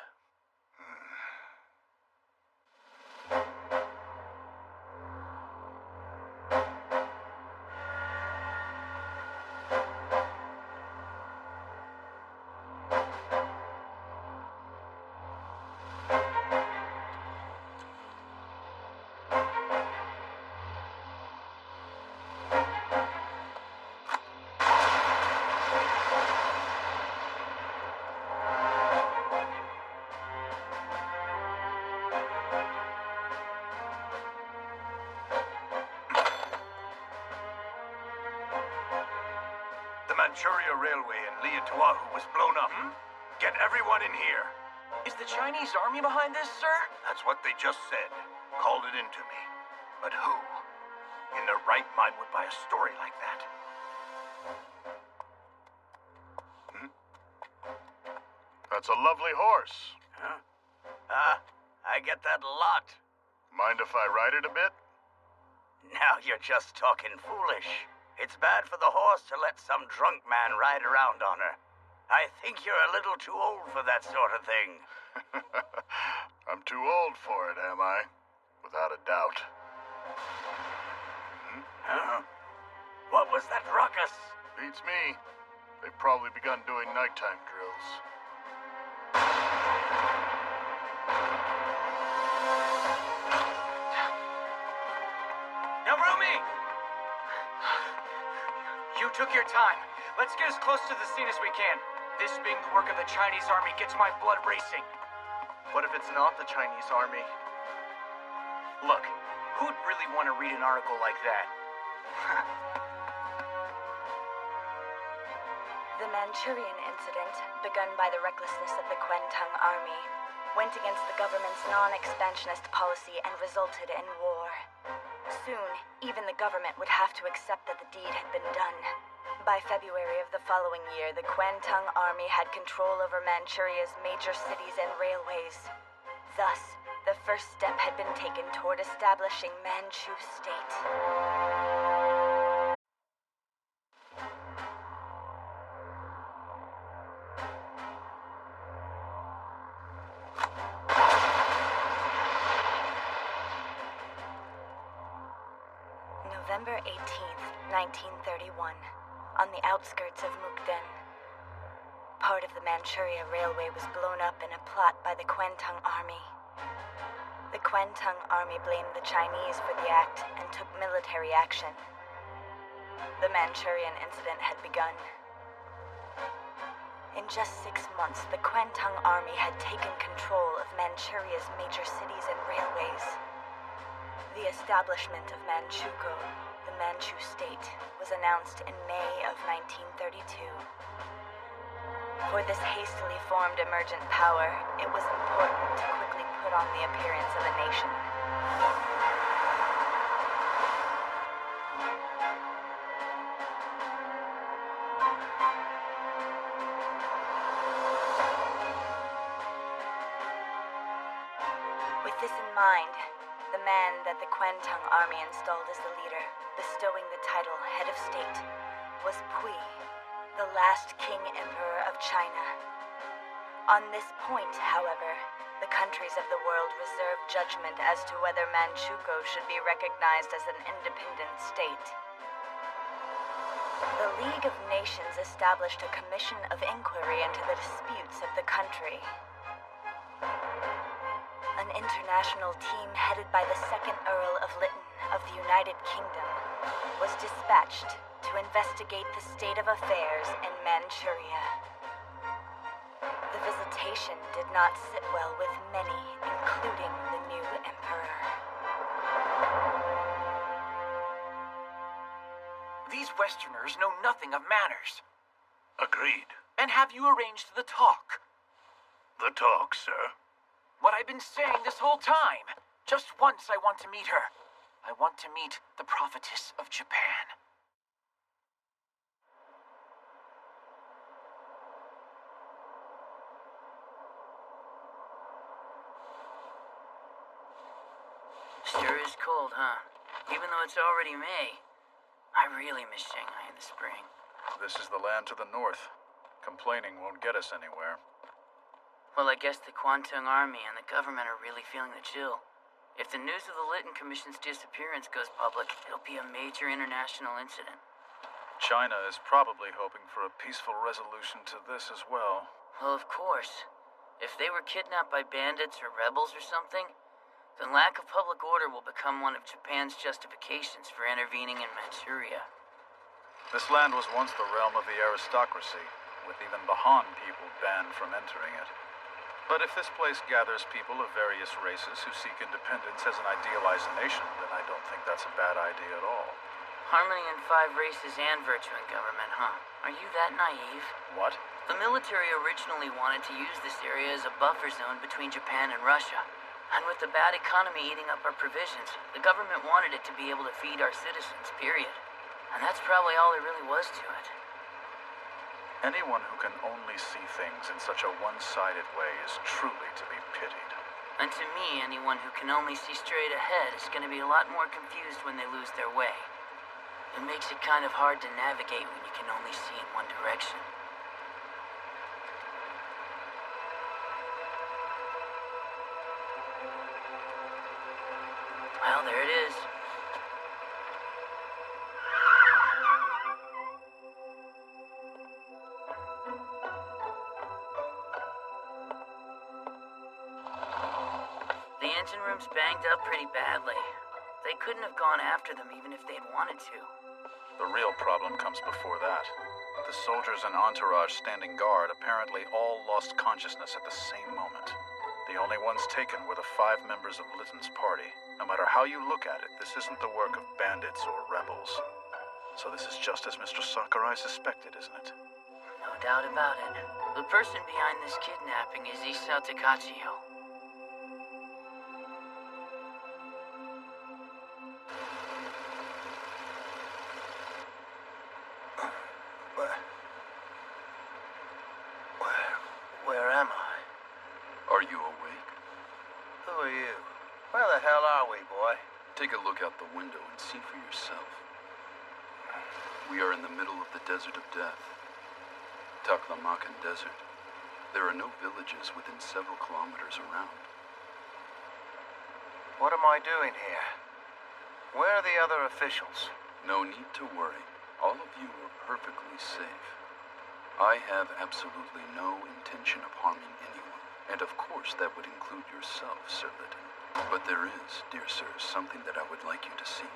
The Manchuria Railway in Liutuahu was blown up. Get everyone in here. Is the Chinese army behind this, sir? That's what they just said. Called it into me. But who, in their right mind, would buy a story like that? That's a lovely horse. Huh? I get that a lot. Mind if I ride it a bit? Now you're just talking foolish. It's bad for the horse to let some drunk man ride around on her. I think you're a little too old for that sort of thing. I'm too old for it, am I? Without a doubt. Huh? What was that ruckus? Beats me. They've probably begun doing nighttime drills. Now, Rumi! You took your time. Let's get as close to the scene as we can. This being the work of the Chinese army gets my blood racing. What if it's not the Chinese army? Look, who'd really want to read an article like that? The Manchurian incident, begun by the recklessness of the Kwentang army, went against the government's non-expansionist policy and resulted in war. Soon, even the government would have to accept that the deed had been done. By February of the following year, the Kwentang army had control over Manchuria's major cities and railways. Thus, the first step had been taken toward establishing Manchu state. November 18th, 1931, on the outskirts of Mukden. Part of the Manchuria Railway was blown up in a plot by the Kwentang army. The Kwentang army blamed the Chinese for the act and took military action. The Manchurian incident had begun. In just 6 months, the Kwentang army had taken control of Manchuria's major cities and railways. The establishment of Manchukuo, the Manchu state, was announced in May of 1932. For this hastily formed emergent power, it was important to quickly put on the appearance of a nation. find the man that the Kwantung army installed as the leader, bestowing the title Head of State, was Pui, the last King Emperor of China. On this point, however, the countries of the world reserved judgment as to whether Manchukuo should be recognized as an independent state. The League of Nations established a commission of inquiry into the disputes of the country. An international team headed by the 2nd Earl of Lytton of the United Kingdom was dispatched to investigate the state of affairs in Manchuria. The visitation did not sit well with many, including the new emperor. These Westerners know nothing of manners. Agreed. And have you arranged the talk? The talk, sir. What I've been saying this whole time. Just once I want to meet her. I want to meet the prophetess of Japan. Sure is cold, huh? Even though it's already May. I really miss Shanghai in the spring. This is the land to the north. Complaining won't get us anywhere. Well, I guess the Kwantung Army and the government are really feeling the chill. If the news of the Lytton Commission's disappearance goes public, it'll be a major international incident. China is probably hoping for a peaceful resolution to this as well. Well, of course. If they were kidnapped by bandits or rebels or something, then lack of public order will become one of Japan's justifications for intervening in Manchuria. This land was once the realm of the aristocracy, with even the Han people banned from entering it. But if this place gathers people of various races who seek independence as an idealized nation, then I don't think that's a bad idea at all. Harmony in 5 races and virtue in government, huh? Are you that naive? What? The military originally wanted to use this area as a buffer zone between Japan and Russia. And with the bad economy eating up our provisions, the government wanted it to be able to feed our citizens, period. And that's probably all there really was to it. Anyone who can only see things in such a one-sided way is truly to be pitied. And to me, anyone who can only see straight ahead is going to be a lot more confused when they lose their way. It makes it kind of hard to navigate when you can only see in one direction. Well, there it is. The engine room's banged up pretty badly. They couldn't have gone after them even if they'd wanted to. The real problem comes before that. The soldiers and entourage standing guard apparently all lost consciousness at the same moment. The only ones taken were the 5 members of Lytton's party. No matter how you look at it, this isn't the work of bandits or rebels. So this is just as Mr. Sakurai suspected, isn't it? No doubt about it. The person behind this kidnapping is Isao Takachio. Where am I? Are you awake? Who are you? Where the hell are we, boy? Take a look out the window and see for yourself. We are in the middle of the Desert of Death. Taklamakan Desert. There are no villages within several kilometers around. What am I doing here? Where are the other officials? No need to worry. All of you are perfectly safe. I have absolutely no intention of harming anyone. And of course that would include yourself, Sir Lytton. But there is, dear sir, something that I would like you to see.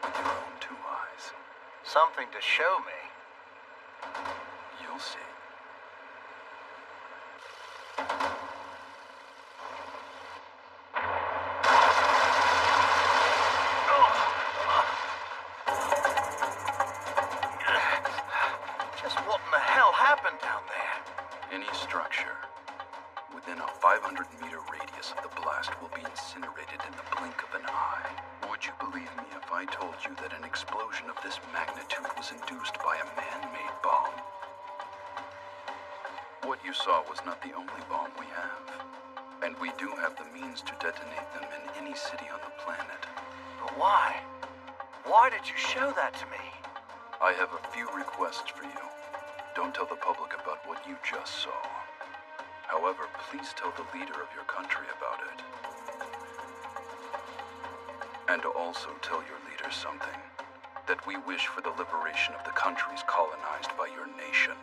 With your own 2 eyes. Something to show me? You'll see. Just what in the hell happened down there? Any structure within a 500-meter radius of the blast will be incinerated in the blink of an eye. Would you believe me if I told you that an explosion of this magnitude was induced by a man-made bomb? What you saw was not the only bomb we have. And we do have the means to detonate them in any city on the planet. But why? Why did you show that to me? I have a few requests for you. Don't tell the public about what you just saw. However, please tell the leader of your country about it. And also tell your leader something. That we wish for the liberation of the countries colonized by your nation.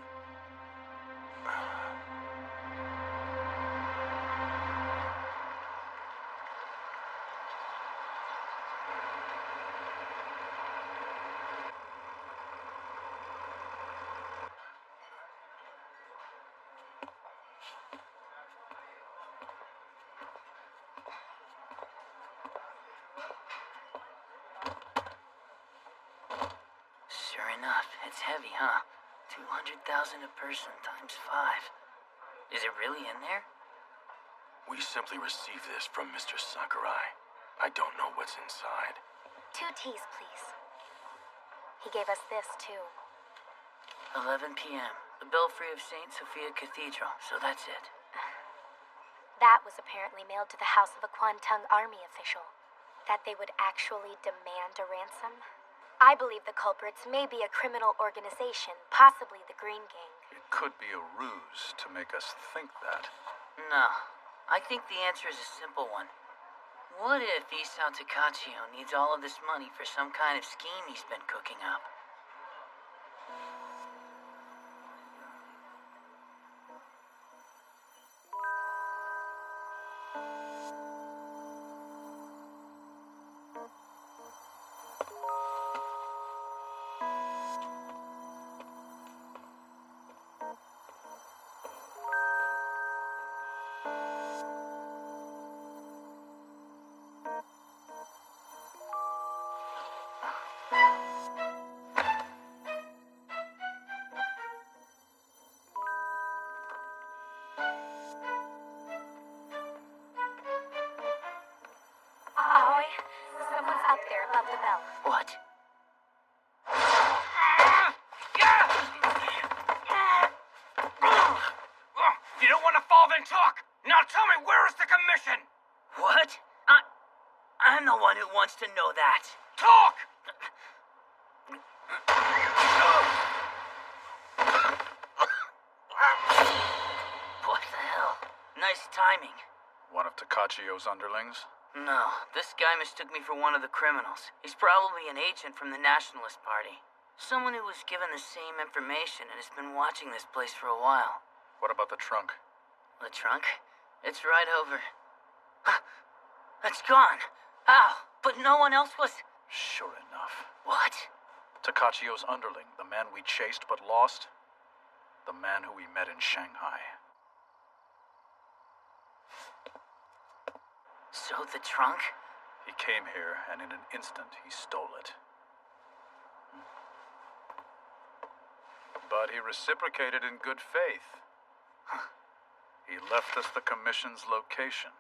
Sure enough, it's heavy, huh? 200,000 a person times 5. Is it really in there? We simply received this from Mr. Sakurai. I don't know what's inside. 2 teas, please. He gave us this, too. 11 p.m. The belfry of St. Sophia Cathedral, so that's it. That was apparently mailed to the house of a Kwantung Army official. That they would actually demand a ransom? I believe the culprits may be a criminal organization, possibly the Green Gang. It could be a ruse to make us think that. No. I think the answer is a simple one. What if Isao Takachio needs all of this money for some kind of scheme he's been cooking up? Aoi, someone's up there above the bell. What? You don't want to fall, then talk! Now tell me, where is the commission? What? I'm the one who wants to know that. Talk! What the hell? Nice timing. One of Takachio's underlings? No, this guy mistook me for one of the criminals. He's probably an agent from the Nationalist Party. Someone who was given the same information and has been watching this place for a while. What about the trunk? The trunk? It's right over. It's gone. Ow, but no one else was... Sure enough. What? Takachio's underling, the man we chased but lost. The man who we met in Shanghai. So the trunk? He came here, and in an instant, he stole it. But he reciprocated in good faith. He left us the commission's location.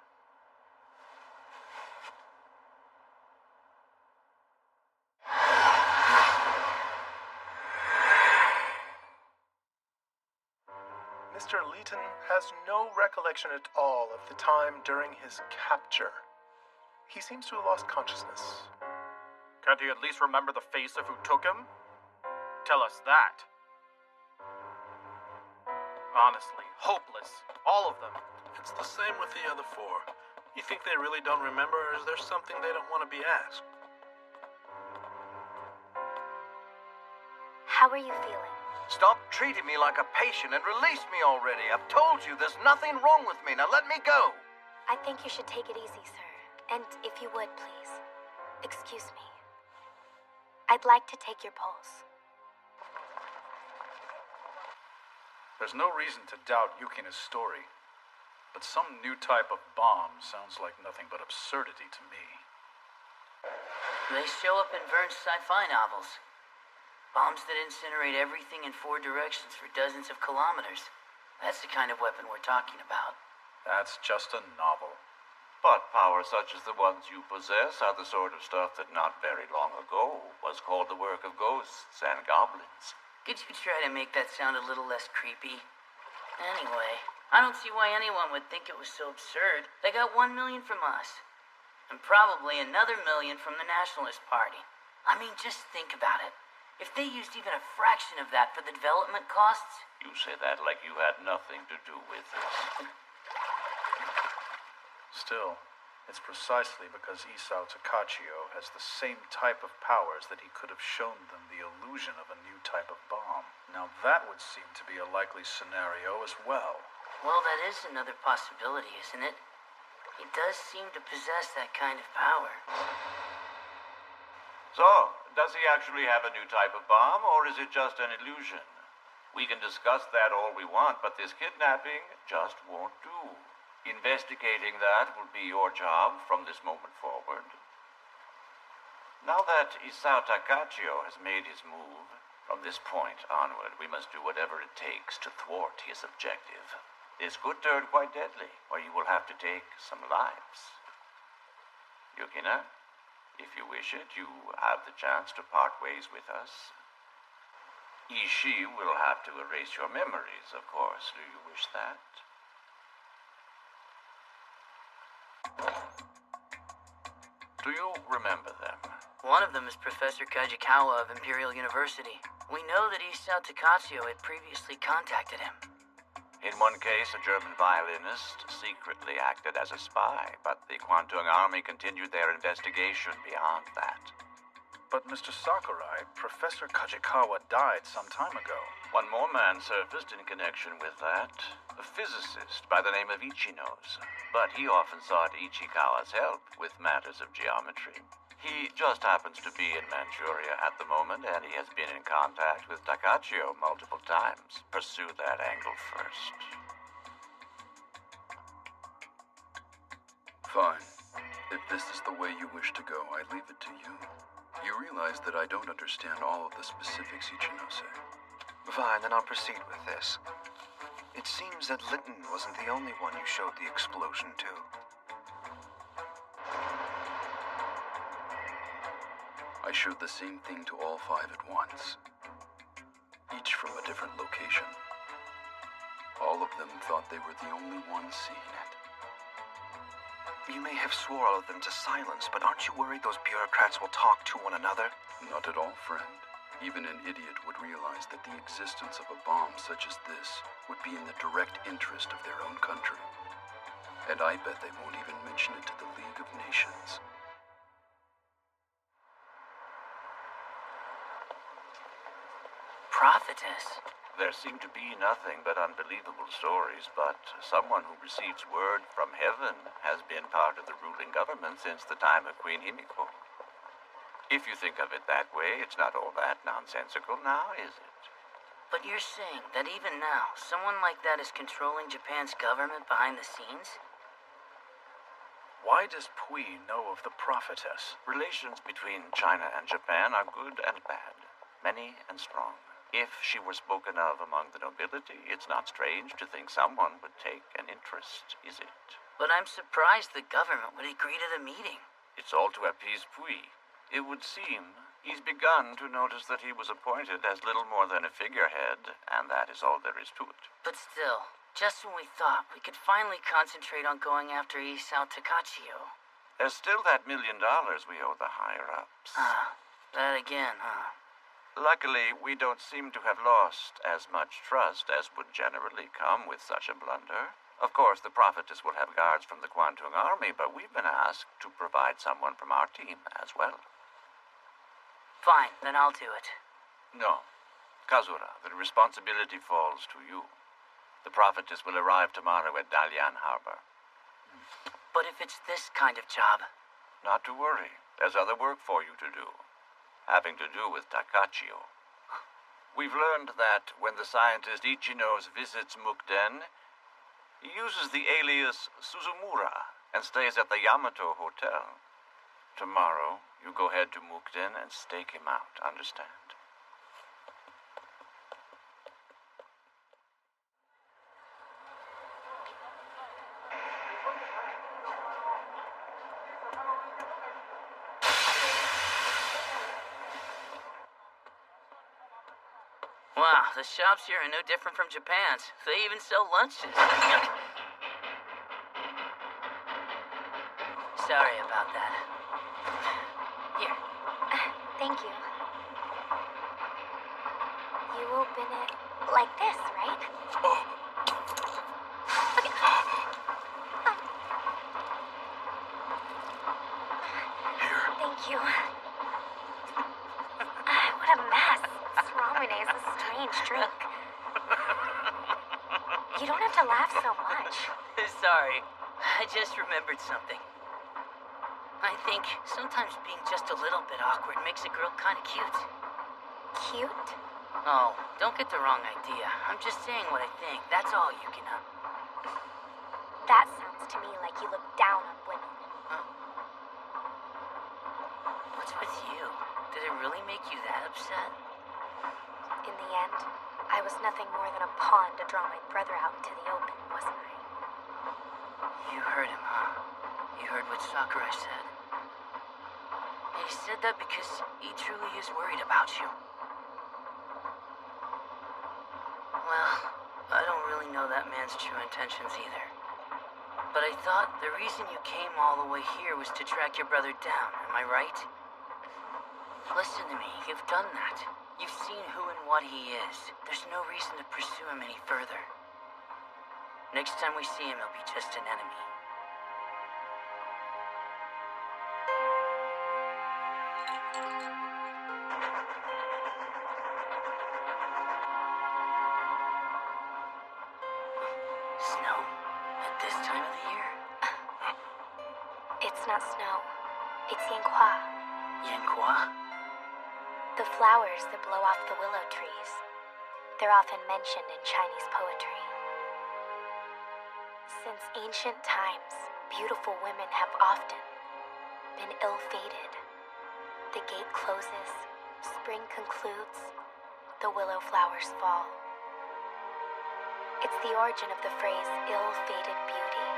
Mr. Leeton has no recollection at all of the time during his capture. He seems to have lost consciousness. Can't he at least remember the face of who took him? Tell us that. Honestly, hopeless. All of them. It's the same with the other 4. You think they really don't remember, or is there something they don't want to be asked? How are you feeling? Stop treating me like a patient and release me already. I've told you there's nothing wrong with me. Now let me go. I think you should take it easy, sir. And if you would, please. Excuse me. I'd like to take your pulse. There's no reason to doubt Yukina's story. But some new type of bomb sounds like nothing but absurdity to me. They show up in Verne's sci-fi novels. Bombs that incinerate everything in 4 directions for dozens of kilometers. That's the kind of weapon we're talking about. That's just a novel. But powers such as the ones you possess are the sort of stuff that not very long ago was called the work of ghosts and goblins. Could you try to make that sound a little less creepy? Anyway, I don't see why anyone would think it was so absurd. They got 1 million from us. And probably another million from the Nationalist Party. I mean, just think about it. If they used even a fraction of that for the development costs... You say that like you had nothing to do with it. Still, it's precisely because Isao Takachio has the same type of powers that he could have shown them the illusion of a new type of bomb. Now that would seem to be a likely scenario as well. Well, that is another possibility, isn't it? He does seem to possess that kind of power. So, does he actually have a new type of bomb, or is it just an illusion? We can discuss that all we want, but this kidnapping just won't do. Investigating that will be your job from this moment forward. Now that Isao Takachio has made his move, from this point onward, we must do whatever it takes to thwart his objective. This could turn quite deadly, or you will have to take some lives. Yukina, if you wish it, you have the chance to part ways with us. Ishii will have to erase your memories, of course. Do you wish that? Do you remember them? One of them is Professor Kajikawa of Imperial University. We know that Isao Takachio had previously contacted him. In one case, a German violinist secretly acted as a spy, but the Kwantung Army continued their investigation beyond that. But Mr. Sakurai, Professor Kajikawa died some time ago. One more man surfaced in connection with that. A physicist by the name of Ichinos. But he often sought Ichikawa's help with matters of geometry. He just happens to be in Manchuria at the moment, and he has been in contact with Takachio multiple times. Pursue that angle first. Fine. If this is the way you wish to go, I leave it to you. You realize that I don't understand all of the specifics, Ichinose. Fine, then I'll proceed with this. It seems that Litton wasn't the only one you showed the explosion to. I showed the same thing to all 5 at once. Each from a different location. All of them thought they were the only ones seeing it. You may have swore all of them to silence, but aren't you worried those bureaucrats will talk to one another? Not at all, friend. Even an idiot would realize that the existence of a bomb such as this would be in the direct interest of their own country. And I bet they won't even mention it to the League of Nations. Prophetess? There seem to be nothing but unbelievable stories, but someone who receives word from heaven has been part of the ruling government since the time of Queen Himiko. If you think of it that way, it's not all that nonsensical now, is it? But you're saying that even now, someone like that is controlling Japan's government behind the scenes? Why does Pui know of the prophetess? Relations between China and Japan are good and bad, many and strong. If she were spoken of among the nobility, it's not strange to think someone would take an interest, is it? But I'm surprised the government would agree to the meeting. It's all to appease Pui. It would seem he's begun to notice that he was appointed as little more than a figurehead, and that is all there is to it. But still, just when we thought we could finally concentrate on going after Isao Takachio. There's still that $1 million we owe the higher-ups. Ah, that again, huh? Luckily, we don't seem to have lost as much trust as would generally come with such a blunder. Of course, the prophetess will have guards from the Kwantung Army, but we've been asked to provide someone from our team as well. Fine, then I'll do it. No. Kazura, the responsibility falls to you. The prophetess will arrive tomorrow at Dalian Harbor. But if it's this kind of job... Not to worry. There's other work for you to do. Having to do with Takachio. We've learned that when the scientist Ichinos visits Mukden, he uses the alias Suzumura and stays at the Yamato Hotel. Tomorrow, you go head to Mukden and stake him out, understand? Wow, Wow, the shops here are no different from Japan's. They even sell lunches. Sorry about that. Here. Thank you. You open it like this, right? Thank you. What a mess. This ramen is a strange drink. You don't have to laugh so much. Sorry. I just remembered something. I think sometimes being just a little bit awkward makes a girl kind of cute. Cute? Oh, don't get the wrong idea. I'm just saying what I think. That's all, Yukina. That sounds to me like you look down on women. What's with you? Did it really make you that upset? In the end, I was nothing more than a pawn to draw my brother out into the open, wasn't I? You heard him, huh? You heard what Sakurai said. He said that because he truly is worried about you. Well, I don't really know that man's true intentions either. But I thought the reason you came all the way here was to track your brother down, am I right? Listen to me, you've done that. You've seen who and what he is. There's no reason to pursue him any further. Next time we see him, he'll be just an enemy. Snow? At this time of the year? It's not snow. It's Yanhua. Yanhua? The flowers that blow off the willow trees. They're often mentioned in Chinese poetry. Since ancient times, beautiful women have often been ill-fated. The gate closes, spring concludes, the willow flowers fall. It's the origin of the phrase ill-fated beauty.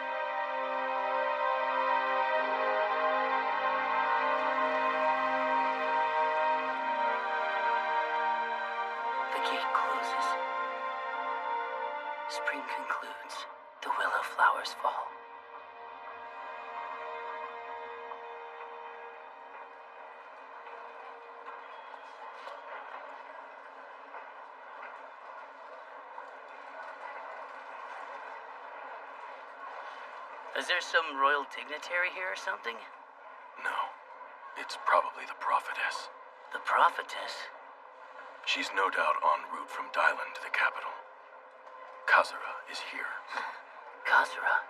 The gate closes. Spring concludes. The willow flowers fall. Is there some royal dignitary here or something? No. It's probably the prophetess. The prophetess? She's no doubt en route from Dylan to the capital. Kazura is here. Kazura?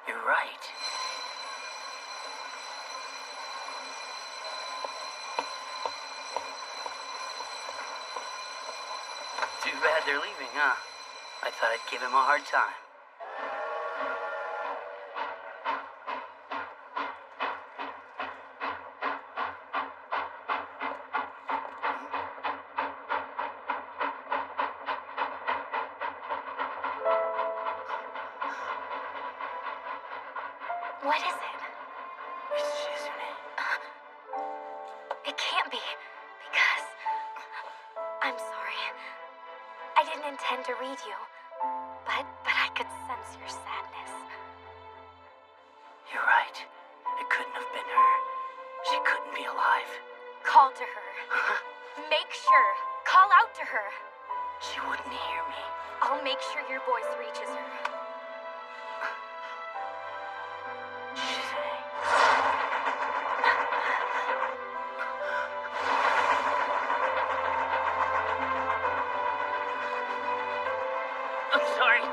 You're right. Too bad they're leaving, huh? I thought I'd give him a hard time. What is it? It's Shizune. It can't be, because... I'm sorry. I didn't intend to read you, but I could sense your sadness. You're right. It couldn't have been her. She couldn't be alive. Call to her. Make sure. Call out to her. She wouldn't hear me. I'll make sure your voice reaches her. I'm sorry.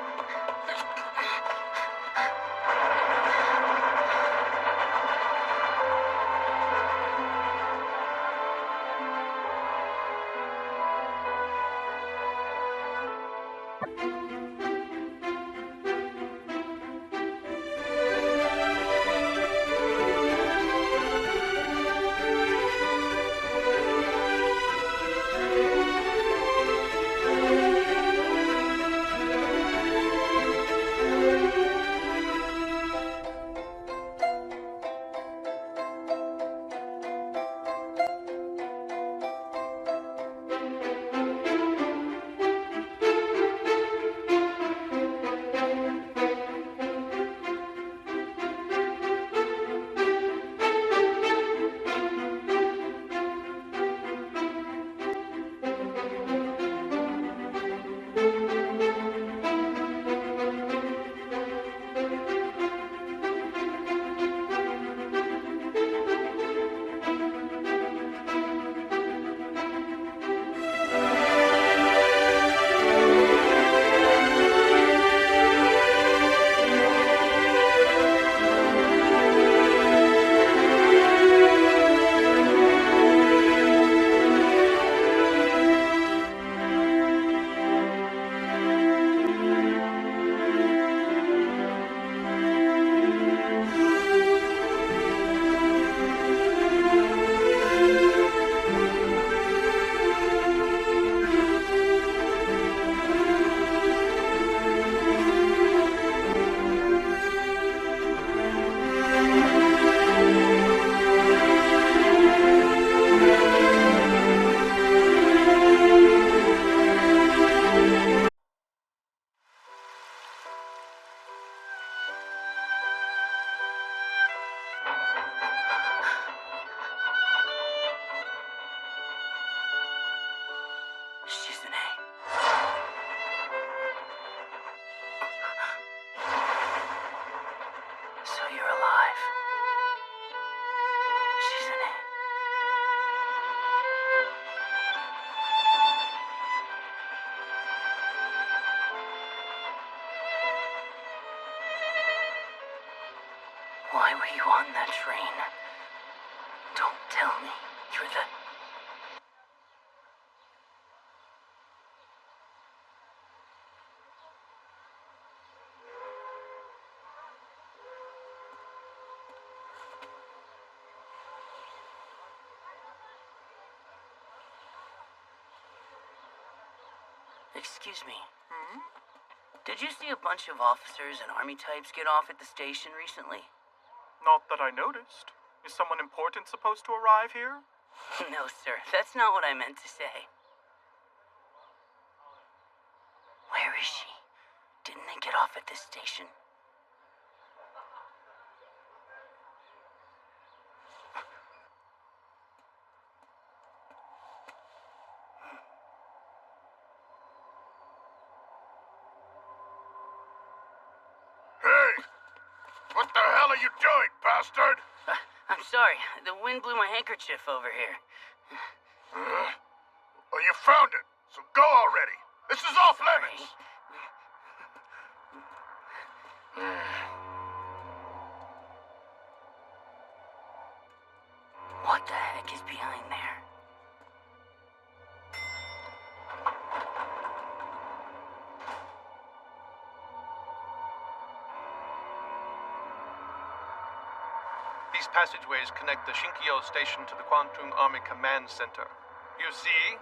Were you on that train? Don't tell me you're the... Excuse me. Did you see a bunch of officers and army types get off at the station recently? Not that I noticed. Is someone important supposed to arrive here? No, sir. That's not what I meant to say. Where is she? Didn't they get off at this station? What the hell are you doing, bastard? I'm sorry. The wind blew my handkerchief over here. Well, you found it, so go already. This is off limits. What the heck is behind there? These passageways connect the Shinkyo station to the Kwantung Army Command Center. You see,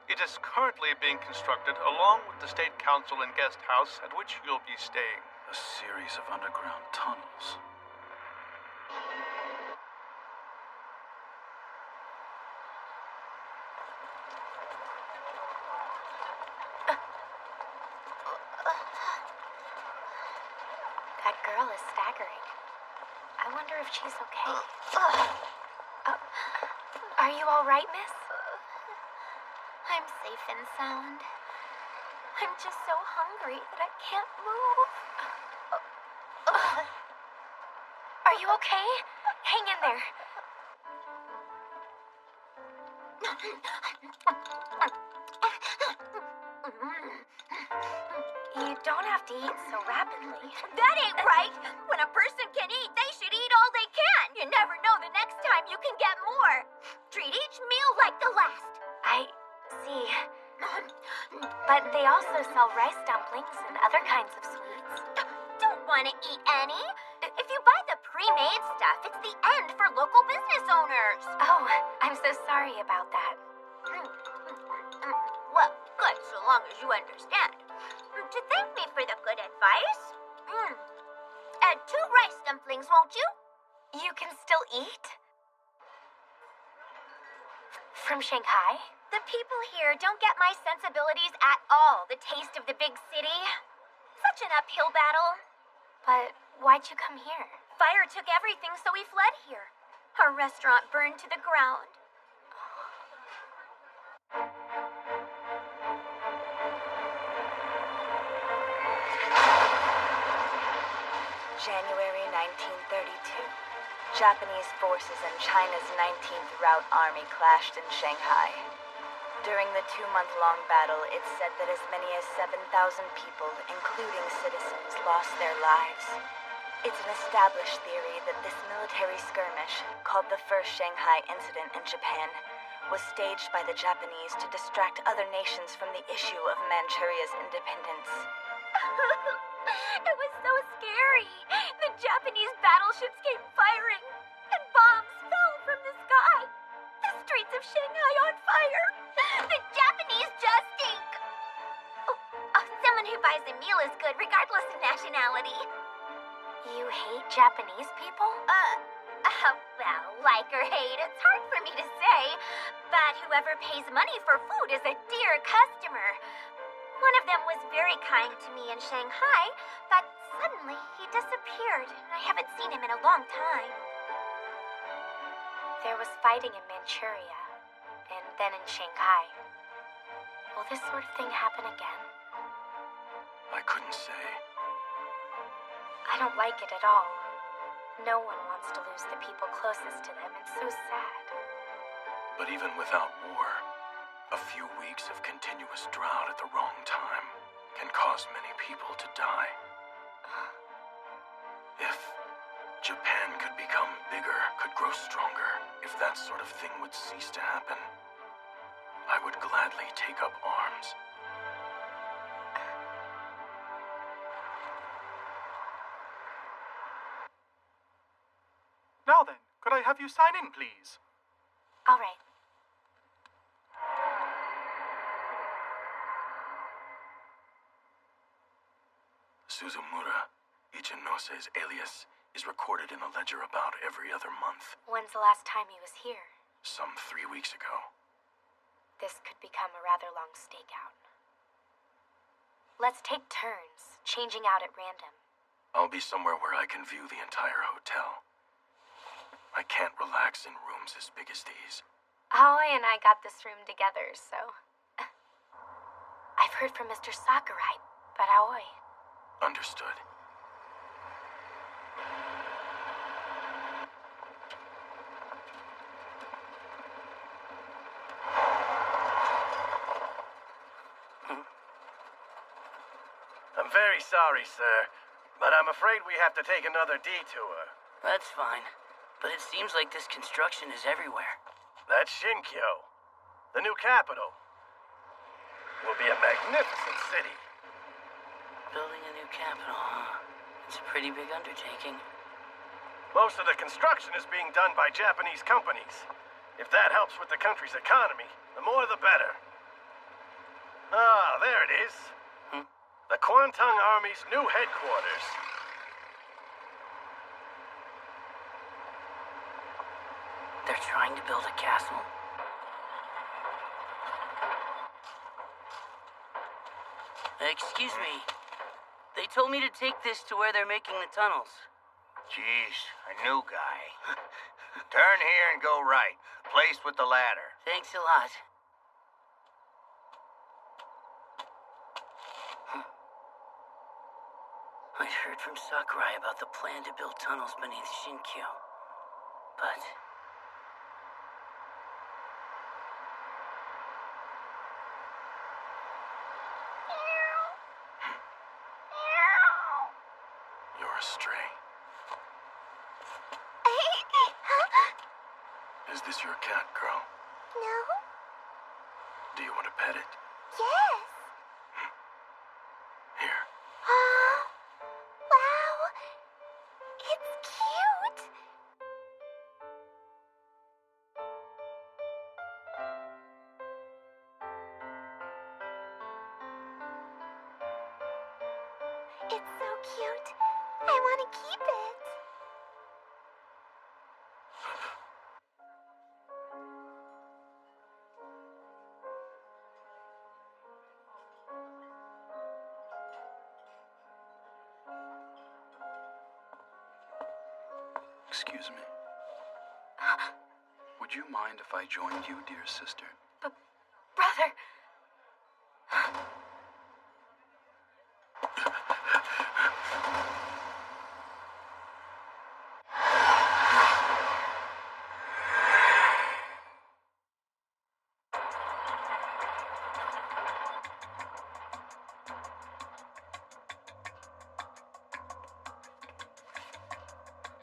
it is currently being constructed along with the State Council and Guest House at which you'll be staying. A series of underground tunnels. That girl is staggering. I wonder if she's okay. Are you all right, miss? I'm safe and sound. I'm just so hungry that I can't move. Are you okay? Hang in there. You don't have to eat so rapidly. That ain't right. When a person can eat, they should eat all they can. You never know the next time you can get more. Treat each meal like the last. I see. But they also sell rice dumplings and other kinds of sweets. Don't want to eat any. If you buy the pre-made stuff, it's the end for local business owners. Oh, I'm so sorry about that. Well, good, so long as you understand. To thank me for the good advice. Add 2 rice dumplings, won't you? You can still eat? From Shanghai? The people here don't get my sensibilities at all. The taste of the big city. Such an uphill battle. But why'd you come here? Fire took everything, so we fled here. Our restaurant burned to the ground. January 1932. Japanese forces and China's 19th Route Army clashed in Shanghai. During the 2-month-long battle, it's said that as many as 7,000 people, including citizens, lost their lives. It's an established theory that this military skirmish, called the First Shanghai Incident in Japan, was staged by the Japanese to distract other nations from the issue of Manchuria's independence. It was so scary. The Japanese battleships came firing, and bombs fell from the sky. The streets of Shanghai on fire. The Japanese just stink. Someone who buys a meal is good, regardless of nationality. You hate Japanese people? Well, like or hate, it's hard for me to say. But whoever pays money for food is a dear customer. One of them was very kind to me in Shanghai, but suddenly he disappeared, and I haven't seen him in a long time. There was fighting in Manchuria, and then in Shanghai. Will this sort of thing happen again? I couldn't say. I don't like it at all. No one wants to lose the people closest to them. It's so sad. But even without war, a few weeks of continuous drought at the wrong time can cause many people to die. Japan could become bigger, could grow stronger. If that sort of thing would cease to happen, I would gladly take up arms. Now then, could I have you sign in, please? All right. Suzumura, Ichinose's alias, is recorded in a ledger about every other month. When's the last time he was here? Some 3 weeks ago. This could become a rather long stakeout. Let's take turns, changing out at random. I'll be somewhere where I can view the entire hotel. I can't relax in rooms as big as these. Aoi and I got this room together, so... I've heard from Mr. Sakurai, but Aoi... Understood. I'm very sorry, sir, but I'm afraid we have to take another detour. That's fine, but it seems like this construction is everywhere. That's Shinkyo, the new capital. Will be a magnificent city. Building a new capital, huh? It's a pretty big undertaking. Most of the construction is being done by Japanese companies. If that helps with the country's economy, the more the better. Ah, there it is. The Kwantung Army's new headquarters. They're trying to build a castle? Excuse me. They told me to take this to where they're making the tunnels. Jeez, a new guy. Turn here and go right. The place with the ladder. Thanks a lot. I'd heard from Sakurai about the plan to build tunnels beneath Shinkyo, but... You're a stray. Is this your cat, girl? No? Do you want to pet it? Yes. Here. Wow. It's cute. It's so cute. I want to keep it. Excuse me. Would you mind if I joined you, dear sister? Brother!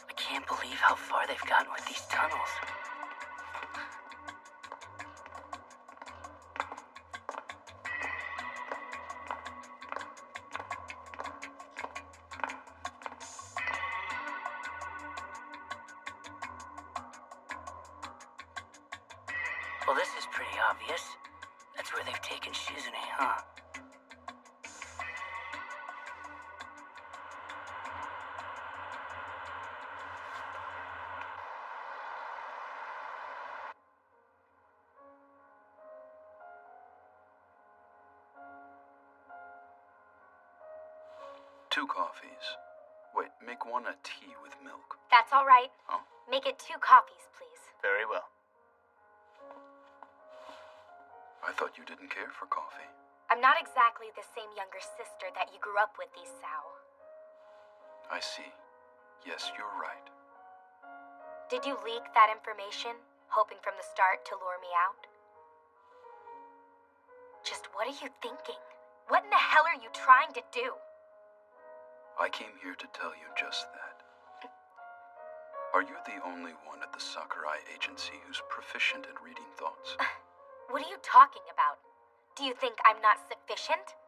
I can't believe how far they've gotten with these tunnels. Well, this is pretty obvious. That's where they've taken Shizune, huh? Two coffees. Wait, make one a tea with milk. That's all right. Oh. Make it 2 coffees, please. Very well. I thought you didn't care for coffee. I'm not exactly the same younger sister that you grew up with, Isao. I see. Yes, you're right. Did you leak that information, hoping from the start to lure me out? Just what are you thinking? What in the hell are you trying to do? I came here to tell you just that. Are you the only one at the Sakurai Agency who's proficient at reading thoughts? What are you talking about? Do you think I'm not sufficient?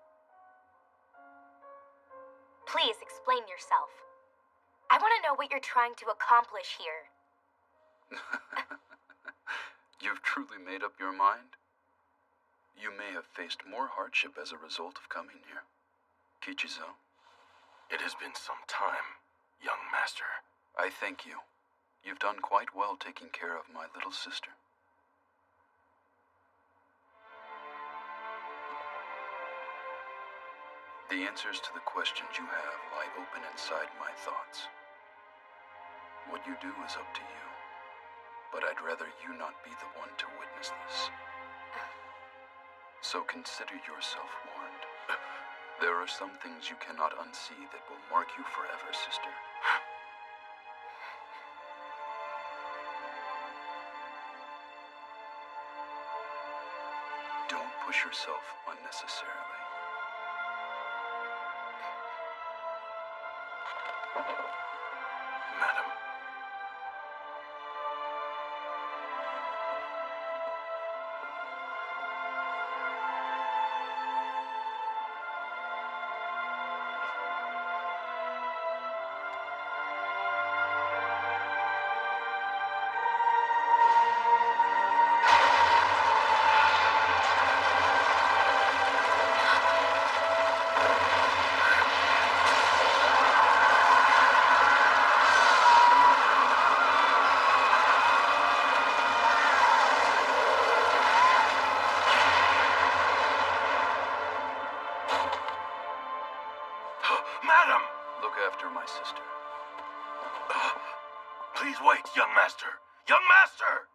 Please explain yourself. I want to know what you're trying to accomplish here. You've truly made up your mind? You may have faced more hardship as a result of coming here. Kichizo? It has been some time, young master. I thank you. You've done quite well taking care of my little sister. The answers to the questions you have lie open inside my thoughts. What you do is up to you, but I'd rather you not be the one to witness this. So consider yourself warned. There are some things you cannot unsee that will mark you forever, sister. Don't push yourself unnecessarily. Madam. Madam! Look after my sister. Please wait, young master. Young master!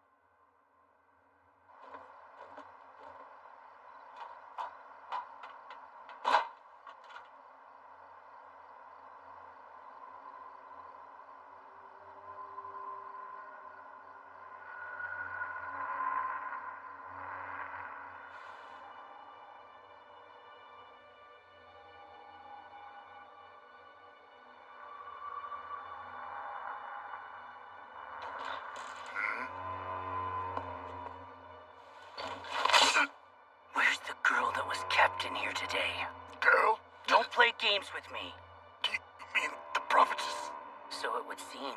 Where's the girl that was kept in here today? Girl? Don't play games with me. Do you mean the prophetess? So it would seem.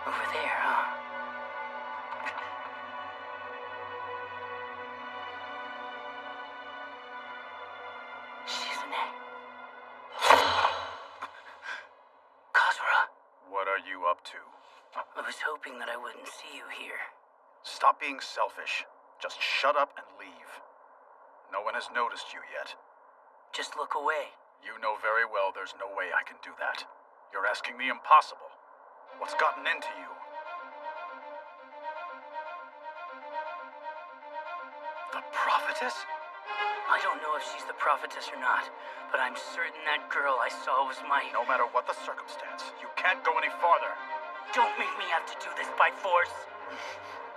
Over there, huh? Shizune. Kazura. What are you up to? I was hoping that I wouldn't see you here. Stop being selfish. Just shut up and leave. No one has noticed you yet. Just look away. You know very well there's no way I can do that. You're asking the impossible. What's gotten into you? The prophetess? I don't know if she's the prophetess or not, but I'm certain that girl I saw was my... No matter what the circumstance, you can't go any farther. Don't make me have to do this by force.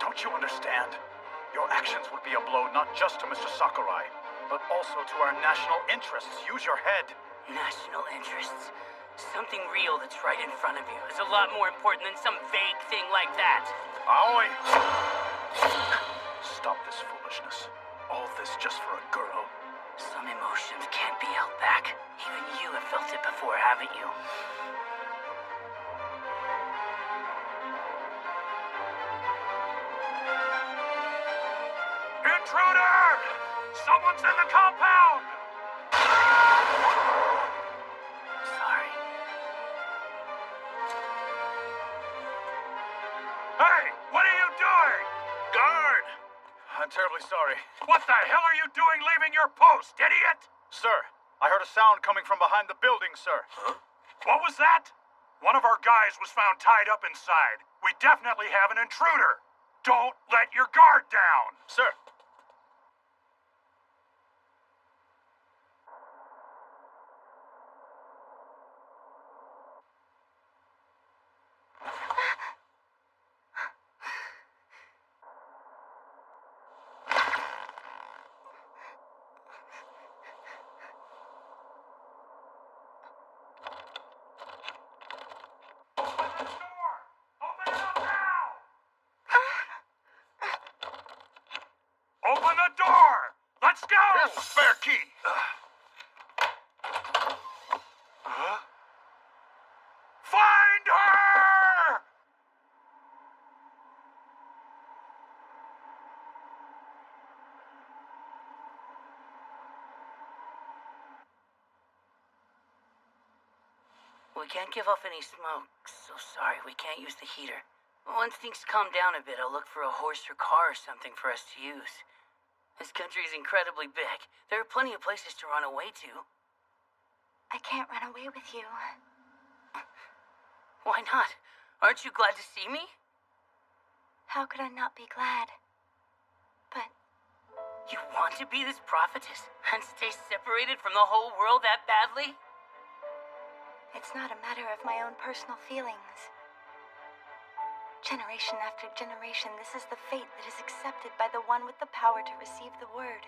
Don't you understand? Your actions would be a blow not just to Mr. Sakurai, but also to our national interests. Use your head. National interests? Something real that's right in front of you is a lot more important than some vague thing like that. Aoi! Stop this foolishness. All this just for a girl. Some emotions can't be held back. Even you have felt it before, haven't you? Intruder! Someone's in the compound! Sorry. Hey, what are I'm terribly sorry. What the hell are you doing leaving your post, idiot? Sir, I heard a sound coming from behind the building, sir. Huh? What was that? One of our guys was found tied up inside. We definitely have an intruder. Don't let your guard down. Sir. Open the door! Let's go! Here's the spare key. Huh? Find her! We can't give off any smoke, so sorry, we can't use the heater. Once things calm down a bit, I'll look for a horse or car or something for us to use. This country is incredibly big. There are plenty of places to run away to. I can't run away with you. Why not? Aren't you glad to see me? How could I not be glad? But you want to be this prophetess and stay separated from the whole world that badly? It's not a matter of my own personal feelings. Generation after generation, this is the fate that is accepted by the one with the power to receive the word.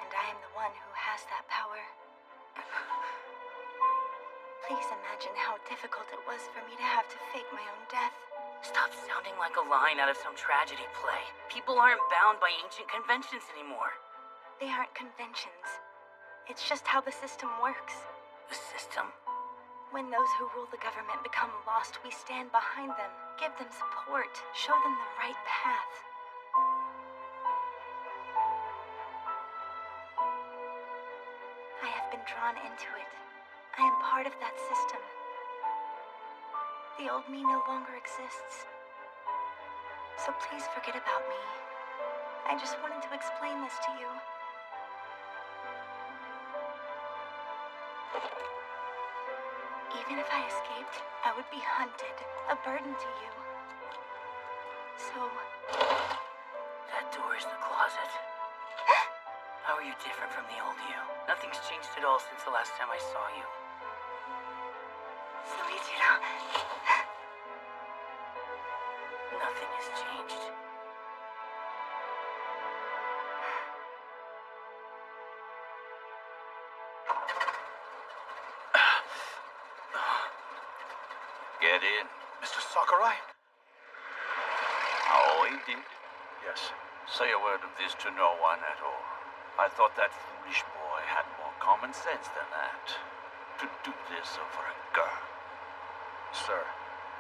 And I am the one who has that power. Please imagine how difficult it was for me to have to fake my own death. Stop sounding like a line out of some tragedy play. People aren't bound by ancient conventions anymore. They aren't conventions. It's just how the system works. The system? When those who rule the government become lost, we stand behind them, give them support, show them the right path. I have been drawn into it. I am part of that system. The old me no longer exists. So please forget about me. I just wanted to explain this to you. Even if I escaped, I would be hunted, a burden to you. So... That door is the closet. How are you different from the old you? Nothing's changed at all since the last time I saw you. Soichiro... Nothing has changed. Get in. Mr. Sakurai? Aoi did? Yes. Say a word of this to no one at all. I thought that foolish boy had more common sense than that. To do this over a girl. Sir,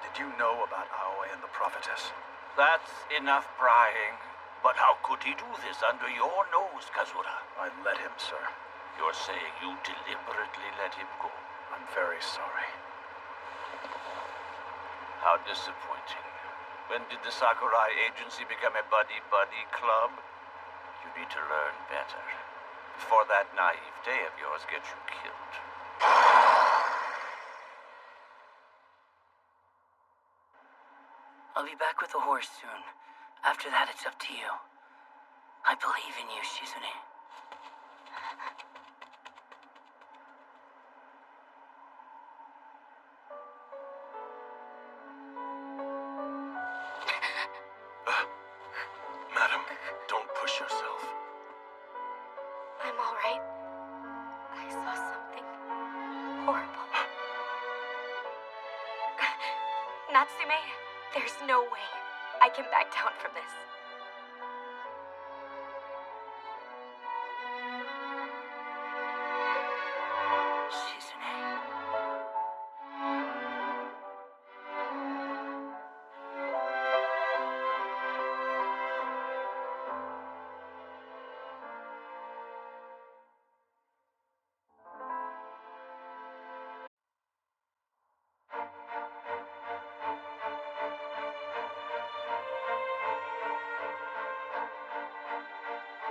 did you know about Aoi and the prophetess? That's enough prying. But how could he do this under your nose, Kazura? I let him, sir. You're saying you deliberately let him go? I'm very sorry. How disappointing. When did the Sakurai Agency become a buddy-buddy club? You need to learn better. Before that naivete of yours gets you killed. I'll be back with the horse soon. After that, it's up to you. I believe in you, Shizune. Madam, don't push yourself. I'm all right. I saw something horrible. Natsume, there's no way I can back down from this.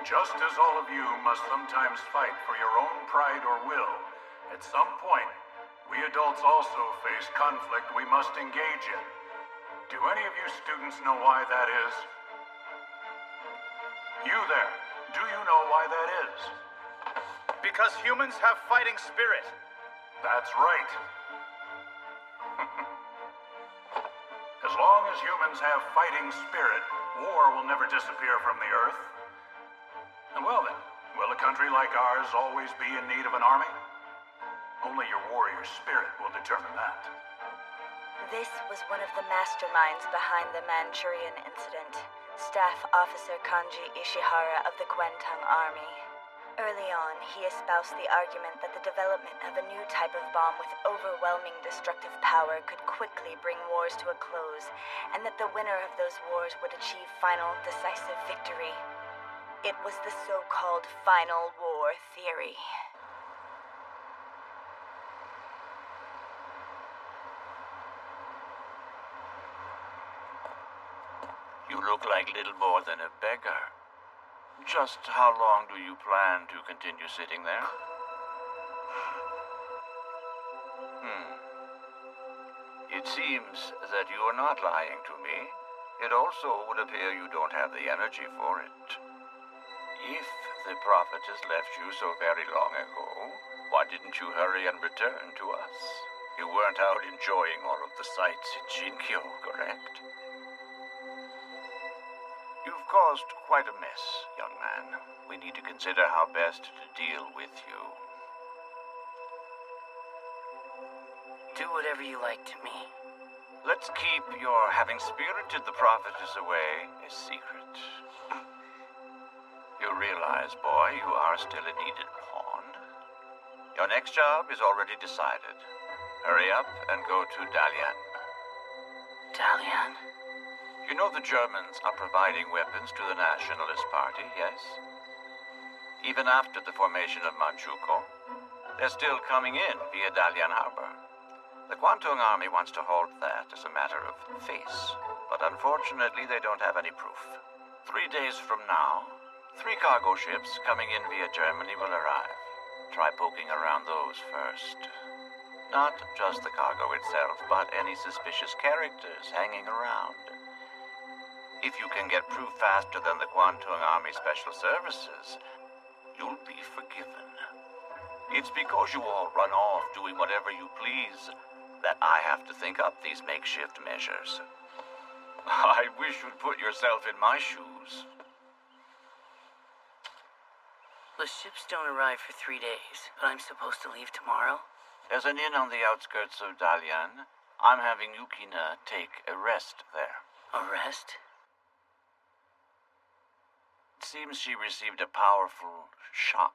Just as all of you must sometimes fight for your own pride or will, at some point, we adults also face conflict we must engage in. Do any of you students know why that is? You there, do you know why that is? Because humans have fighting spirit. That's right. As long as humans have fighting spirit, war will never disappear from the Earth. And well then, will a country like ours always be in need of an army? Only your warrior spirit will determine that. This was one of the masterminds behind the Manchurian incident, Staff Officer Kanji Ishihara of the Kwantung Army. Early on, he espoused the argument that the development of a new type of bomb with overwhelming destructive power could quickly bring wars to a close, and that the winner of those wars would achieve final, decisive victory. It was the so-called Final War theory. You look like little more than a beggar. Just how long do you plan to continue sitting there? It seems that you are not lying to me. It also would appear you don't have the energy for it. If the prophet has left you so very long ago, why didn't you hurry and return to us? You weren't out enjoying all of the sights in Shinkyo, correct? You've caused quite a mess, young man. We need to consider how best to deal with you. Do whatever you like to me. Let's keep your having spirited the prophetess away a secret. You realize, boy, you are still a needed pawn. Your next job is already decided. Hurry up and go to Dalian. Dalian? You know the Germans are providing weapons to the Nationalist Party, yes? Even after the formation of Manchukuo, they're still coming in via Dalian Harbor. The Kwantung Army wants to halt that as a matter of face, but unfortunately they don't have any proof. 3 days from now, 3 cargo ships coming in via Germany will arrive. Try poking around those first. Not just the cargo itself, but any suspicious characters hanging around. If you can get proof faster than the Kwantung Army Special Services, you'll be forgiven. It's because you all run off doing whatever you please that I have to think up these makeshift measures. I wish you'd put yourself in my shoes. The ships don't arrive for 3 days, but I'm supposed to leave tomorrow? There's an inn on the outskirts of Dalian. I'm having Yukina take a rest there. A rest? It seems she received a powerful shock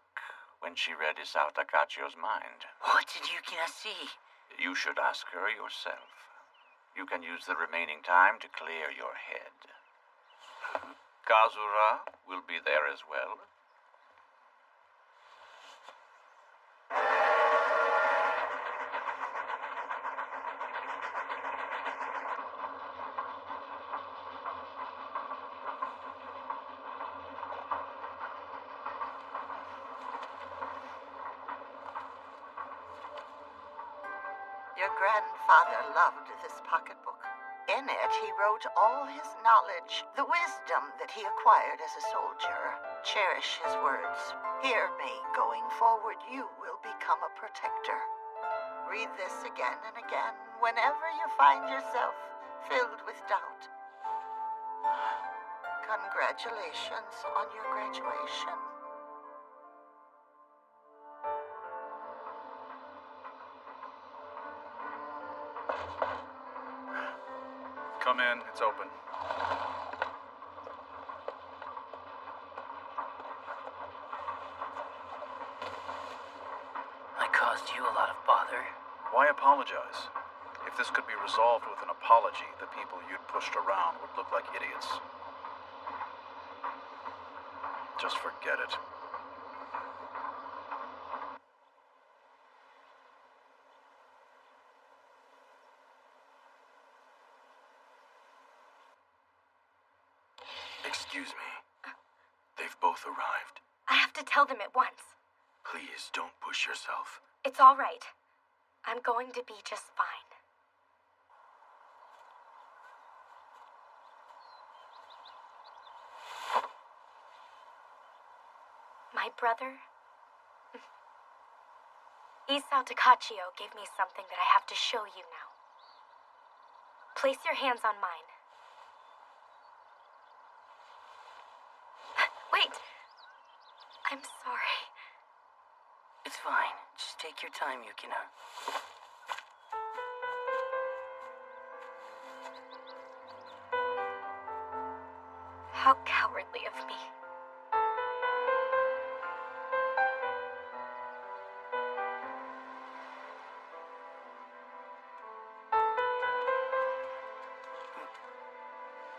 when she read Isao Takachio's mind. What did Yukina see? You should ask her yourself. You can use the remaining time to clear your head. Kazura will be there as well. Your grandfather loved this pocketbook. In it, he wrote all his knowledge, the wisdom that he acquired as a soldier. Cherish his words. Hear me, going forward, you will become a protector. Read this again and again whenever you find yourself filled with doubt. Congratulations on your graduation. Come in, it's open. I caused you a lot of bother. Why apologize? If this could be resolved with an apology, the people you'd pushed around would look like idiots. Just forget it. Excuse me. They've both arrived. I have to tell them at once. Please don't push yourself. It's all right. I'm going to be just fine. My brother, Isao Takachio, gave me something that I have to show you now. Place your hands on mine. Wait! I'm sorry. It's fine. Just take your time, Yukina. How cowardly of me.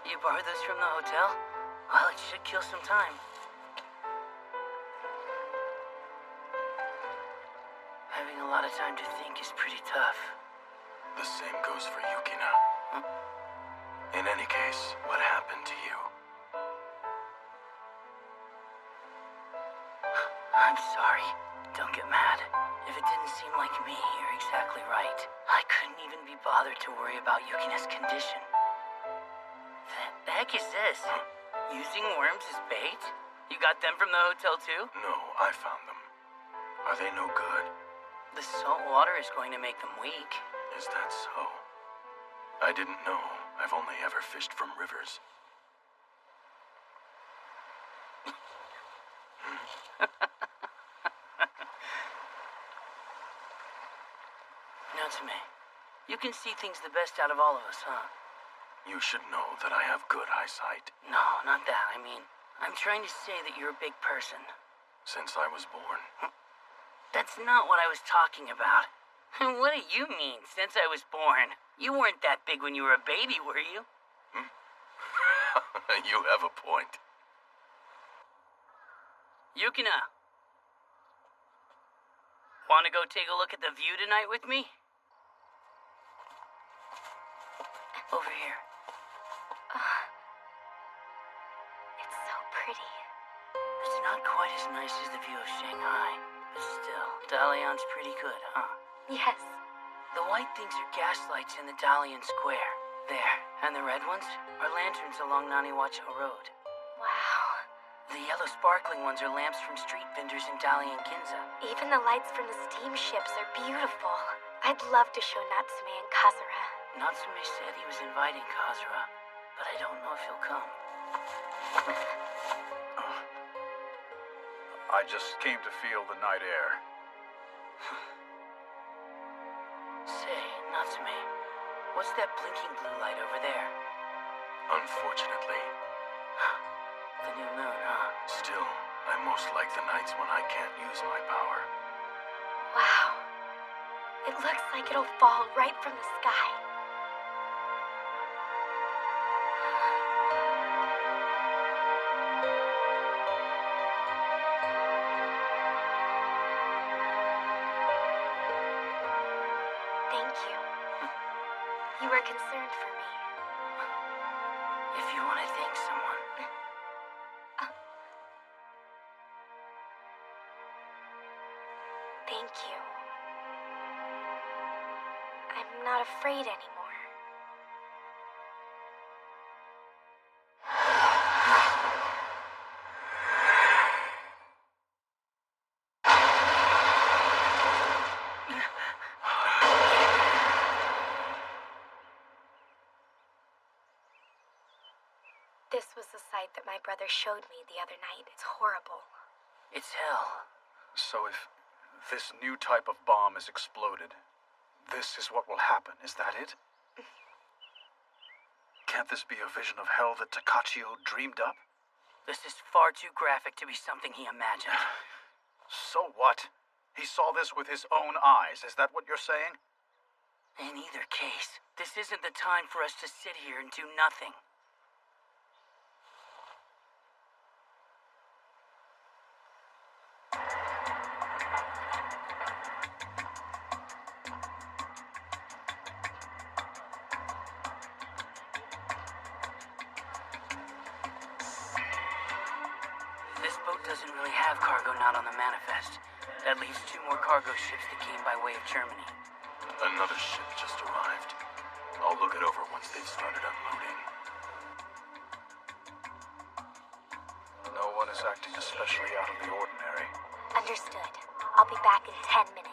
You borrowed this from the hotel? Well, it should kill some time. Having a lot of time to think is pretty tough. The same goes for Yukina. In any case, what happened to you? I'm sorry. Don't get mad. If it didn't seem like me, you're exactly right. I couldn't even be bothered to worry about Yukina's condition. The heck is this? Using worms as bait? You got them from the hotel too? No, I found them. Are they no good? The salt water is going to make them weak. Is that so? I didn't know. I've only ever fished from rivers. Natsume, you can see things the best out of all of us, huh? You should know that I have good eyesight. No, not that. I mean, I'm trying to say that you're a big person. Since I was born. That's not what I was talking about. What do you mean, since I was born? You weren't that big when you were a baby, were you? You have a point. Yukina. Want to go take a look at the view tonight with me? Over here. It's so pretty. It's not quite as nice as the view of Shanghai, but still, Dalian's pretty good, huh? Yes. The white things are gaslights in the Dalian Square. There. And the red ones are lanterns along Naniwacho Road. Wow. The yellow sparkling ones are lamps from street vendors in Dalian Ginza. Even the lights from the steamships are beautiful. I'd love to show Natsume and Kazura. Natsume said he was inviting Kazura, but I don't know if he'll come. I just came to feel the night air. Say, Natsume, what's that blinking blue light over there? Unfortunately. The new moon, huh? Still, I most like the nights when I can't use my power. Wow. It looks like it'll fall right from the sky. Thank you. You were concerned for me. If you want to thank someone. Thank you. I'm not afraid anymore. This was the sight that my brother showed me the other night. It's horrible. It's hell. So if this new type of bomb is exploded, this is what will happen, is that it? Can't this be a vision of hell that Takachio dreamed up? This is far too graphic to be something he imagined. So what? He saw this with his own eyes, is that what you're saying? In either case, this isn't the time for us to sit here and do nothing. This have cargo not on the manifest. That leaves 2 more cargo ships that came by way of Germany. Another ship just arrived. I'll look it over once they've started unloading. No one is acting especially out of the ordinary. Understood. I'll be back in 10 minutes.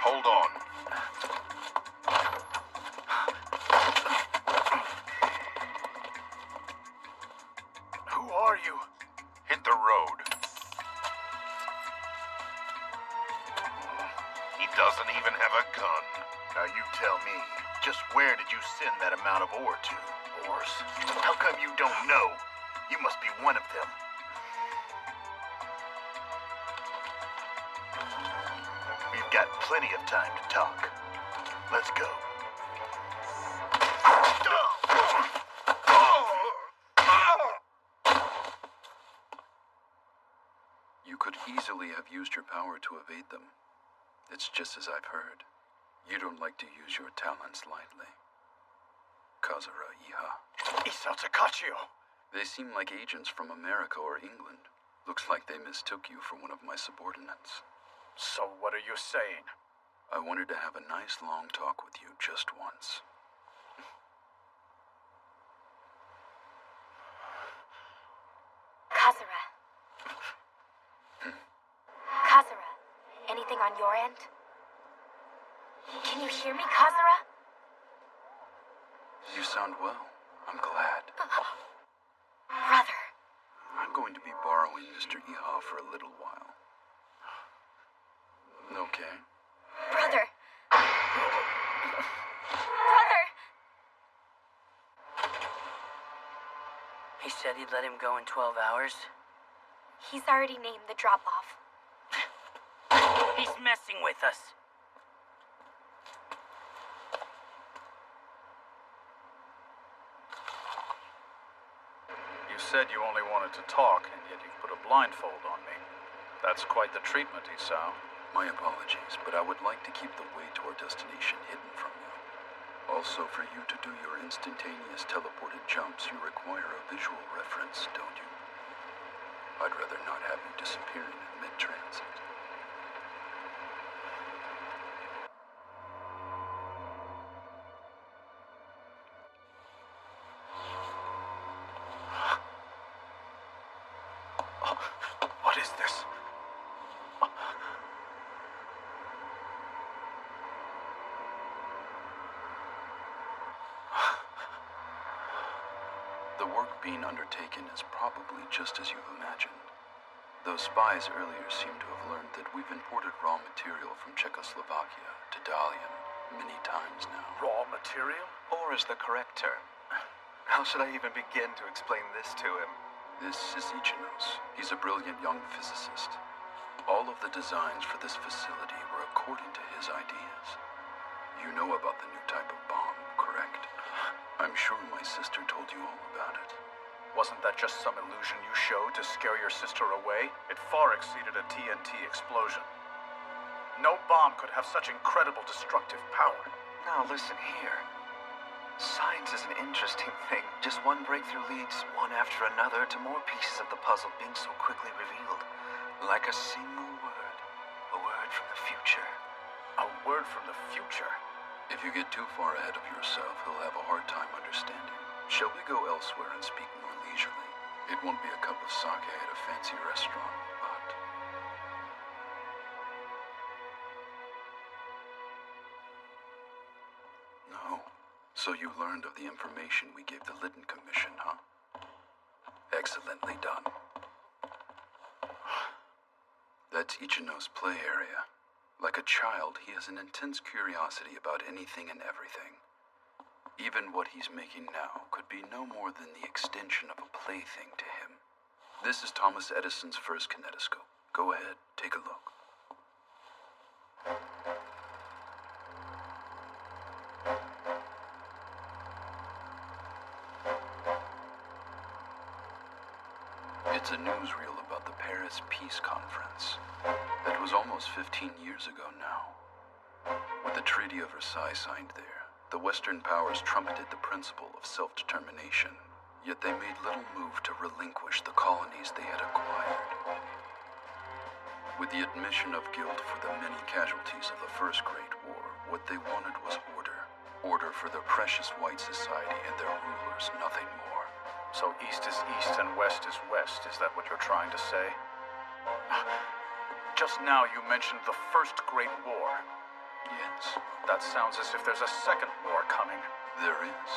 Hold on. Who are you? Hit the road. He doesn't even have a gun. Now you tell me, just where did you send that amount of ore to? Ores? How come you don't know? You must be one of them. We've got plenty of time to talk. Let's go. You could easily have used your power to evade them. It's just as I've heard. You don't like to use your talents lightly. Kazura Iha. Isao Takachio! They seem like agents from America or England. Looks like they mistook you for one of my subordinates. So what are you saying? I wanted to have a nice long talk with you just once. Kazura. Kazura, anything on your end? Can you hear me, Kazura? You sound well. I'm glad. Brother. I'm going to be borrowing Mr. Iha for a little while. Okay. Brother. Brother! He said he'd let him go in 12 hours. He's already named the drop-off. He's messing with us. You said you only wanted to talk, and yet you put a blindfold on me. That's quite the treatment, Isao. My apologies, but I would like to keep the way to our destination hidden from you. Also, for you to do your instantaneous teleported jumps, you require a visual reference, don't you? I'd rather not have you disappearing in mid-transit. What is this? The work being undertaken is probably just as you've imagined. Those spies earlier seem to have learned that we've imported raw material from Czechoslovakia to Dalian many times now. Raw material? Ore is the correct term. How should I even begin to explain this to him? This is Ichinos. He's a brilliant young physicist. All of the designs for this facility were according to his ideas. You know about the new type of bomb, correct? I'm sure my sister told you all about it. Wasn't that just some illusion you showed to scare your sister away? It far exceeded a TNT explosion. No bomb could have such incredible destructive power. Now listen here. Science is an interesting thing. Just one breakthrough leads one after another to more pieces of the puzzle being so quickly revealed. Like a single word. A word from the future. A word from the future? If you get too far ahead of yourself, he'll have a hard time understanding. Shall we go elsewhere and speak more leisurely? It won't be a cup of sake at a fancy restaurant, but... No. So you learned of the information we gave the Lytton Commission, huh? Excellently done. That's Ichino's play area. Like a child, he has an intense curiosity about anything and everything. Even what he's making now could be no more than the extension of a plaything to him. This is Thomas Edison's first kinetoscope. Go ahead, take a look. It's a newsreel about the Paris Peace Conference. That was almost 15 years ago now. With the Treaty of Versailles signed there, the Western powers trumpeted the principle of self-determination, yet they made little move to relinquish the colonies they had acquired. With the admission of guilt for the many casualties of the First Great War, what they wanted was order. Order for their precious white society and their rulers, nothing more. So East is East and West is West, is that what you're trying to say? Just now you mentioned the First Great War. Yes. That sounds as if there's a second war coming. There is.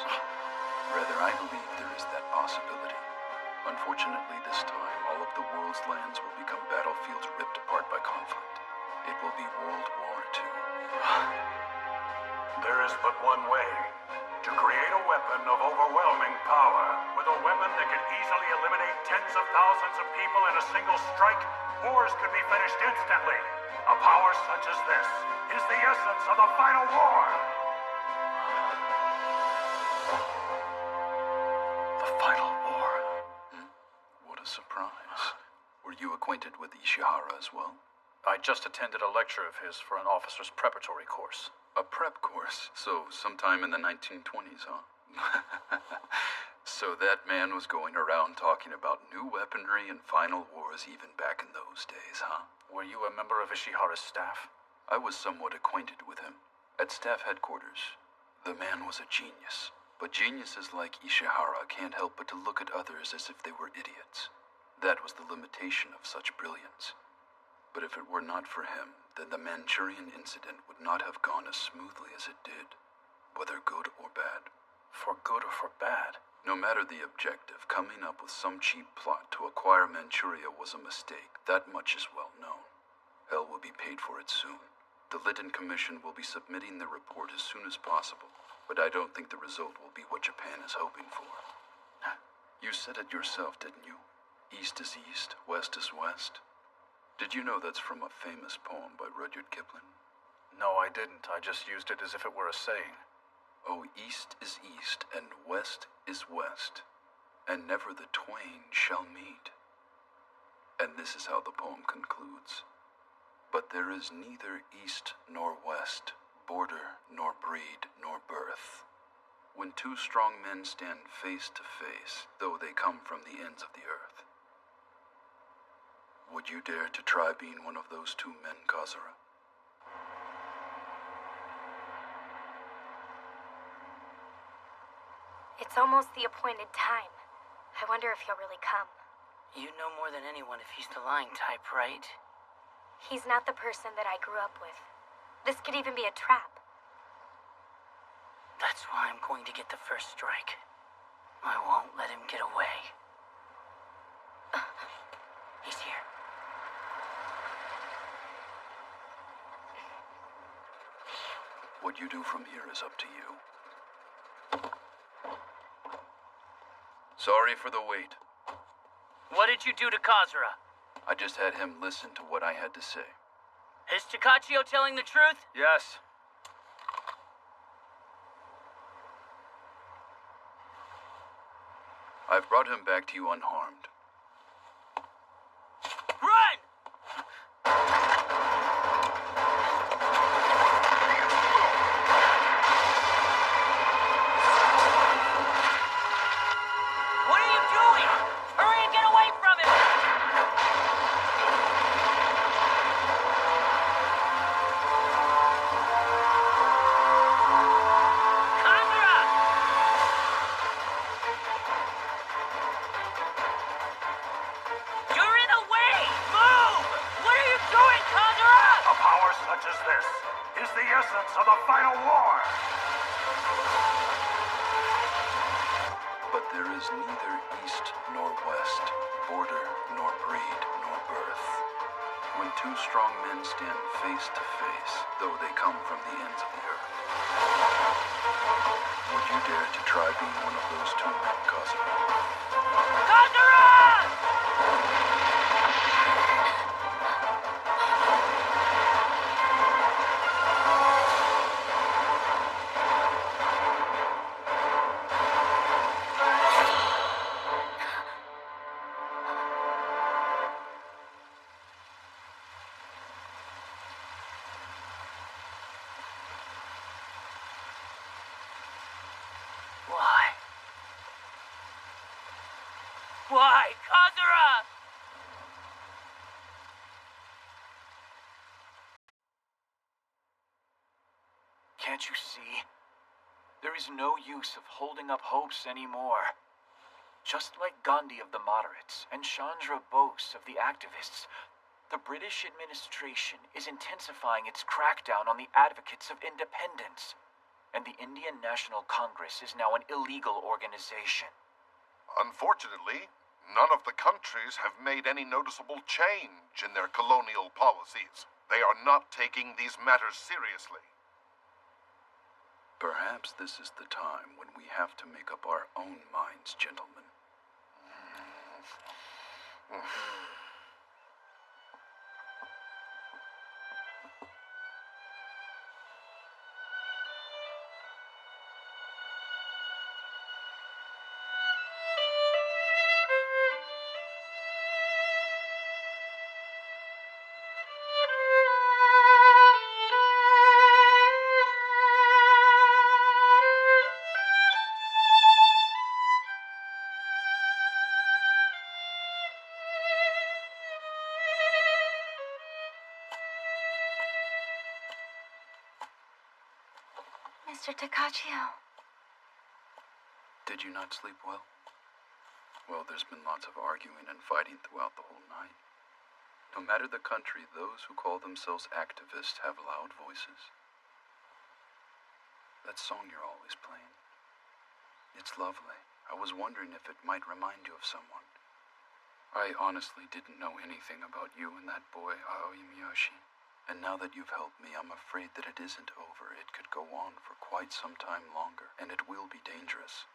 Rather, I believe there is that possibility. Unfortunately, this time, all of the world's lands will become battlefields ripped apart by conflict. It will be World War II. There is but one way. To create a weapon of overwhelming power. With a weapon that could easily eliminate tens of thousands of people in a single strike, wars could be finished instantly. A power such as this is the essence of the final war. The final war. What a surprise. Were you acquainted with Ishihara as well? I just attended a lecture of his for an officer's preparatory course. A prep course? So sometime in the 1920s, huh? So that man was going around talking about new weaponry and final wars even back in those days, huh? Were you a member of Ishihara's staff? I was somewhat acquainted with him. At staff headquarters, the man was a genius. But geniuses like Ishihara can't help but to look at others as if they were idiots. That was the limitation of such brilliance. But if it were not for him, then the Manchurian incident would not have gone as smoothly as it did, whether good or bad. For good or for bad? No matter the objective, coming up with some cheap plot to acquire Manchuria was a mistake. That much is well known. Hell will be paid for it soon. The Lytton Commission will be submitting their report as soon as possible, but I don't think the result will be what Japan is hoping for. You said it yourself, didn't you? East is East, West is West. Did you know that's from a famous poem by Rudyard Kipling? No, I didn't. I just used it as if it were a saying. Oh, East is East, and West is West, and never the twain shall meet. And this is how the poem concludes. But there is neither East nor West, border nor breed nor birth. When two strong men stand face to face, though they come from the ends of the earth. Would you dare to try being one of those two men, Kazura? It's almost the appointed time. I wonder if he'll really come. You know more than anyone if he's the lying type, right? He's not the person that I grew up with. This could even be a trap. That's why I'm going to get the first strike. I won't let him get away. He's here. What you do from here is up to you. Sorry for the wait. What did you do to Kazura? I just had him listen to what I had to say. Is Takachio telling the truth? Yes. I've brought him back to you unharmed. Run! What are you doing? Hurry and get away from him! Kazura! You're in the way! Move! What are you doing, Kazura? A power such as this is the essence of the final war. But there is neither east nor west, border nor breed nor birth. When two strong men stand face to face, though they come from the ends of the earth. Would you dare to try being one of those two men, Kazura? Kazura! Why, Kazura? Can't you see? There is no use of holding up hopes anymore. Just like Gandhi of the moderates and Chandra Bose of the activists, the British administration is intensifying its crackdown on the advocates of independence. And the Indian National Congress is now an illegal organization. Unfortunately, none of the countries have made any noticeable change in their colonial policies. They are not taking these matters seriously. Perhaps this is the time when we have to make up our own minds, gentlemen. Mr. Takachio. Did you not sleep well? Well, there's been lots of arguing and fighting throughout the whole night. No matter the country, those who call themselves activists have loud voices. That song you're always playing, it's lovely. I was wondering if it might remind you of someone. I honestly didn't know anything about you and that boy, Aoi Miyoshi. And now that you've helped me, I'm afraid that it isn't over. It could go on for quite some time longer, and it will be dangerous.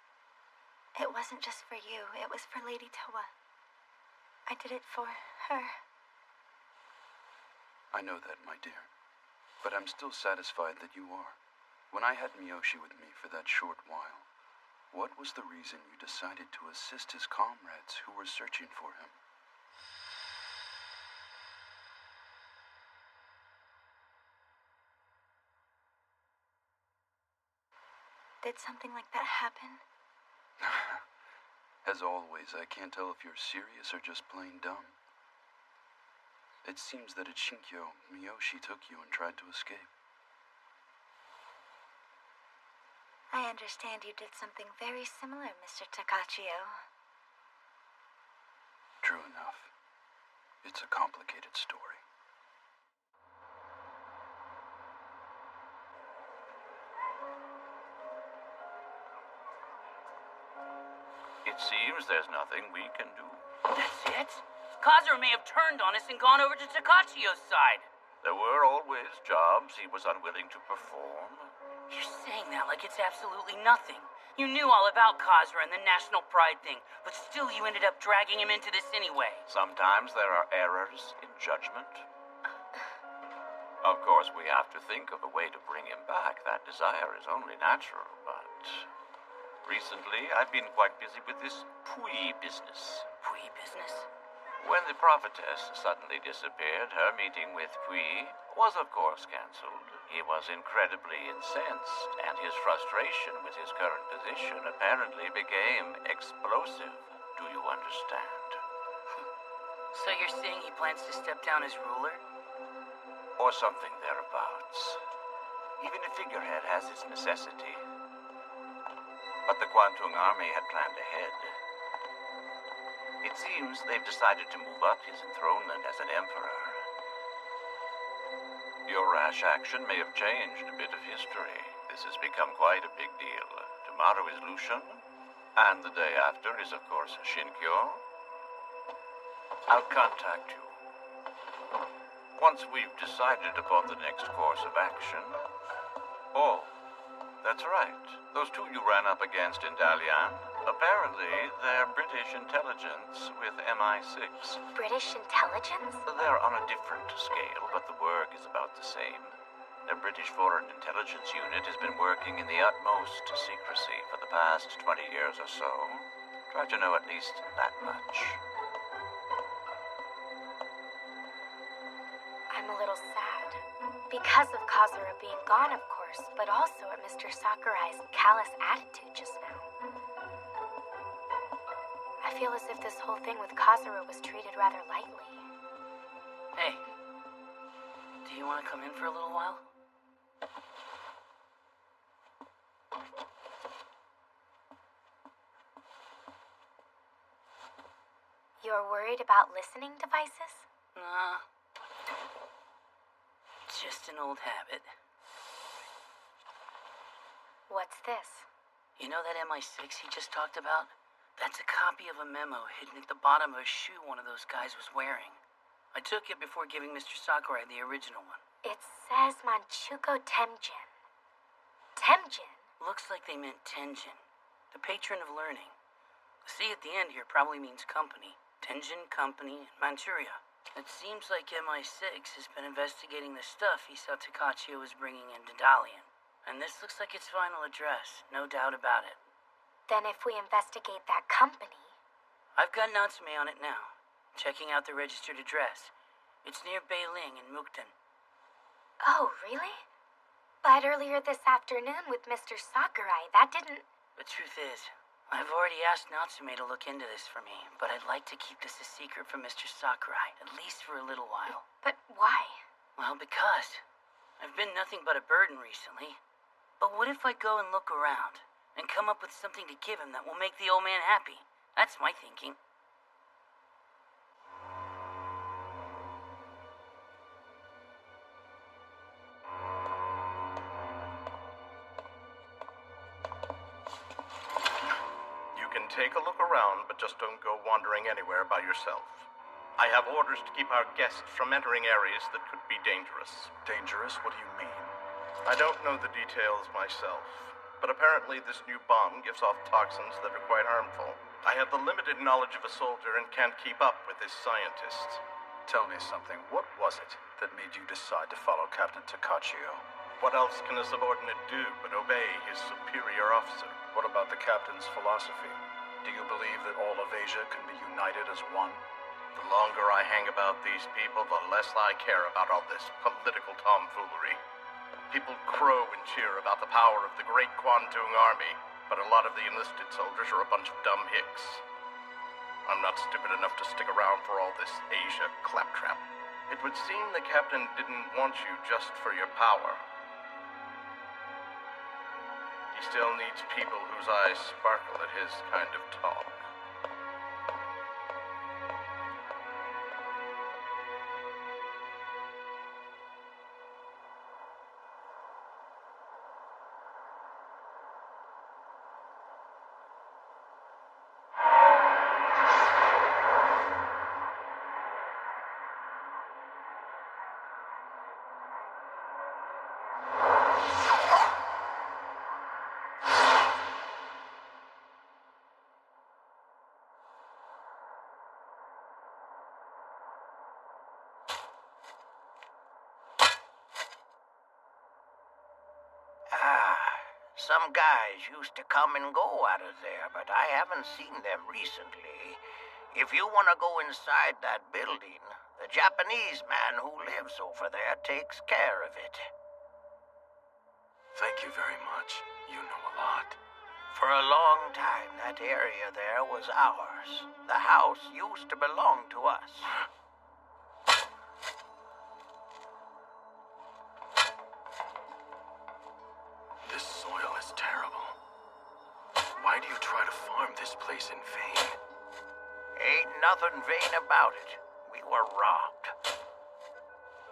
It wasn't just for you. It was for Lady Towa. I did it for her. I know that, my dear. But I'm still satisfied that you are. When I had Miyoshi with me for that short while, what was the reason you decided to assist his comrades who were searching for him? Did something like that happen? As always, I can't tell if you're serious or just plain dumb. It seems that at Shinkyo, Miyoshi took you and tried to escape. I understand you did something very similar, Mr. Takachio. True enough. It's a complicated story. It seems there's nothing we can do. That's it? Kazura may have turned on us and gone over to Takachio's side. There were always jobs he was unwilling to perform. You're saying that like it's absolutely nothing. You knew all about Kazura and the national pride thing, but still you ended up dragging him into this anyway. Sometimes there are errors in judgment. Of course, we have to think of a way to bring him back. That desire is only natural, but... recently, I've been quite busy with this Pui business. Pui business? When the prophetess suddenly disappeared, her meeting with Pui was of course cancelled. He was incredibly incensed, and his frustration with his current position apparently became explosive. Do you understand? So you're saying he plans to step down as ruler? Or something thereabouts. Even a figurehead has its necessity. But the Kwantung army had planned ahead. It seems they've decided to move up his enthronement as an emperor. Your rash action may have changed a bit of history. This has become quite a big deal. Tomorrow is Lucian, and the day after is, of course, Shinkyo. I'll contact you once we've decided upon the next course of action. Oh, that's right. Those two you ran up against in Dalian, apparently they're British intelligence with MI6. British intelligence? They're on a different scale, but the work is about the same. The British Foreign Intelligence Unit has been working in the utmost secrecy for the past 20 years or so. Try to know at least that much. I'm a little sad. Because of Kazura being gone, of course, but also at Mr. Sakurai's callous attitude just now. I I feel as if this whole thing with Kazura was treated rather lightly. Hey, do you want to come in for a little while? You're worried about listening devices? Nah. It's just an old habit. What's this? You know that MI6 he just talked about? That's a copy of a memo hidden at the bottom of a shoe one of those guys was wearing. I took it before giving Mr. Sakurai the original one. It says Manchukuo Temjin. Temjin? Looks like they meant Tenjin, the patron of learning. The C at the end here probably means company. Tenjin Company in Manchuria. It seems like MI6 has been investigating the stuff he saw Takachio was bringing into Dalian. And this looks like its final address, no doubt about it. Then if we investigate that company... I've got Natsume on it now, checking out the registered address. It's near Beiling in Mukden. Oh, really? But earlier this afternoon with Mr. Sakurai, that didn't... The truth is, I've already asked Natsume to look into this for me, but I'd like to keep this a secret from Mr. Sakurai, at least for a little while. But why? Well, because I've been nothing but a burden recently. But what if I go and look around and come up with something to give him that will make the old man happy? That's my thinking. Take a look around, but just don't go wandering anywhere by yourself. I have orders to keep our guests from entering areas that could be dangerous. Dangerous? What do you mean? I don't know the details myself, but apparently this new bomb gives off toxins that are quite harmful. I have the limited knowledge of a soldier and can't keep up with his scientists. Tell me something. What was it that made you decide to follow Captain Takachio? What else can a subordinate do but obey his superior officer? What about the captain's philosophy? Do you believe that all of Asia can be united as one? The longer I hang about these people, the less I care about all this political tomfoolery. People crow and cheer about the power of the great Kwantung Army, but a lot of the enlisted soldiers are a bunch of dumb hicks. I'm not stupid enough to stick around for all this Asia claptrap. It would seem the captain didn't want you just for your power. He still needs people whose eyes sparkle at his kind of talk. Some guys used to come and go out of there, but I haven't seen them recently. If you want to go inside that building, the Japanese man who lives over there takes care of it. Thank you very much. You know a lot. For a long time, that area there was ours. The house used to belong to us. This soil is terrible. Why do you try to farm this place in vain? Ain't nothing vain about it. We were robbed.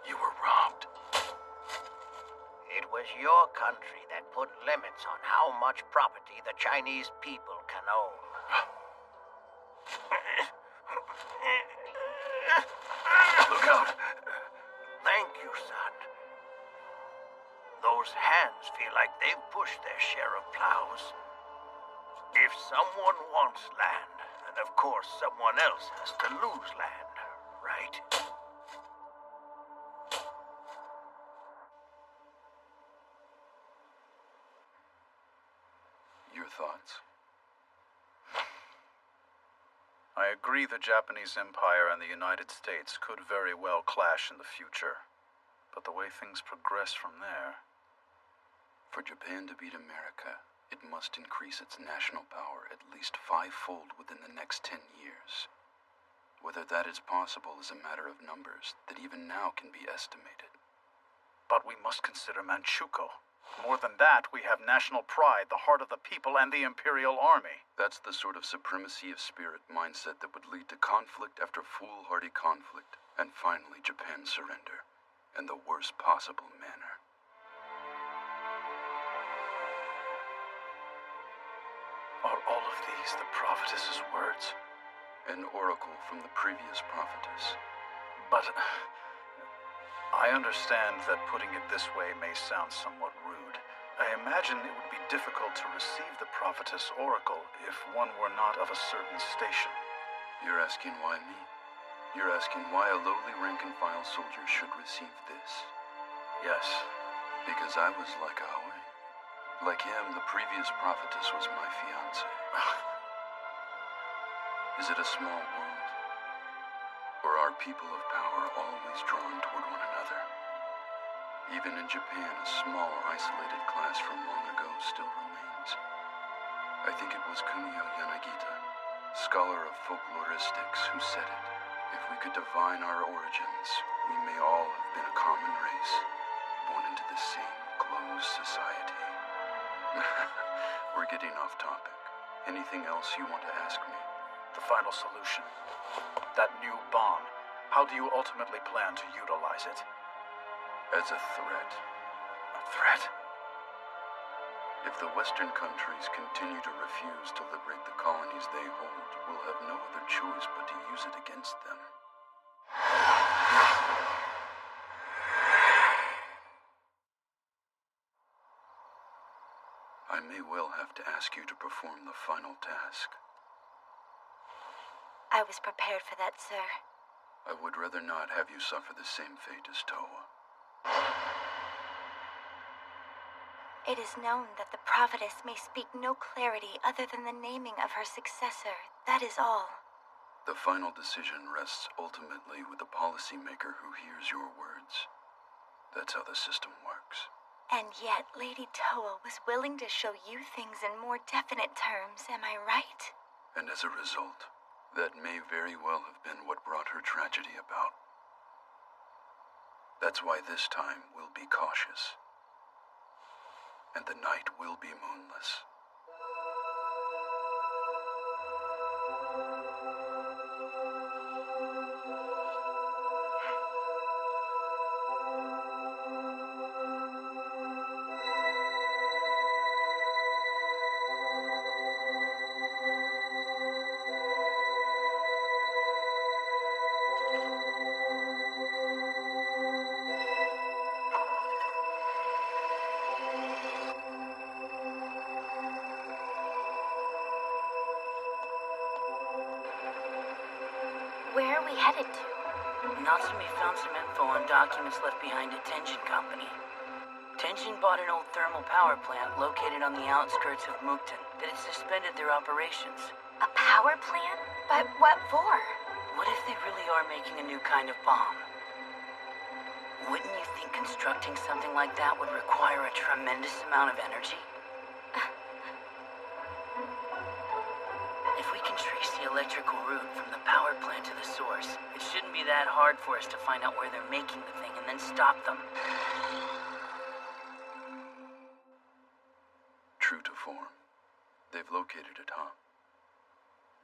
You were robbed? It was your country that put limits on how much property the Chinese people can own. Look out! Thank you, son. Those hands feel like they've pushed their share of plows. If someone wants land, then of course someone else has to lose land, right? Your thoughts? I agree the Japanese Empire and the United States could very well clash in the future. But the way things progress from there... For Japan to beat America, it must increase its national power at least 5-fold within the next 10 years. Whether that is possible is a matter of numbers that even now can be estimated. But we must consider Manchukuo. More than that, we have national pride, the heart of the people, and the Imperial Army. That's the sort of supremacy of spirit mindset that would lead to conflict after foolhardy conflict, and finally Japan's surrender, in the worst possible manner. Are all of these the prophetess's words? An oracle from the previous prophetess. But I understand that putting it this way may sound somewhat rude. I imagine it would be difficult to receive the prophetess oracle if one were not of a certain station. You're asking why me? You're asking why a lowly rank-and-file soldier should receive this? Yes. Because I was like Aoi. Like him, the previous prophetess was my fiancé. Is it a small world? Or are people of power always drawn toward one another? Even in Japan, a small, isolated class from long ago still remains. I think it was Kunio Yanagita, scholar of folkloristics, who said it. If we could divine our origins, we may all have been a common race, born into the same closed society. We're getting off topic. Anything else you want to ask me? The final solution. That new bomb. How do you ultimately plan to utilize it? As a threat. A threat? If the Western countries continue to refuse to liberate the colonies they hold, we'll have no other choice but to use it against them. I may well have to ask you to perform the final task. I was prepared for that, sir. I would rather not have you suffer the same fate as Towa. It is known that the prophetess may speak no clarity other than the naming of her successor. That is all. The final decision rests ultimately with the policymaker who hears your words. That's how the system works. And yet, Lady Towa was willing to show you things in more definite terms, am I right? And as a result, that may very well have been what brought her tragedy about. That's why this time we'll be cautious. And the night will be moonless. Where are we headed to? Natsume found some info on documents left behind at Tenjin Company. Tenjin bought an old thermal power plant located on the outskirts of Mukden that had suspended their operations. A power plant? But what for? What if they really are making a new kind of bomb? Wouldn't you think constructing something like that would require a tremendous amount of energy? If we can trace the electrical route from the power plant to the source, it shouldn't be that hard for us to find out where they're making the thing and then stop them. True to form. They've located it, huh?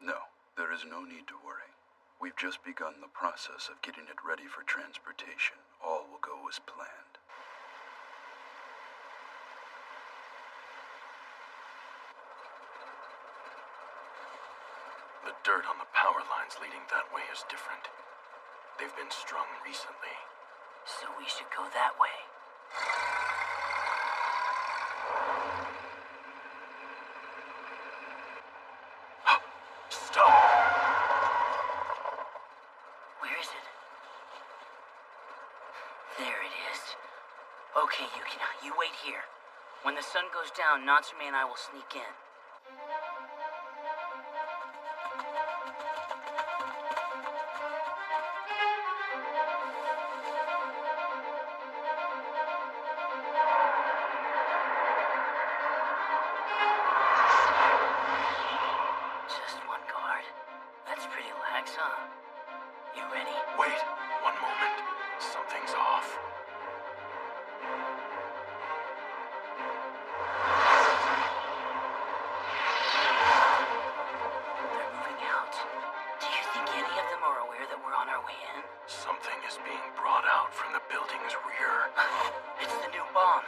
No, there is no need to worry. We've just begun the process of getting it ready for transportation. All will go as planned. The dirt on the power lines leading that way is different. They've been strung recently. So we should go that way. Stop! Where is it? There it is. Okay, Yukina, you wait here. When the sun goes down, Natsume and I will sneak in. huh? You ready? Wait, one moment. Something's off. They're moving out. Do you think any of them are aware that we're on our way in? Something is being brought out from the building's rear. It's the new bomb.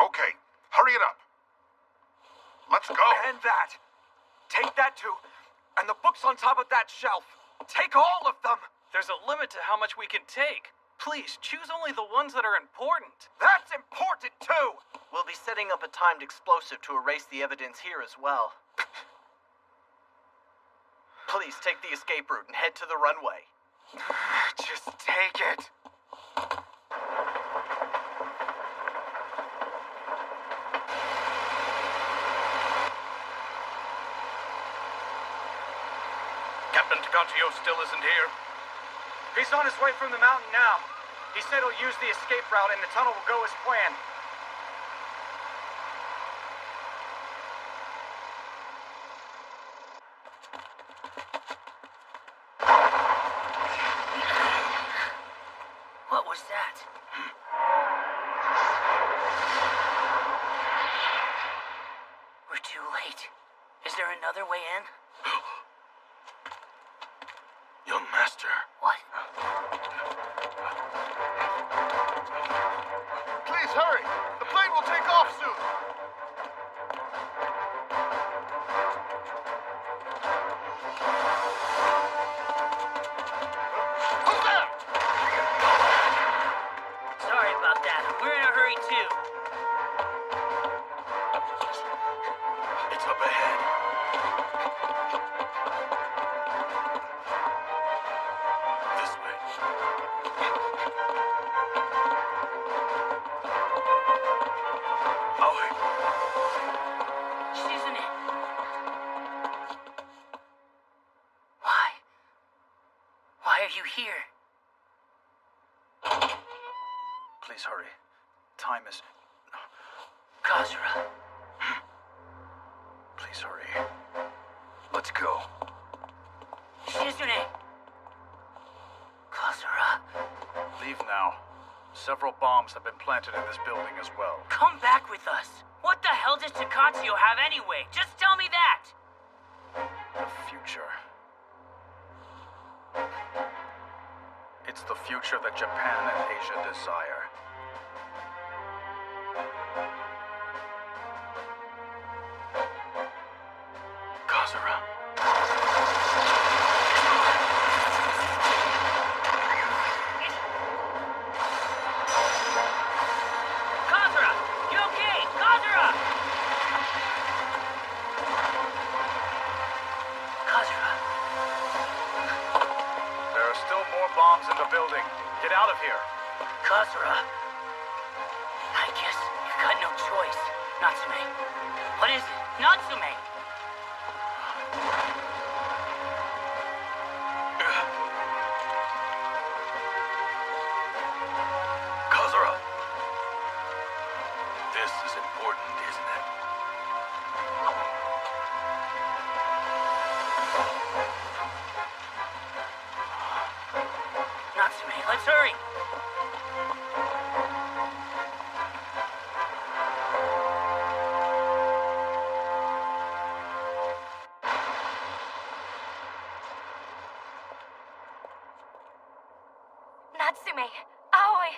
Okay, hurry it up. Let's go. And that. Take that too. And the books on top of that shelf. Take all of them. There's a limit to how much we can take. Please, choose only the ones that are important. That's important too. We'll be setting up a timed explosive to erase the evidence here as well. Please take the escape route and head to the runway. Just take it. Captain Takachio still isn't here. He's on his way from the mountain now. He said he'll use the escape route and the tunnel will go as planned. What was that? We're too late. Is there another way in? Young master. What? Please hurry. The plane will take off soon. Who's there? Sorry about that. We're in a hurry too. It's up ahead. This way. Isn't it? Why? Why are you here? Please hurry. Time is... Kazura. Please hurry. Let's go. Shizune. Kazura. Leave now. Several bombs have been planted in this building as well. Come back with us. What the hell does Takachio have anyway? Just tell me that! The future. It's the future that Japan and Asia desire. Kazura. Kazura! You okay? Kazura! Kazura. There are still more bombs in the building. Get out of here. Kazura. I guess you got no choice. Natsume. What is it? Natsume! Kazura. This is important, isn't it? Natsume, let's hurry! Natsume, Aoi.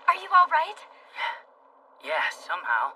Are you all right? Yeah, somehow.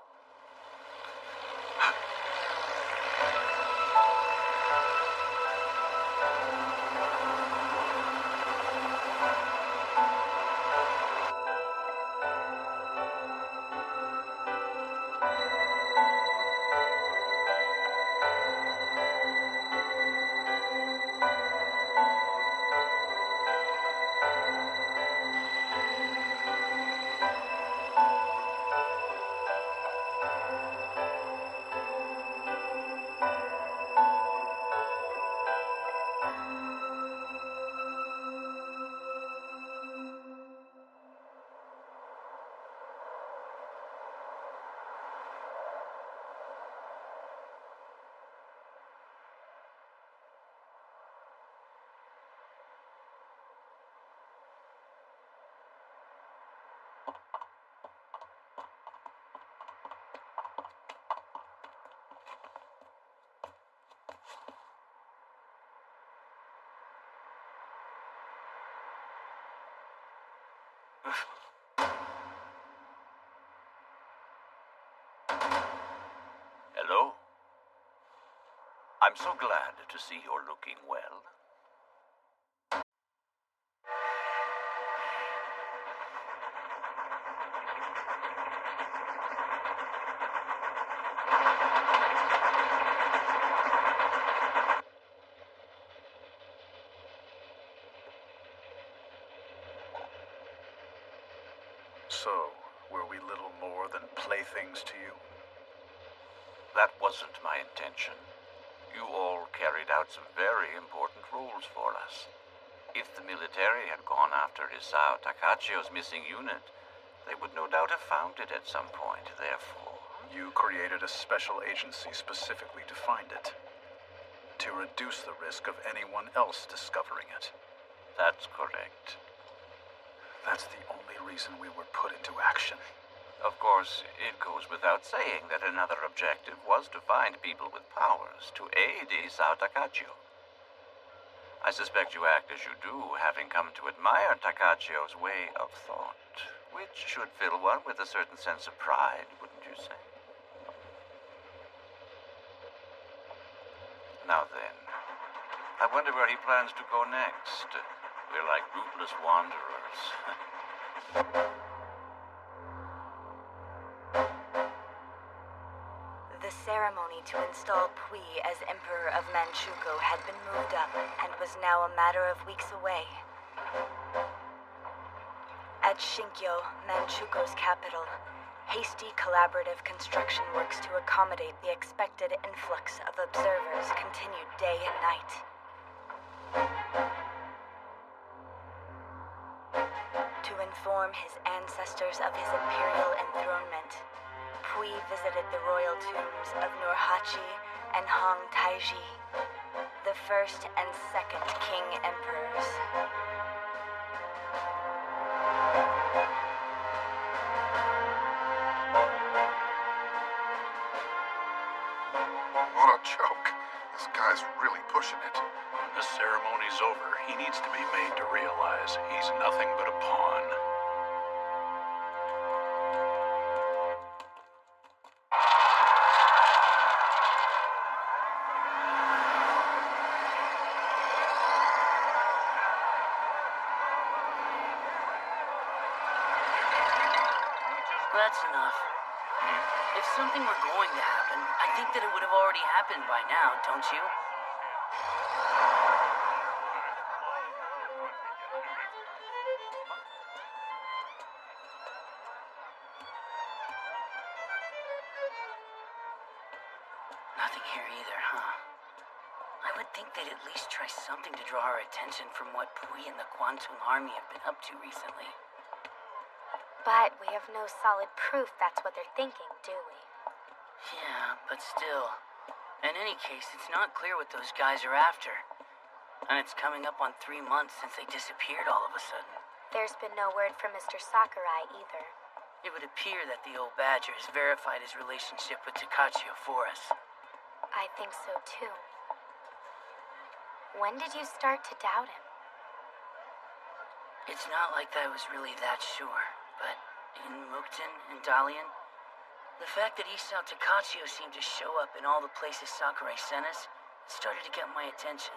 Hello? I'm so glad to see you're looking well. So, were we little more than playthings to you? That wasn't my intention. You all carried out some very important roles for us. If the military had gone after Isao Takachio's missing unit, they would no doubt have found it at some point, therefore. You created a special agency specifically to find it. To reduce the risk of anyone else discovering it. That's correct. That's the only reason we were put into action. Of course, it goes without saying that another objective was to find people with powers to aid Isao Takachio. I suspect you act as you do, having come to admire Takachio's way of thought, which should fill one with a certain sense of pride, wouldn't you say? Now then, I wonder where he plans to go next. We're like rootless wanderers. The ceremony to install Pui as Emperor of Manchukuo had been moved up and was now a matter of weeks away. At Shinkyo, Manchukuo's capital, hasty collaborative construction works to accommodate the expected influx of observers continued day and night. To inform his ancestors of his imperial enthronement, Pui visited the royal tombs of Nurhachi and Hong Taiji, the first and second king emperors. What a joke. This guy's really pushing it. When this ceremony's over, he needs to be made to realize he's nothing but a pawn. That's enough. If something were going to happen, I think that it would have already happened by now, don't you? Nothing here either, huh? I would think they'd at least try something to draw our attention from what Pui and the Kwantung Army have been up to recently. But we have no solid proof that's what they're thinking, do we? Yeah, but still. In any case, it's not clear what those guys are after. And it's coming up on 3 months since they disappeared all of a sudden. There's been no word from Mr. Sakurai either. It would appear that the old badger has verified his relationship with Takachio for us. I think so too. When did you start to doubt him? It's not like I was really that sure, but in Mukden and Dalian, the fact that Isao Takachio seemed to show up in all the places Sakurai sent us started to get my attention.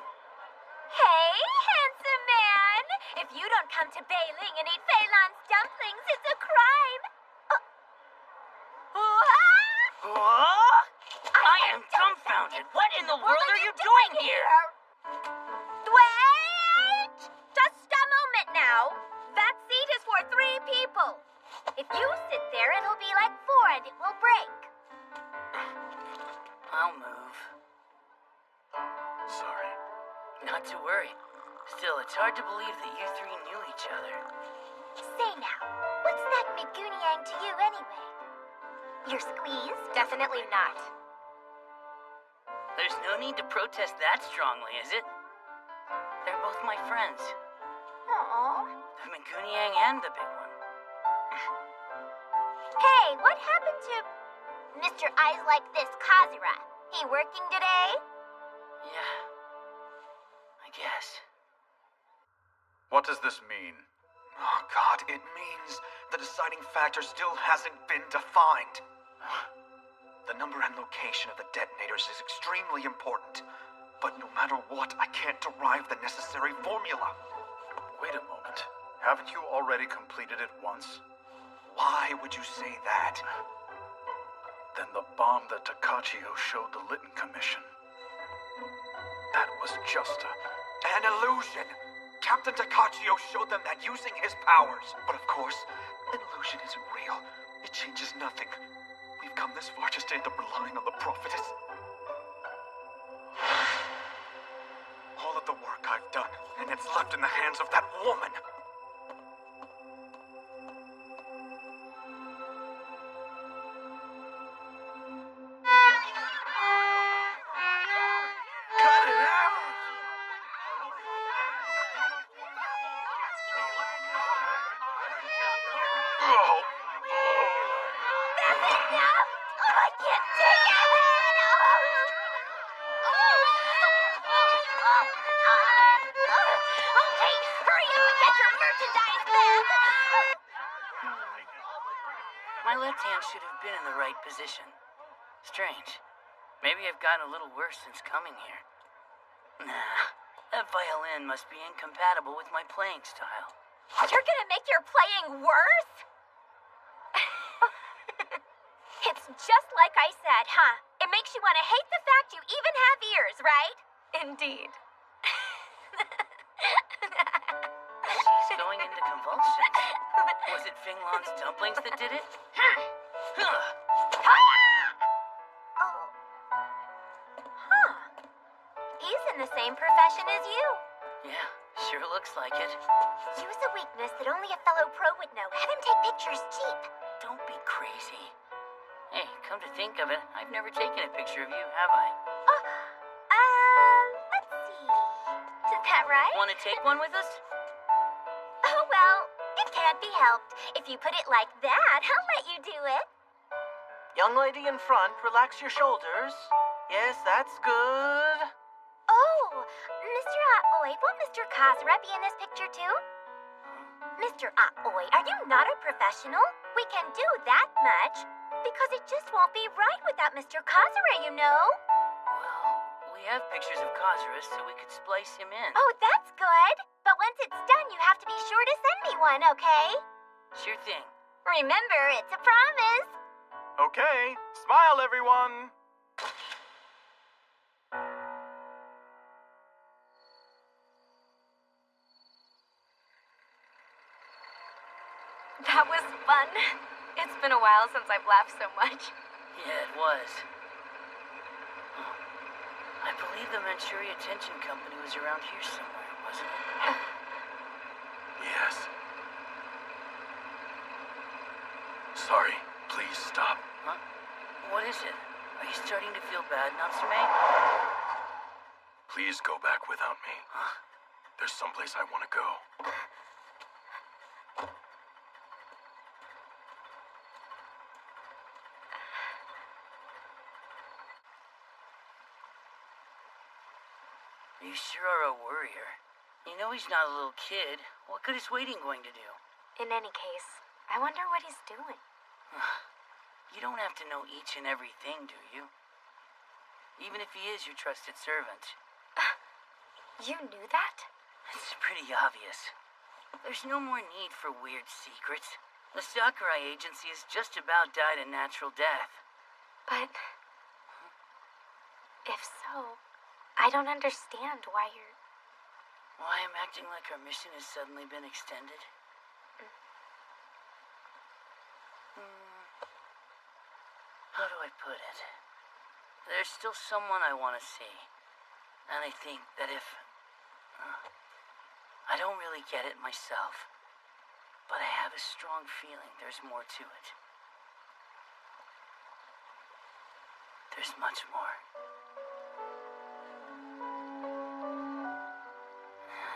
Hey, handsome man! If you don't come to Beiling and eat Feilon's dumplings, it's a crime! What? I am dumbfounded! What in the world are you doing here? Wait! Just a moment now. That seat is for 3 people. If you sit there, it'll be like 4 and it will break. I'll move. Sorry. Not to worry. Still, it's hard to believe that you 3 knew each other. Say now, what's that Meguniang to you anyway? You're squeezed? Definitely not. There's no need to protest that strongly, is it? They're both my friends. Aww. The Meguniang and the big one. Hey, what happened to Mr. Eyes Like This Kazura? He working today? Yeah. I guess. What does this mean? Oh, God, it means the deciding factor still hasn't been defined. The number and location of the detonators is extremely important. But no matter what, I can't derive the necessary formula. Wait a moment. Haven't you already completed it once? Why would you say that? Then the bomb that Takachio showed the Litton Commission. That was just an illusion! Captain Takachio showed them that using his powers. But of course, an illusion isn't real. It changes nothing. We've come this far just to end up relying on the prophetess. All of the work I've done, and it's left in the hands of that woman. Cut it out! That's enough! I can't take it! Okay, hurry up and get your merchandise back! My left hand should have been in the right position. Strange. Maybe I've gotten a little worse since coming here. Nah, that violin must be incompatible with my playing style. You're gonna make your playing worse? It's just like I said, huh? It makes you want to hate the fact you even have ears, right? Indeed. She's going into convulsions. Was it Finglon's dumplings that did it? He's in the same profession as you. Yeah, sure looks like it. Use a weakness that only a fellow pro would know. Have him take pictures cheap. Don't be crazy. Hey, come to think of it, I've never taken a picture of you, have I? Let's see. Is that right? Want to take one with us? Oh, well, it can't be helped. If you put it like that, I'll let you do it. Young lady in front, relax your shoulders. Yes, that's good. Oh, Mr. Aoi, won't Mr. Kazura be in this picture too? Mr. Aoi, are you not a professional? We can do that much. Because it just won't be right without Mr. Kazura, you know. Well, we have pictures of Kazura, so we could splice him in. Oh, that's good. But once it's done, you have to be sure to send me one, okay? Sure thing. Remember, it's a promise. Okay, smile, everyone. That was fun. It's been a while since I've laughed so much. Yeah, it was. I believe the Manchuria Tension Company was around here somewhere, wasn't it? Yes. Sorry, please stop. Huh? What is it? Are you starting to feel bad, Natsume? Please go back without me. Huh? There's someplace I want to go. You sure are a worrier. You know he's not a little kid. What good is waiting going to do? In any case, I wonder what he's doing. You don't have to know each and everything, do you? Even if he is your trusted servant. You knew that? It's pretty obvious. There's no more need for weird secrets. The Sakurai agency has just about died a natural death. But if so, I don't understand why you're... Why I'm acting like our mission has suddenly been extended? How do I put it? There's still someone I want to see. And I think that if... I don't really get it myself. But I have a strong feeling there's more to it. There's much more.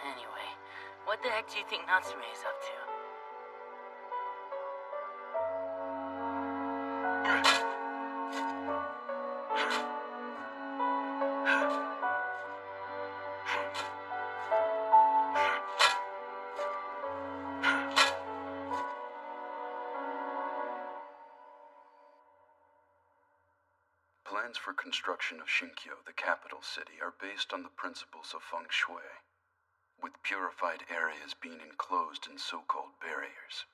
Anyway, what the heck do you think Natsume is up to? plans for construction of Shinkyo, the capital city, are based on the principles of feng shui, with purified areas being enclosed in so-called barriers.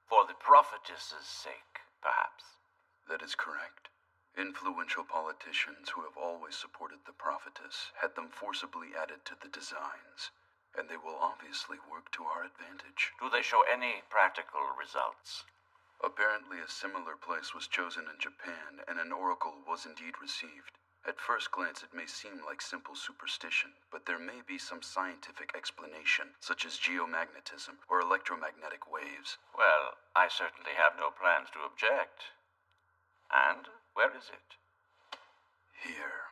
For the prophetess's sake, perhaps. That is correct. Influential politicians who have always supported the prophetess had them forcibly added to the designs, and they will obviously work to our advantage. Do they show any practical results? Apparently a similar place was chosen in Japan, and an oracle was indeed received. At first glance it may seem like simple superstition, but there may be some scientific explanation, such as geomagnetism or electromagnetic waves. Well, I certainly have no plans to object. And where is it? Here.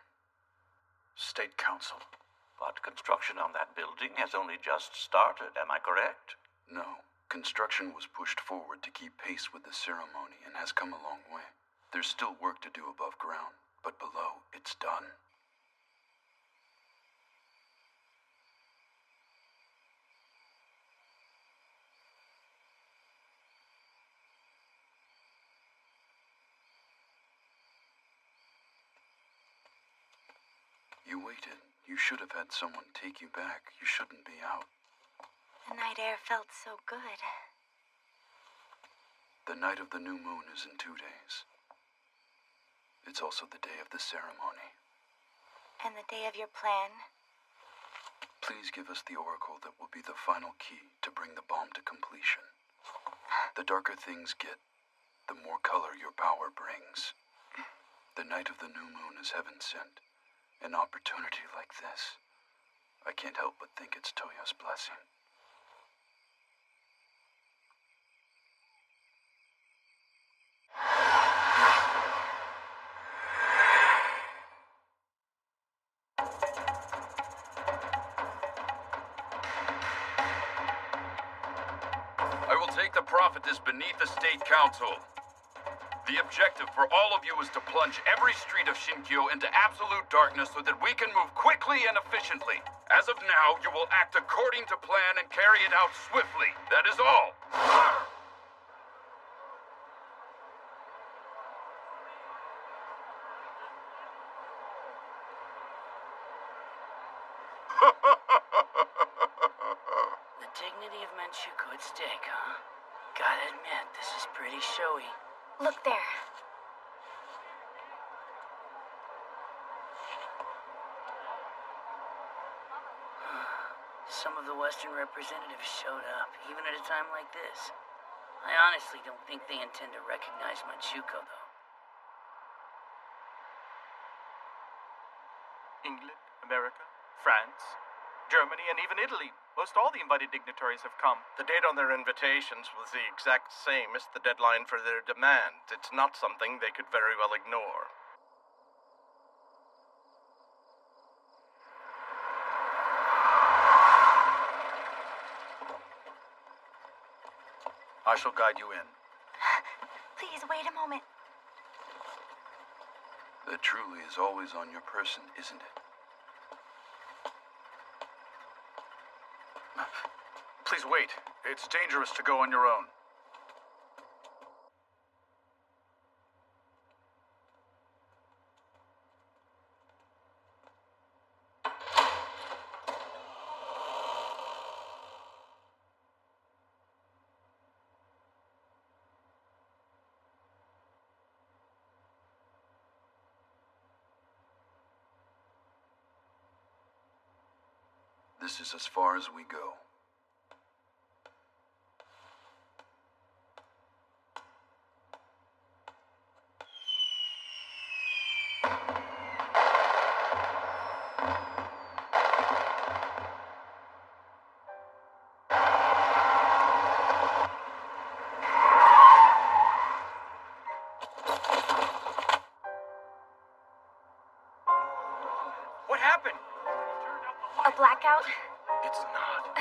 State Council. But construction on that building has only just started, am I correct? No. Construction was pushed forward to keep pace with the ceremony and has come a long way. There's still work to do above ground, but below, it's done. You waited. You should have had someone take you back. You shouldn't be out. The night air felt so good. The night of the new moon is in 2 days. It's also the day of the ceremony. And the day of your plan? Please give us the oracle that will be the final key to bring the bomb to completion. The darker things get, the more color your power brings. The night of the new moon is heaven sent. An opportunity like this, I can't help but think it's Toyo's blessing. I will take the prophetess beneath the State Council. The objective for all of you is to plunge every street of Shinkyo into absolute darkness so that we can move quickly and efficiently. As of now, you will act according to plan and carry it out swiftly. That is all. The dignity of Manchukuo at stake, huh? Gotta admit, this is pretty showy. Look there. Some of the Western representatives showed up, even at a time like this. I honestly don't think they intend to recognize Manchukuo, though. England, America, France, Germany, and even Italy. Most all the invited dignitaries have come. The date on their invitations was the exact same as the deadline for their demands. It's not something they could very well ignore. I shall guide you in. Please, wait a moment. That truly is always on your person, isn't it? Please wait. It's dangerous to go on your own. This is as far as we go. What happened? A blackout? It's not.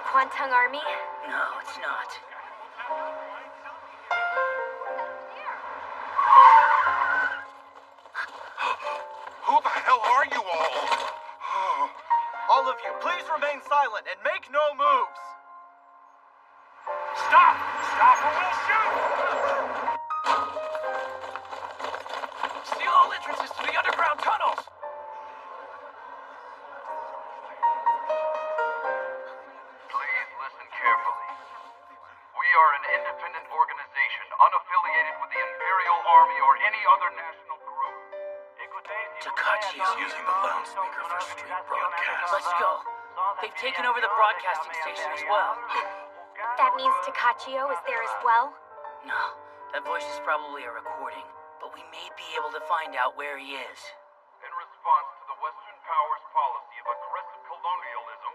Kwantung Army? No, it's not. Who the hell are you all? All of you, please remain silent and make no moves. Stop! Stop or we'll shoot! entrances to the underground tunnels! Please listen carefully. We are an independent organization, unaffiliated with the Imperial Army or any other national group. Takachi is using the loudspeaker for street broadcast. Let's go. They've taken over the broadcasting station as well. That means Takachio is there as well? No, that voice is probably a recording, but we may be able to find out where he is. In response to the Western powers' policy of aggressive colonialism,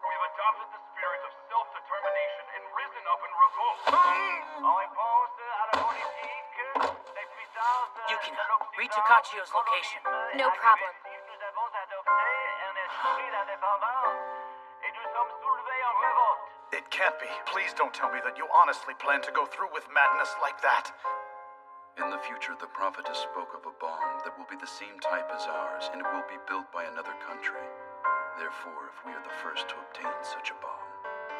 we have adopted the spirit of self-determination and risen up in revolt. Yukina, read Takachio's location. No problem. It can't be. Please don't tell me that you honestly plan to go through with madness like that. In the future, the prophetess spoke of a bomb that will be the same type as ours, and it will be built by another country. Therefore, if we are the first to obtain such a bomb,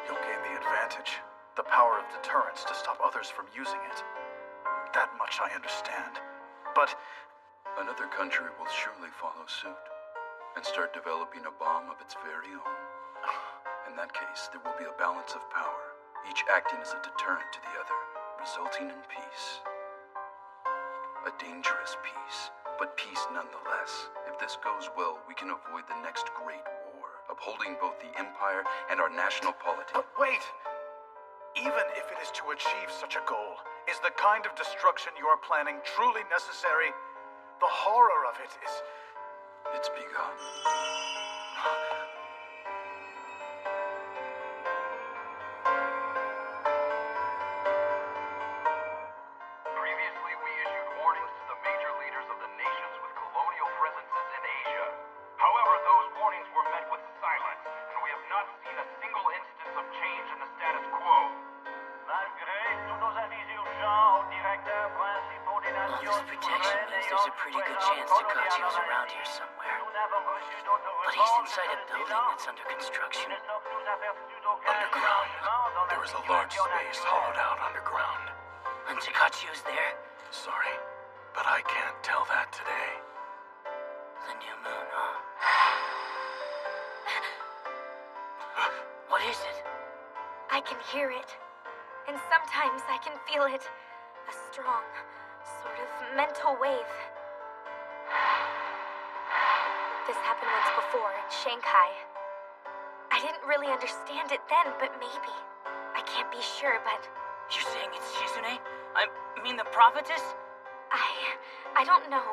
you'll gain the advantage. The power of deterrence to stop others from using it. That much I understand. But another country will surely follow suit and start developing a bomb of its very own. In that case, there will be a balance of power, each acting as a deterrent to the other, resulting in peace. A dangerous peace, but peace nonetheless. If this goes well, we can avoid the next great war, upholding both the Empire and our national polity. But wait! Even if it is to achieve such a goal, is the kind of destruction you are planning truly necessary? The horror of it is... It's begun. Previously, we issued warnings to the major leaders of the nations with colonial presences in Asia. However, those warnings were met with silence, and we have not seen a single instance of change in the status quo. All this protection means there's a pretty good chance Takachio's around here somewhere. But he's inside a building that's under construction. Underground. There is a large space hollowed out underground. And Takachio's there? Sorry, but I can't tell that today. The new moon, huh? What is it? I can hear it. And sometimes I can feel it. A strong, sort of mental wave. This happened once before in Shanghai. I didn't really understand it then, but maybe. I can't be sure, but... You're saying it's Shizune? I mean the prophetess? I don't know.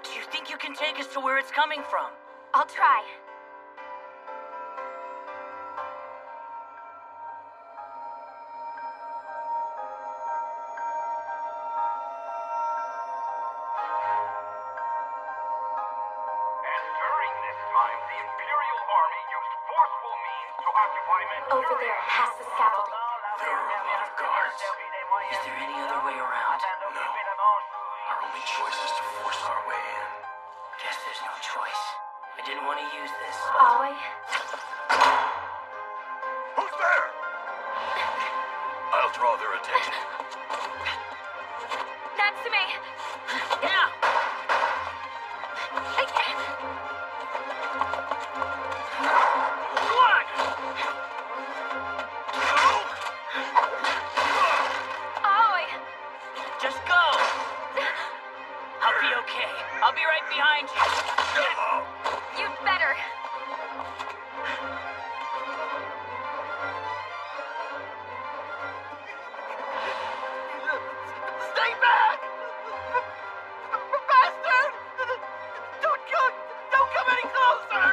Do you think you can take us to where it's coming from? I'll try. Over there, past the scaffolding. There are a lot of guards. Is there any other way around? No. Our only choice is to force our way in. Guess there's no choice. I didn't want to use this. Aoi? Who's there? I'll draw their attention. Natsume! Yeah! Just go! I'll be okay. I'll be right behind you. You'd better. Stay back! Bastard! Don't come any closer!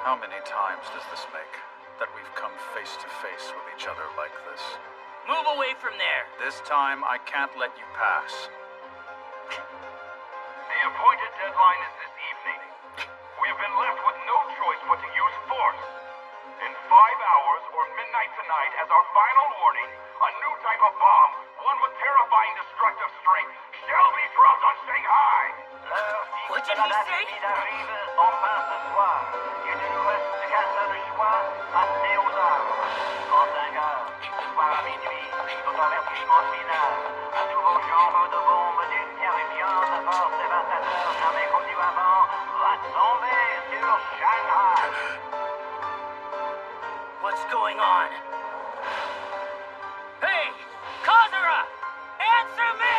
How many times does this make that we've come face to face with each other like this? Move away from there. This time, I can't let you pass. The appointed deadline is this evening. We have been left with no choice but to use force. In 5 hours or midnight tonight, as our final warning, a new type of bomb, one with terrifying destructive strength, shall be dropped on Shanghai. What did he say? arrive enfin ce soir. Il ne nous reste qu'un seul choix, passer aux armes. 35 heures, soir à minuit, tout avertissement final. Un nouveau genre de bombe d'une terrifiante force dévastateur jamais connue avant va tomber sur Shanghai. What's going on? Hey! Kazura! Answer me!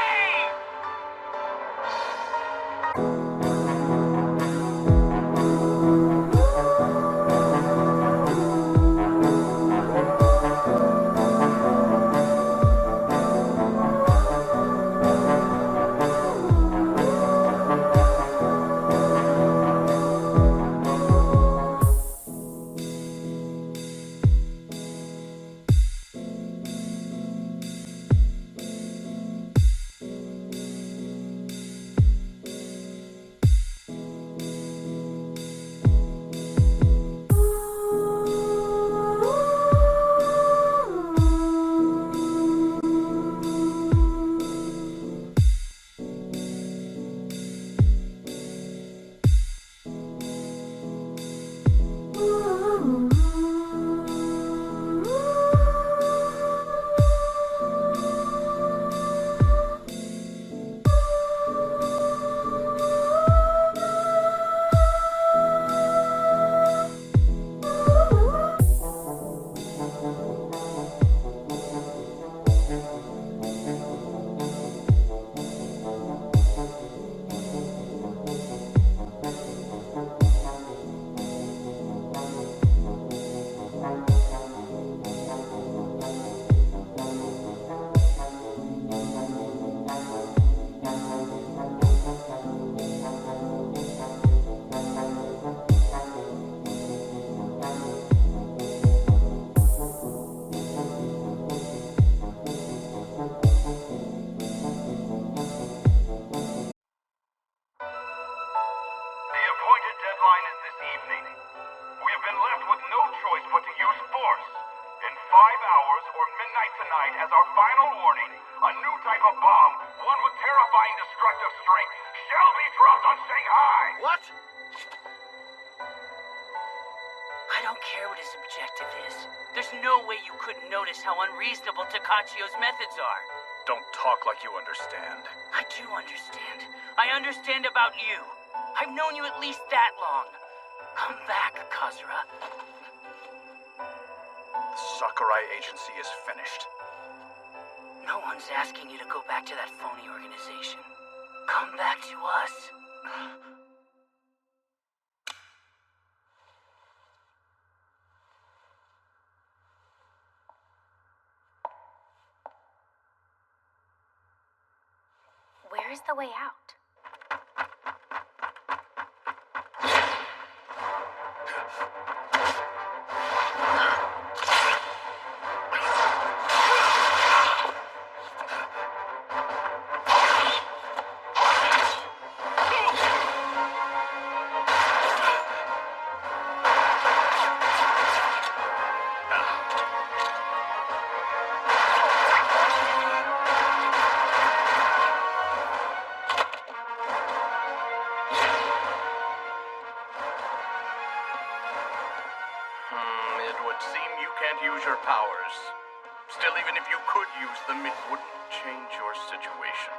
As our final warning, a new type of bomb, one with terrifying destructive strength, shall be dropped on Shanghai! What? I don't care what his objective is. There's no way you couldn't notice how unreasonable Takachio's methods are. Don't talk like you understand. I do understand. I understand about you. I've known you at least that long. Come back, Kazura. The Sakurai agency is finished. No one's asking you to go back to that phony organization. Come back to us. Where is the way out? Use your powers. Still, even if you could use them, it wouldn't change your situation.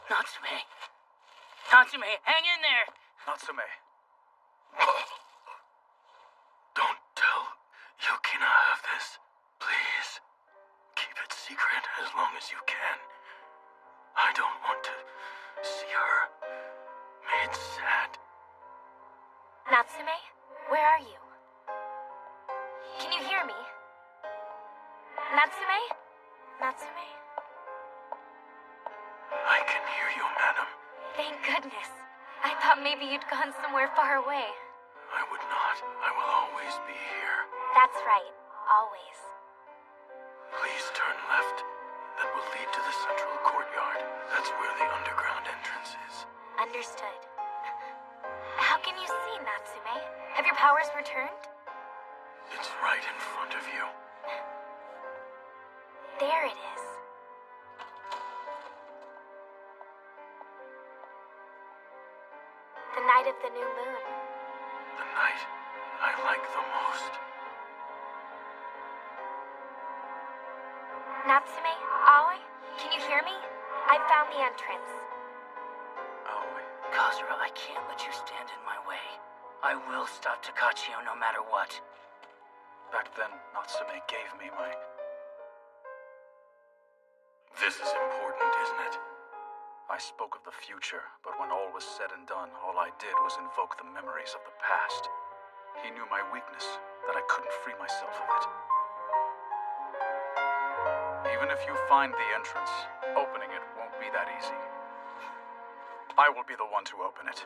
Natsume. Natsume, hang in there. Natsume. as long as you can. I don't want to see her made sad. Natsume, where are you? Can you hear me? Natsume? Natsume? I can hear you, madam. Thank goodness. I thought maybe you'd gone somewhere far away. I would not. I will always be here. That's right. Always. Please turn left. That will lead to the central courtyard. That's where the underground entrance is. Understood. How can you see, Natsume? Have your powers returned? It's right in front of you. There it is. The night of the new moon. The night I like the most. Natsume, Aoi, can you hear me? I found the entrance. Aoi. Kazura, I can't let you stand in my way. I will stop Takachio no matter what. Back then, Natsume gave me my... This is important, isn't it? I spoke of the future, but when all was said and done, all I did was invoke the memories of the past. He knew my weakness, that I couldn't free myself of it. Even if you find the entrance, opening it won't be that easy. I will be the one to open it.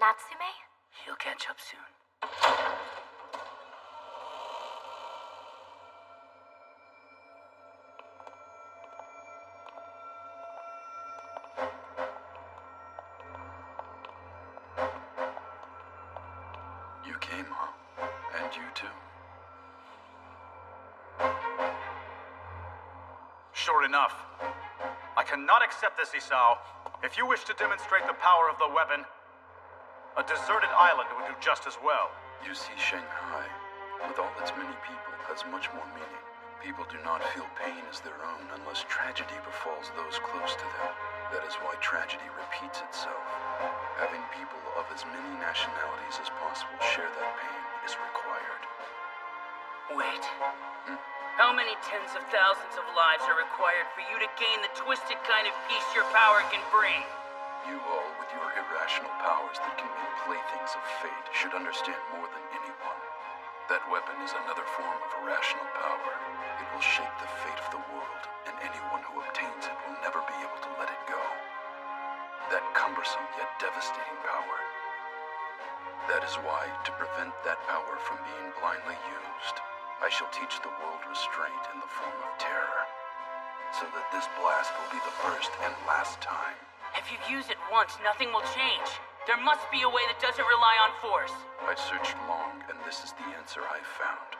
Natsume? He'll catch up soon. You came, huh? And you too. Sure enough. I cannot accept this, Isao. If you wish to demonstrate the power of the weapon, a deserted island would do just as well. You see, Shanghai, with all its many people, has much more meaning. People do not feel pain as their own unless tragedy befalls those close to them. That is why tragedy repeats itself. Having people of as many nationalities as possible share that pain is required. Wait. How many tens of thousands of lives are required for you to gain the twisted kind of peace your power can bring? You all, with your irrational powers that can make playthings of fate, should understand more than anyone. That weapon is another form of irrational power. It will shape the fate of the world, and anyone who obtains it will never be able to let it go. That cumbersome yet devastating power. That is why, to prevent that power from being blindly used, I shall teach the world restraint in the form of terror, so that this blast will be the first and last time. If you use it once, nothing will change. There must be a way that doesn't rely on force. I searched long, and this is the answer I found.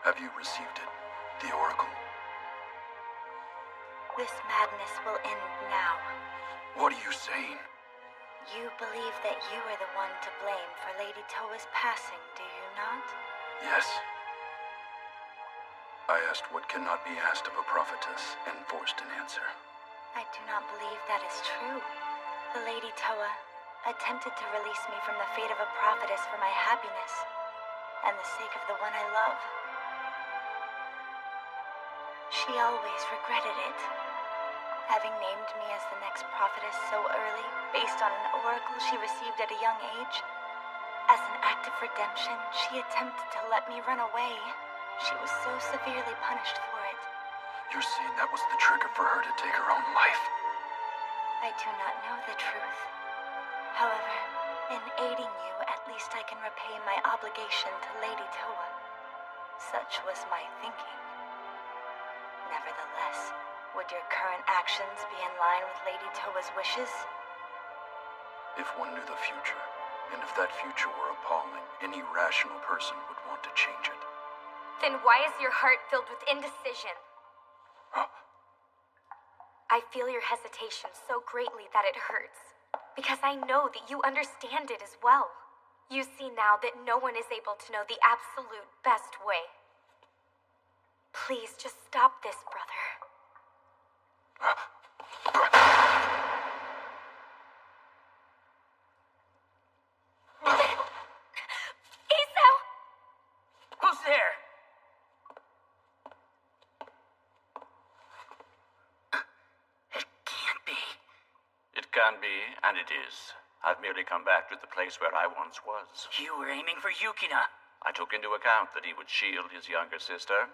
Have you received it? The Oracle? This madness will end now. What are you saying? You believe that you are the one to blame for Lady Towa's passing, do you not? Yes. I asked what cannot be asked of a prophetess, and forced an answer. I do not believe that is true. The Lady Towa attempted to release me from the fate of a prophetess for my happiness, and the sake of the one I love. She always regretted it. Having named me as the next prophetess so early, based on an oracle she received at a young age, as an act of redemption, she attempted to let me run away. She was so severely punished for it. You're saying that was the trigger for her to take her own life? I do not know the truth. However, in aiding you, at least I can repay my obligation to Lady Towa. Such was my thinking. Nevertheless, would your current actions be in line with Lady Towa's wishes? If one knew the future, And if that future were appalling, any rational person would want to change it. Then why is your heart filled with indecision? I feel your hesitation so greatly that it hurts. Because I know that you understand it as well. You see now that no one is able to know the absolute best way. Please, just stop this, brother. Esau! Who's there? It can be, and it is. I've merely come back to the place where I once was. You were aiming for Yukina. I took into account that he would shield his younger sister.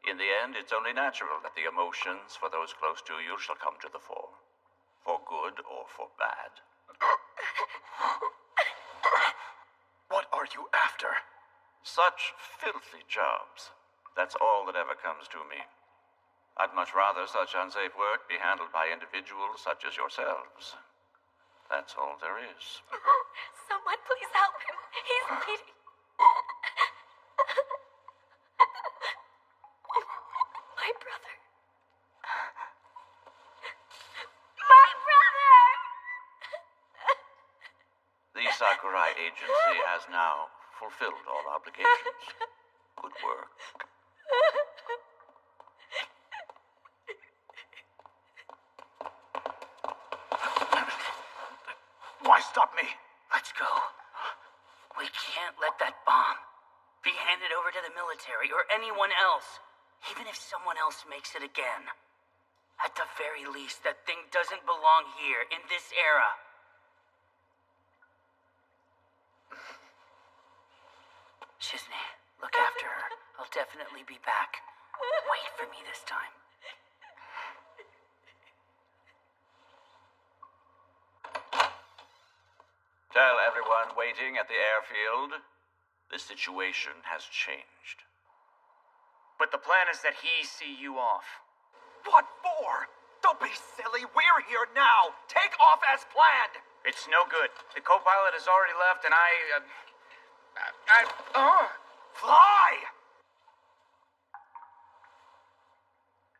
In the end, it's only natural that the emotions for those close to you shall come to the fore. For good or for bad. What are you after? Such filthy jobs. That's all that ever comes to me. I'd much rather such unsafe work be handled by individuals such as yourselves. That's all there is. Someone please help him. He's bleeding. My brother. My brother! The Sakurai Agency has now fulfilled all obligations. Good work. Why stop me? Let's go. We can't let that bomb be handed over to the military or anyone else, even if someone else makes it again. At the very least, that thing doesn't belong here, in this era. Shizney, look after her. I'll definitely be back. Wait for me this time. Tell everyone waiting at the airfield, the situation has changed. But the plan is that he see you off. What for? Don't be silly. We're here now. Take off as planned. It's no good. The co-pilot has already left, and Fly!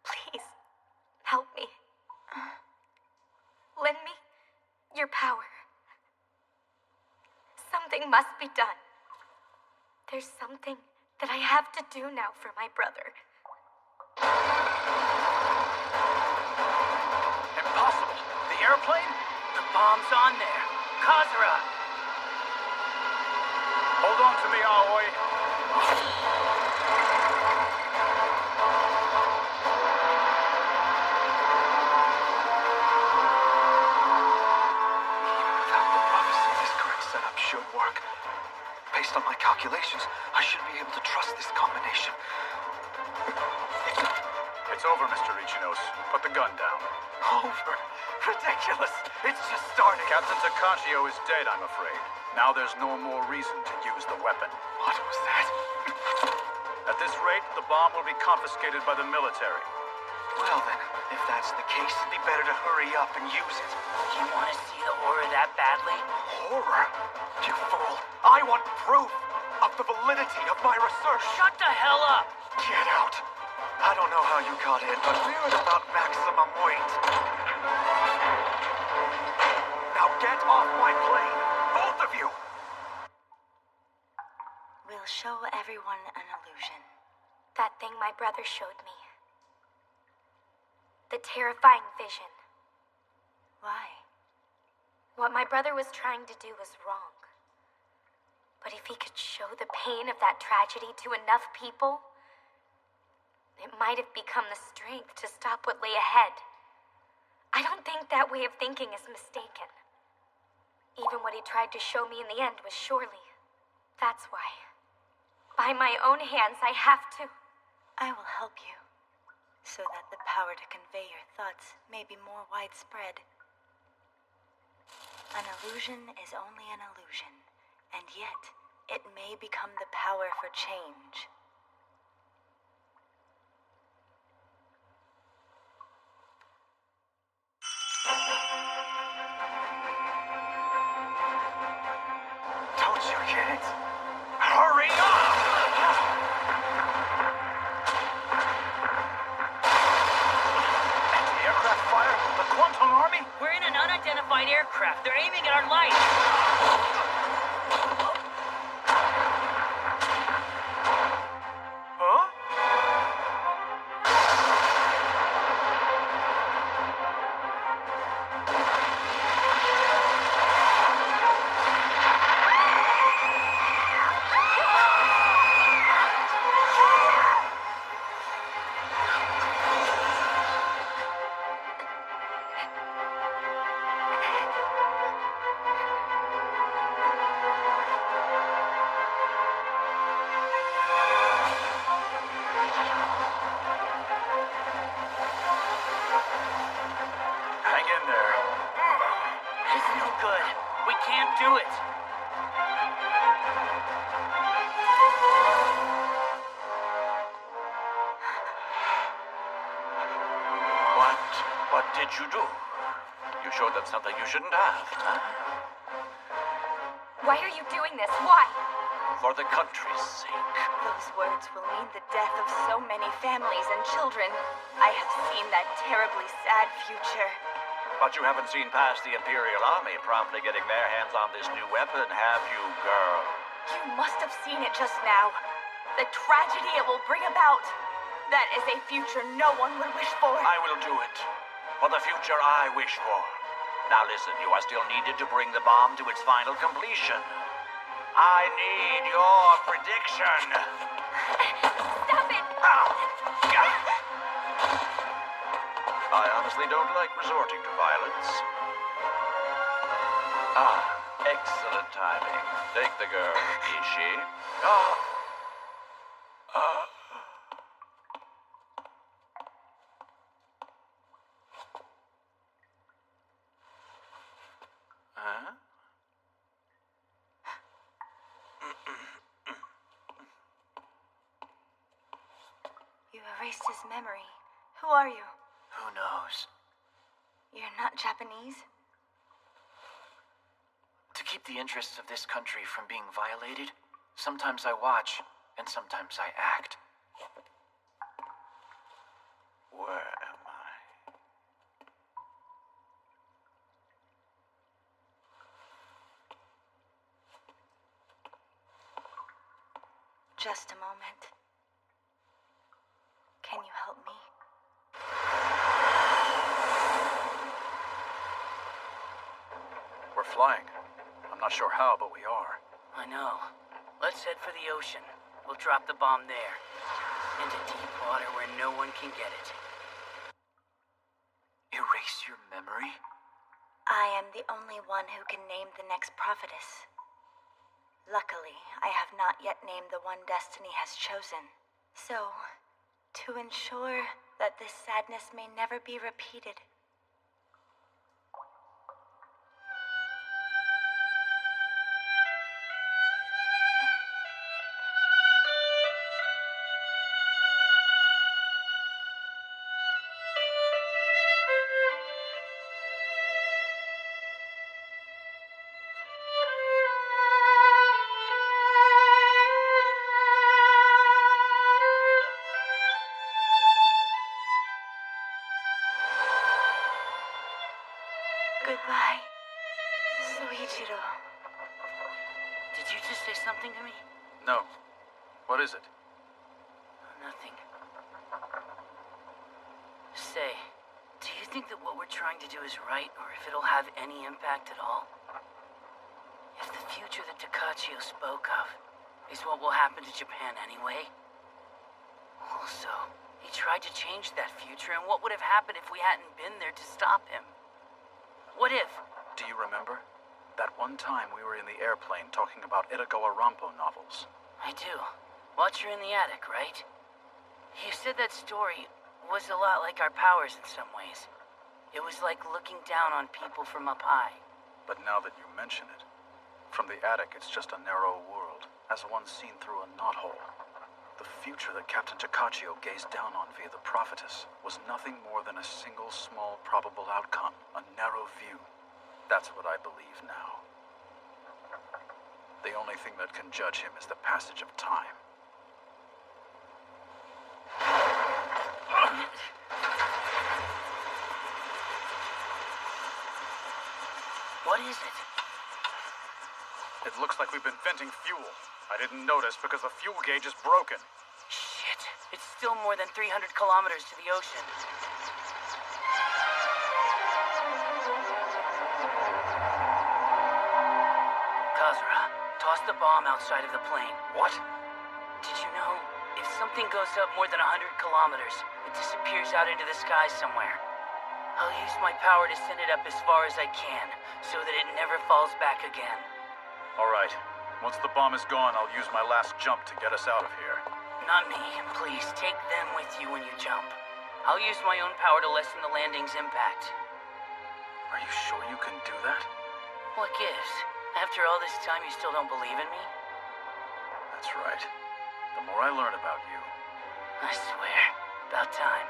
Please, help me. Lend me your power. Something must be done. There's something that I have to do now for my brother. Impossible. The airplane? The bomb's on there. Kazura! Hold on to me, Aoi. Should work. Based on my calculations, I should be able to trust this combination. It's over, Mr. Ichinos. Put the gun down. Over? Ridiculous! It's just starting. Captain Takashio is dead, I'm afraid. Now there's no more reason to use the weapon. What was that? At this rate, the bomb will be confiscated by the military. Well then, if that's the case, it'd be better to hurry up and use it. You want to see the horror that badly? Horror? You fool! I want proof of the validity of my research! Shut the hell up! Get out! I don't know how you got in, but we're at about maximum weight. Now get off my plane! Both of you! We'll show everyone an illusion. That thing my brother showed me. The terrifying vision. Why? What my brother was trying to do was wrong. But if he could show the pain of that tragedy to enough people, it might have become the strength to stop what lay ahead. I don't think that way of thinking is mistaken. Even what he tried to show me in the end was surely. That's why. By my own hands, I have to. I will help you, so that the power to convey your thoughts may be more widespread. An illusion is only an illusion, and yet it may become the power for change. did you do? You showed them something you shouldn't have, huh? Why are you doing this? Why? For the country's sake. Those words will mean the death of so many families and children. I have seen that terribly sad future. But you haven't seen past the Imperial Army promptly getting their hands on this new weapon, have you, girl? You must have seen it just now. The tragedy it will bring about. That is a future no one would wish for. I will do it. For the future I wish for. Now listen, you are still needed to bring the bomb to its final completion. I need your prediction. Stop it! I honestly don't like resorting to violence. Ah, excellent timing. Take the girl. Is she? Huh? You erased his memory. Who are you? Who knows? You're not Japanese? To keep the interests of this country from being violated, sometimes I watch, and sometimes I act. Where am I? Just a moment. Can you help me? We're flying. I'm not sure how, but we are. I know. Let's head for the ocean. We'll drop the bomb there. Into deep water where no one can get it. Erase your memory? I am the only one who can name the next prophetess. Luckily, I have not yet named the one destiny has chosen. So, to ensure that this sadness may never be repeated, goodbye, Soichiro. Did you just say something to me? No. What is it? Nothing. Say, do you think that what we're trying to do is right, or if it'll have any impact at all? If the future that Takachio spoke of is what will happen to Japan anyway? Also, he tried to change that future, and what would have happened if we hadn't been there to stop him? What if? Do you remember? That one time we were in the airplane talking about Edogawa Rampo novels. I do. Watcher in the Attic, right? You said that story was a lot like our powers in some ways. It was like looking down on people from up high. But now that you mention it, from the attic it's just a narrow world, as one seen through a knothole. The future that Captain Takachio gazed down on via the prophetess was nothing more than a single small probable outcome, a narrow view. That's what I believe now. The only thing that can judge him is the passage of time. What is it? It looks like we've been venting fuel. I didn't notice because the fuel gauge is broken. Shit. It's still more than 300 kilometers to the ocean. Kazura, toss the bomb outside of the plane. What? Did you know, if something goes up more than 100 kilometers, it disappears out into the sky somewhere. I'll use my power to send it up as far as I can, so that it never falls back again. All right. Once the bomb is gone, I'll use my last jump to get us out of here. Not me. Please, take them with you when you jump. I'll use my own power to lessen the landing's impact. Are you sure you can do that? What gives? After all this time, you still don't believe in me? That's right. The more I learn about you... I swear. About time.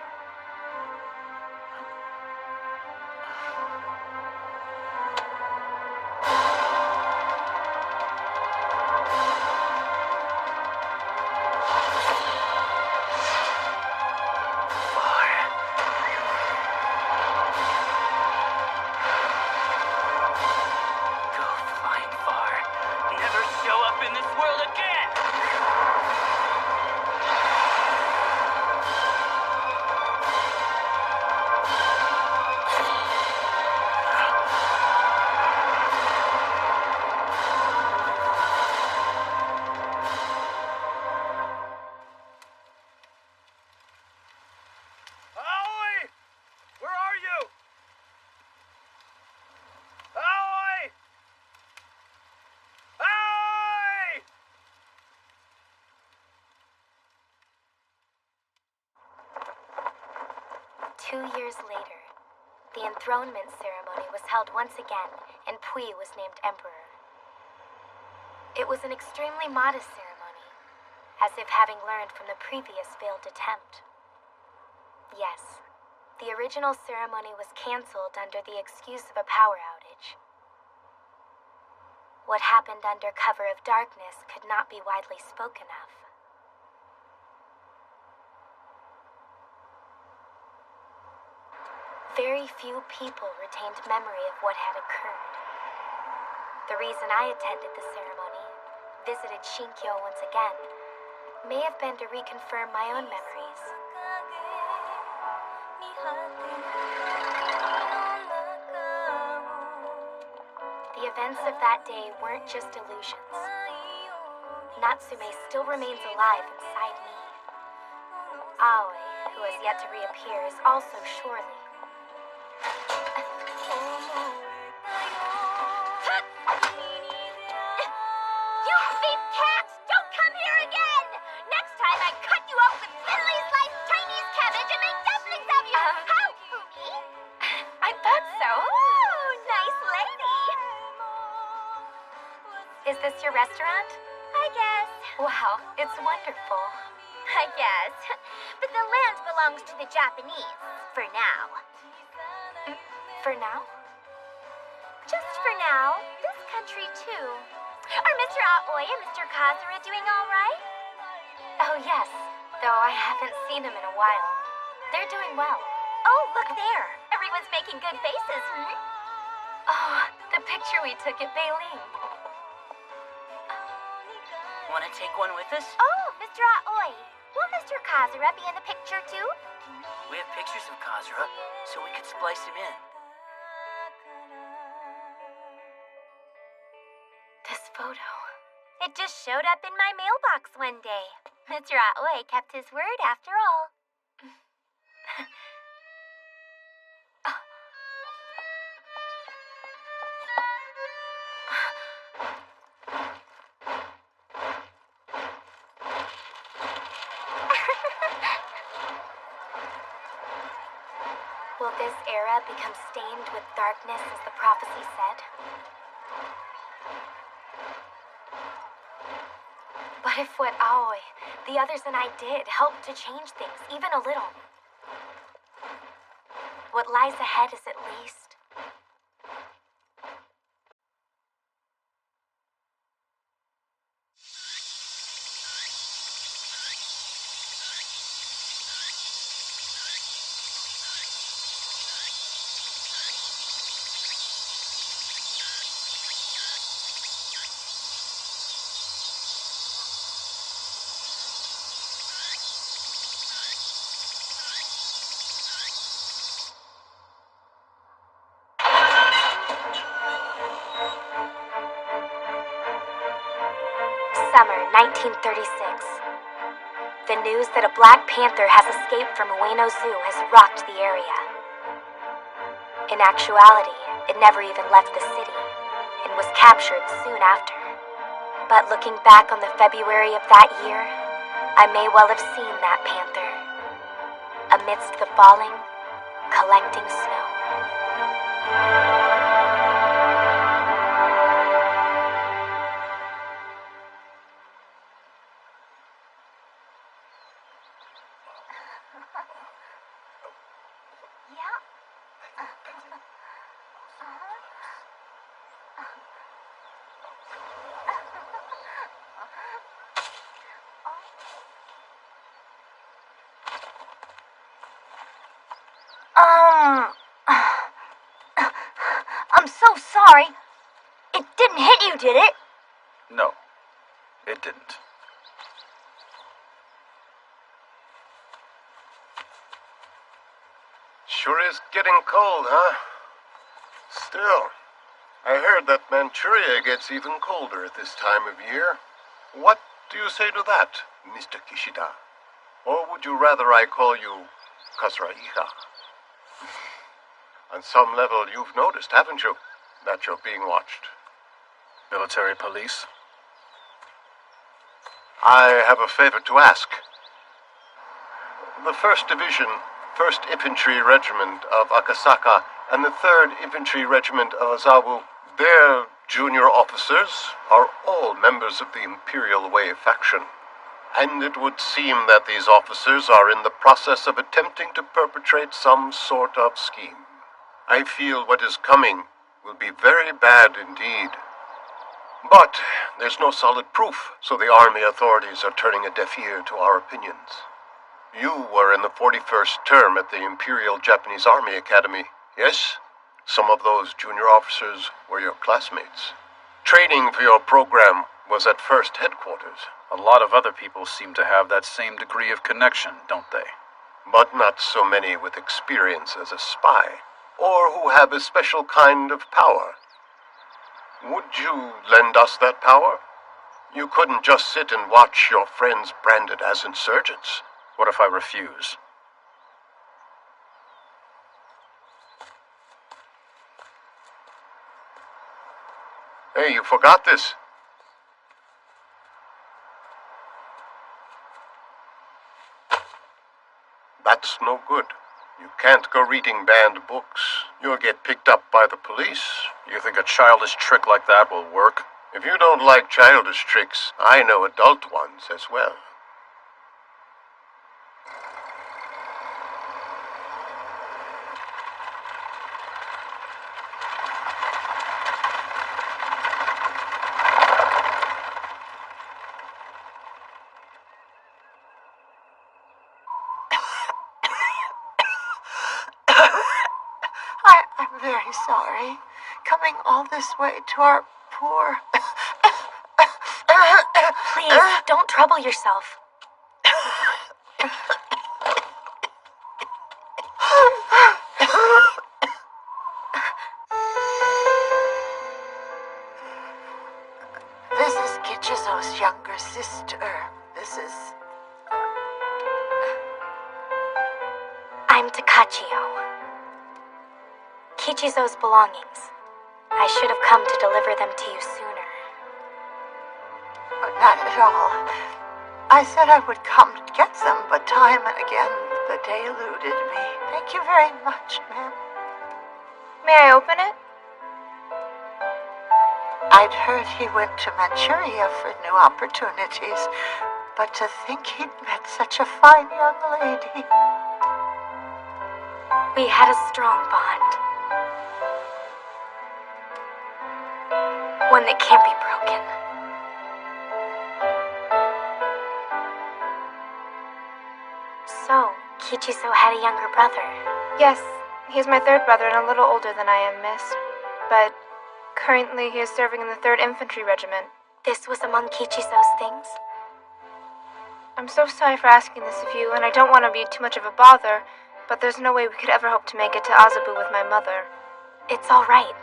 2 years later, the enthronement ceremony was held once again, and Pui was named emperor. It was an extremely modest ceremony, as if having learned from the previous failed attempt. Yes, the original ceremony was cancelled under the excuse of a power outage. What happened under cover of darkness could not be widely spoken of. Very few people retained memory of what had occurred. The reason I attended the ceremony, visited Shinkyo once again, may have been to reconfirm my own memories. The events of that day weren't just illusions. Natsume still remains alive inside me. Aoi, who has yet to reappear, is also surely. You thief cats! Don't come here again! Next time I cut you up with thinly sliced Chinese cabbage and make dumplings of you! How, Fuki? I thought so. Oh, nice lady! Is this your restaurant? I guess. Wow, it's wonderful. I guess. But the land belongs to the Japanese. For now. For now? Just for now. This country, too. Are Mr. Aoi and Mr. Kazura doing all right? Oh, yes. Though I haven't seen them in a while. They're doing well. Oh, look there. Everyone's making good faces, Oh, the picture we took at Beiling. Want to take one with us? Oh, Mr. Aoi. Will Mr. Kazura be in the picture, too? We have pictures of Kazura, so we could splice him in. This photo. It just showed up in my mailbox one day. Mr. Aoi kept his word after all. Will this era become stained with darkness as the prophecy said? But if what Aoi, the others and I did helped to change things, even a little, what lies ahead is at least Summer 1936. The news that a Black Panther has escaped from Ueno Zoo has rocked the area. In actuality, it never even left the city and was captured soon after. But looking back on the February of that year, I may well have seen that panther amidst the falling, collecting snow. I'm so sorry. It didn't hit you, did it? No, it didn't. Sure is getting cold, huh? Still, I heard that Manchuria gets even colder at this time of year. What do you say to that, Mr. Kishida? Or would you rather I call you Kazuraiha? On some level, you've noticed, haven't you, that you're being watched? Military police? I have a favor to ask. The 1st Division 1st Infantry Regiment of Akasaka and the 3rd Infantry Regiment of Azabu. Their junior officers are all members of the Imperial Way faction. And it would seem that these officers are in the process of attempting to perpetrate some sort of scheme. I feel what is coming will be very bad indeed. But there's no solid proof, so the Army authorities are turning a deaf ear to our opinions. You were in the 41st term at the Imperial Japanese Army Academy, yes? Some of those junior officers were your classmates. Training for your program was at 1st Headquarters. A lot of other people seem to have that same degree of connection, don't they? But not so many with experience as a spy, or who have a special kind of power. Would you lend us that power? You couldn't just sit and watch your friends branded as insurgents. What if I refuse? Hey, you forgot this. That's no good. You can't go reading banned books. You'll get picked up by the police. You think a childish trick like that will work? If you don't like childish tricks, I know adult ones as well. I'm very sorry. Coming all this way to our poor... Please, don't trouble yourself. This is Kichizo's younger sister. This is... I'm Takachio. Kichizo's belongings. I should have come to deliver them to you sooner. Not at all. I said I would come to get them, but time and again the day eluded me. Thank you very much, ma'am. May I open it? I'd heard he went to Manchuria for new opportunities, but to think he'd met such a fine young lady. We had a strong bond. One that can't be broken. So, Kichizo had a younger brother. Yes, he's my third brother and a little older than I am, miss. But currently he is serving in the 3rd Infantry Regiment. This was among Kichizo's things? I'm so sorry for asking this of you, and I don't want to be too much of a bother, but there's no way we could ever hope to make it to Azabu with my mother. It's all right.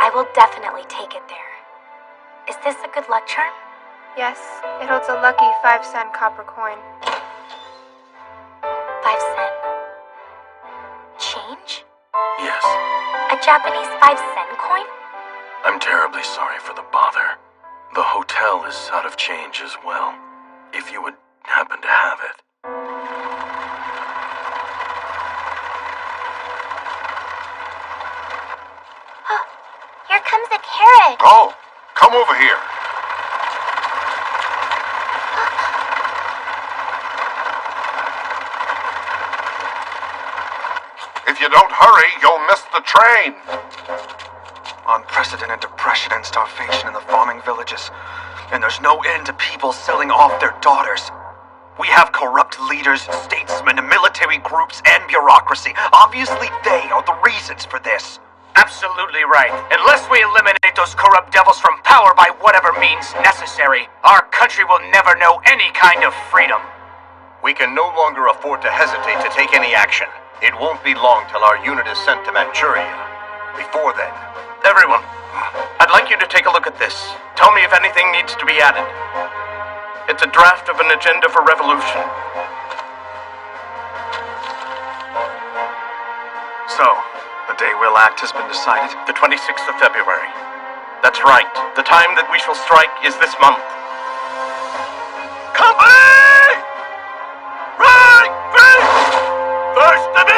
I will definitely take it there. Is this a good luck charm? Yes, it holds a lucky 5-cent copper coin. 5-cent. Change? Yes. A Japanese 5-cent coin? I'm terribly sorry for the bother. The hotel is out of change as well. If you would happen to have it. Oh, here comes a carrot. Oh, come over here. If you don't hurry, you'll miss the train. Unprecedented depression and starvation in the farming villages. And there's no end to people selling off their daughters. We have corrupt leaders, statesmen, military groups, and bureaucracy. Obviously, they are the reasons for this. Absolutely right. Unless we eliminate those corrupt devils from power by whatever means necessary, our country will never know any kind of freedom. We can no longer afford to hesitate to take any action. It won't be long till our unit is sent to Manchuria. Before then... Everyone, I'd like you to take a look at this. Tell me if anything needs to be added. It's a draft of an agenda for revolution. So, the day we'll act has been decided? The 26th of February. That's right. The time that we shall strike is this month. Company! Right, 1st Division!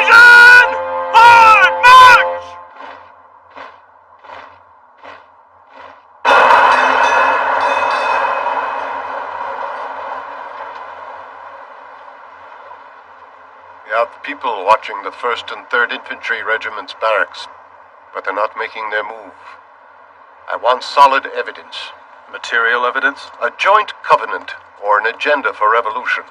have people watching the 1st and 3rd Infantry Regiment's barracks, but they're not making their move. I want solid evidence. Material evidence? A joint covenant or an agenda for revolution.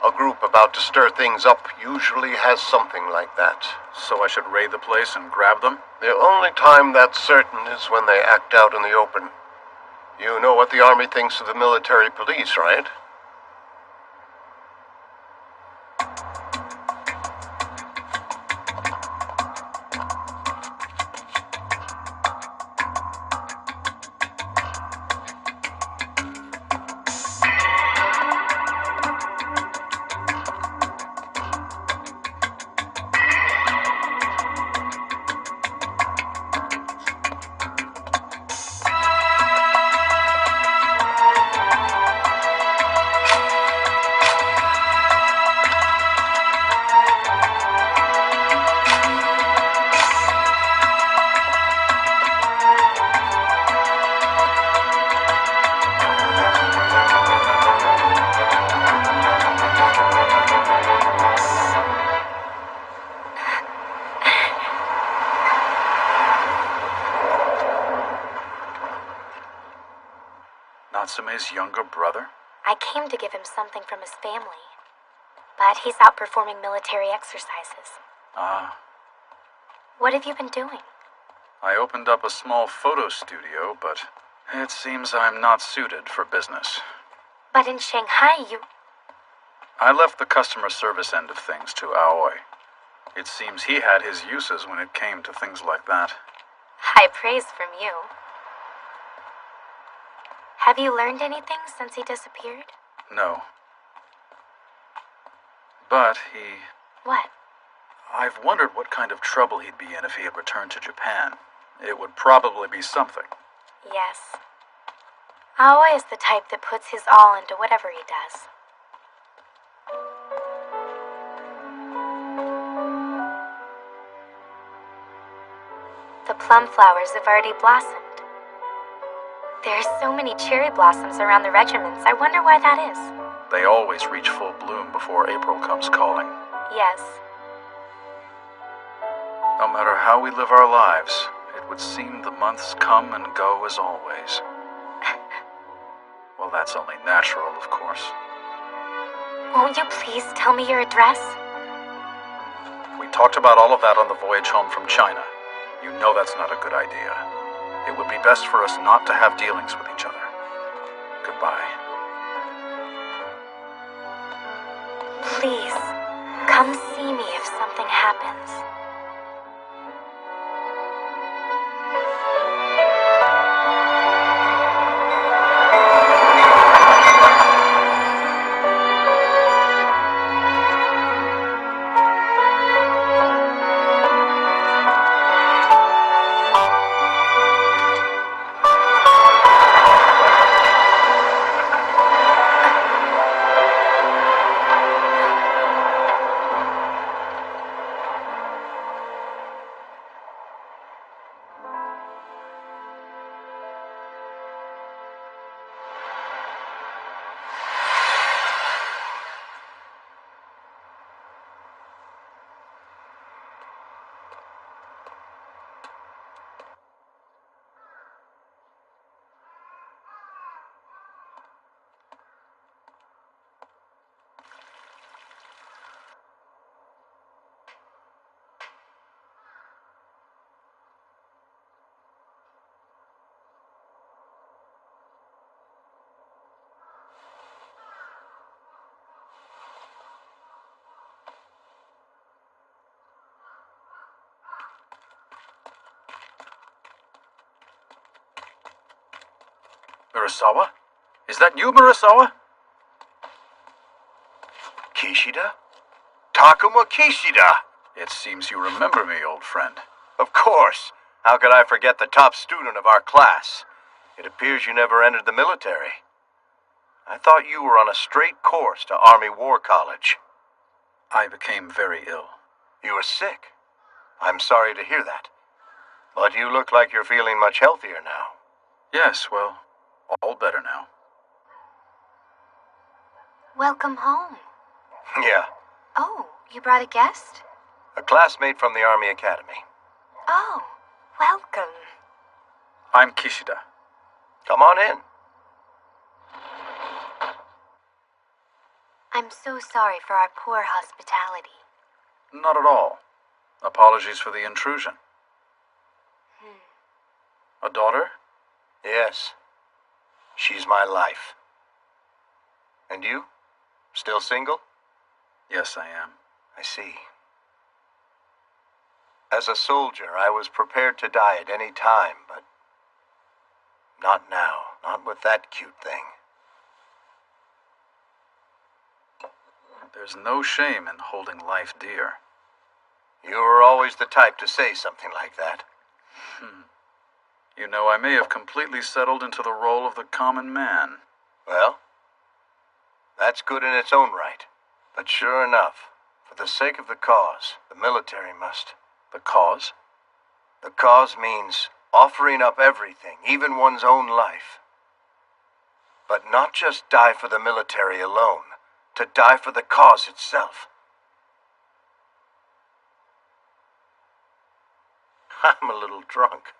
A group about to stir things up usually has something like that. So I should raid the place and grab them? The only time that's certain is when they act out in the open. You know what the Army thinks of the military police, right? Natsume's younger brother? I came to give him something from his family, but he's out performing military exercises. Ah. What have you been doing? I opened up a small photo studio, but it seems I'm not suited for business. But in Shanghai, you... I left the customer service end of things to Aoi. It seems he had his uses when it came to things like that. High praise from you. Have you learned anything since he disappeared? No. But he... What? I've wondered what kind of trouble he'd be in if he had returned to Japan. It would probably be something. Yes. Aoi is the type that puts his all into whatever he does. The plum flowers have already blossomed. There are so many cherry blossoms around the regiments. I wonder why that is. They always reach full bloom before April comes calling. Yes. No matter how we live our lives, it would seem the months come and go as always. Well, that's only natural, of course. Won't you please tell me your address? We talked about all of that on the voyage home from China. You know that's not a good idea. It would be best for us not to have dealings with each other. Goodbye. Please, come see me if something happens. Murasawa? Is that you, Murasawa? Kishida? Takuma Kishida! It seems you remember me, old friend. Of course. How could I forget the top student of our class? It appears you never entered the military. I thought you were on a straight course to Army War College. I became very ill. You were sick? I'm sorry to hear that. But you look like you're feeling much healthier now. Yes, well, all better now. Welcome home. Yeah. Oh, You brought a guest? A classmate from the Army Academy. Oh, welcome. I'm Kishida. Come on in. I'm so sorry for our poor hospitality. Not at all. Apologies for the intrusion. A daughter? Yes. She's my life. And you? Still single? Yes, I am. I see. As a soldier, I was prepared to die at any time, but not now. Not with that cute thing. There's no shame in holding life dear. You were always the type to say something like that. You know, I may have completely settled into the role of the common man. Well, that's good in its own right. But sure enough, for the sake of the cause, the military must. The cause? The cause means offering up everything, even one's own life. But not just die for the military alone, to die for the cause itself. I'm a little drunk.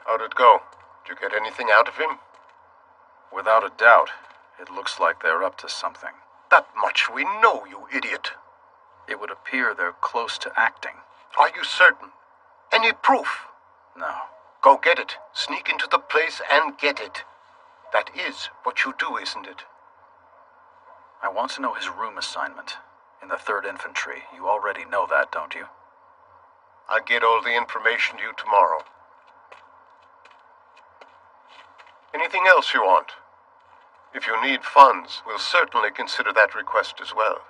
How'd it go? Did you get anything out of him? Without a doubt, it looks like they're up to something. That much we know, you idiot. It would appear they're close to acting. Are you certain? Any proof? No. Go get it. Sneak into the place and get it. That is what you do, isn't it? I want to know his room assignment. In the 3rd Infantry. You already know that, don't you? I'll get all the information to you tomorrow. Anything else you want? If you need funds, we'll certainly consider that request as well.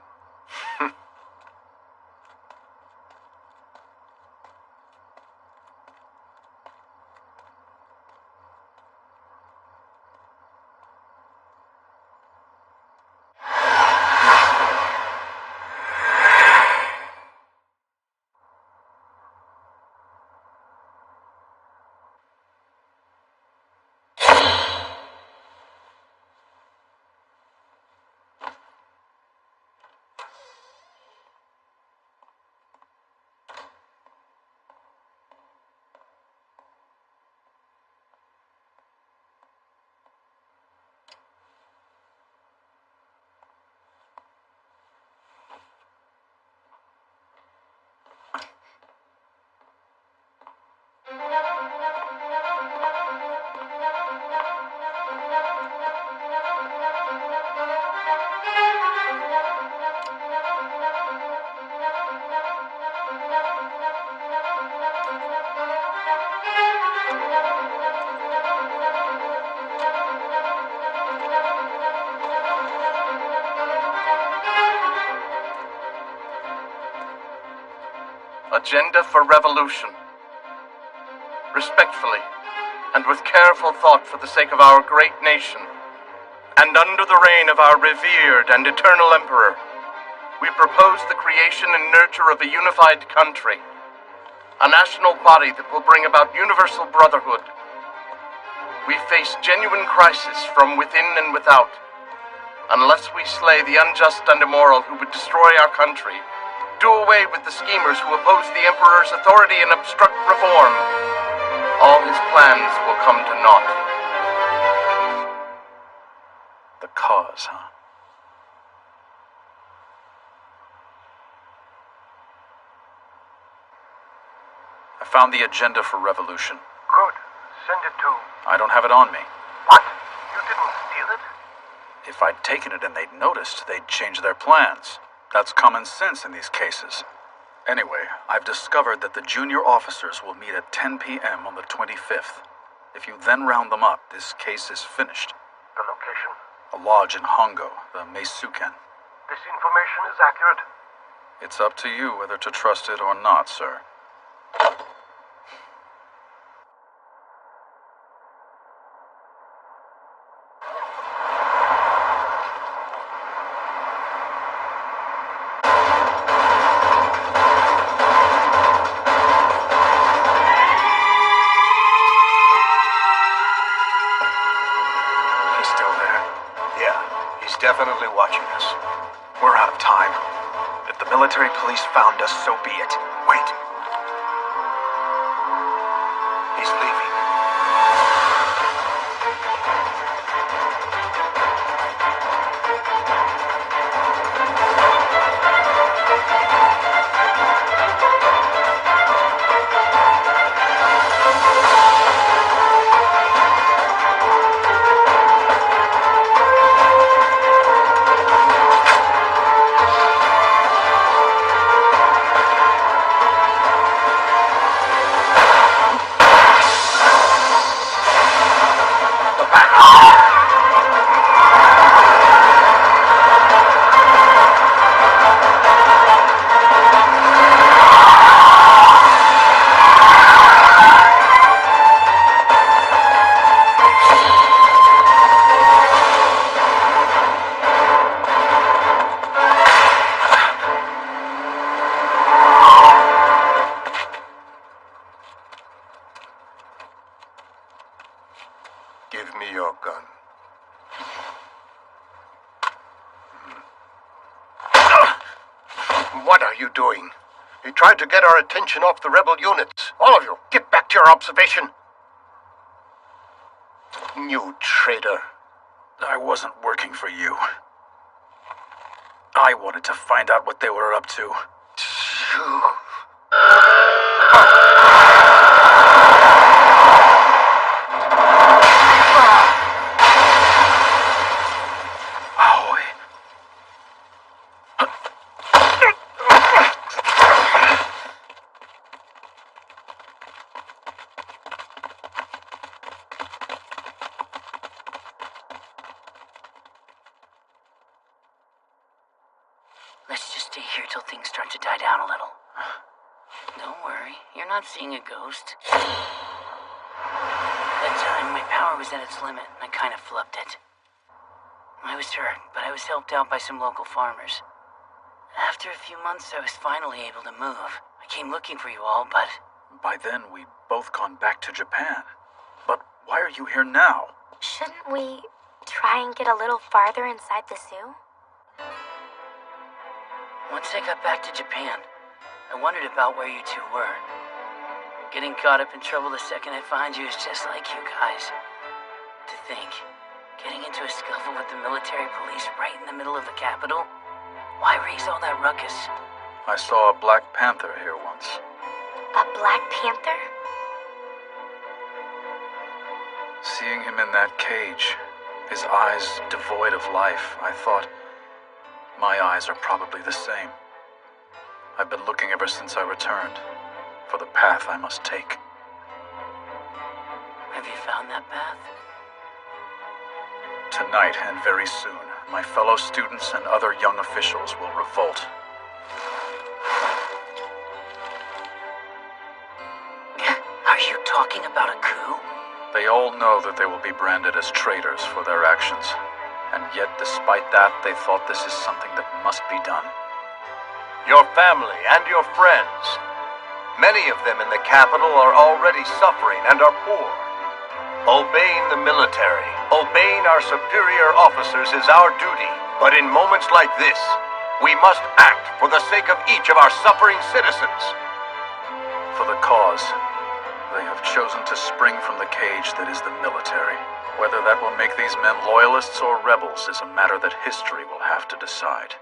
Agenda for revolution. Respectfully, and with careful thought for the sake of our great nation, and under the reign of our revered and eternal Emperor, we propose the creation and nurture of a unified country, a national body that will bring about universal brotherhood. We face genuine crisis from within and without. Unless we slay the unjust and immoral who would destroy our country, do away with the schemers who oppose the Emperor's authority and obstruct reform, all his plans will come to naught. The cause, huh? I found the agenda for revolution. Good. Send it to... I don't have it on me. What? You didn't steal it? If I'd taken it and they'd noticed, they'd change their plans. That's common sense in these cases. Anyway, I've discovered that the junior officers will meet at 10 p.m. on the 25th. If you then round them up, this case is finished. The location? A lodge in Hongo, the Meisuken. This information is accurate? It's up to you whether to trust it or not, sir. He's still definitely watching us. We're out of time. If the military police found us, so be it. Wait. He's leaving. Give me your gun. What are you doing? You tried to get our attention off the rebel units. All of you, get back to your observation. You traitor. I wasn't working for you. I wanted to find out what they were up to. Let's just stay here till things start to die down a little. Don't worry, you're not seeing a ghost. That time, my power was at its limit, and I kind of flubbed it. I was hurt, but I was helped out by some local farmers. After a few months, I was finally able to move. I came looking for you all, but... By then, we'd both gone back to Japan. But why are you here now? Shouldn't we try and get a little farther inside the zoo? Once I got back to Japan, I wondered about where you two were. Getting caught up in trouble the second I find you is just like you guys. To think, getting into a scuffle with the military police right in the middle of the capital? Why raise all that ruckus? I saw a Black Panther here once. A Black Panther? Seeing him in that cage, his eyes devoid of life, I thought, my eyes are probably the same. I've been looking ever since I returned, for the path I must take. Have you found that path? Tonight, and very soon, my fellow students and other young officials will revolt. Are you talking about a coup? They all know that they will be branded as traitors for their actions. And yet, despite that, they thought this is something that must be done. Your family and your friends. Many of them in the capital are already suffering and are poor. Obeying the military, obeying our superior officers is our duty. But in moments like this, we must act for the sake of each of our suffering citizens. For the cause, they have chosen to spring from the cage that is the military. Whether that will make these men loyalists or rebels is a matter that history will have to decide.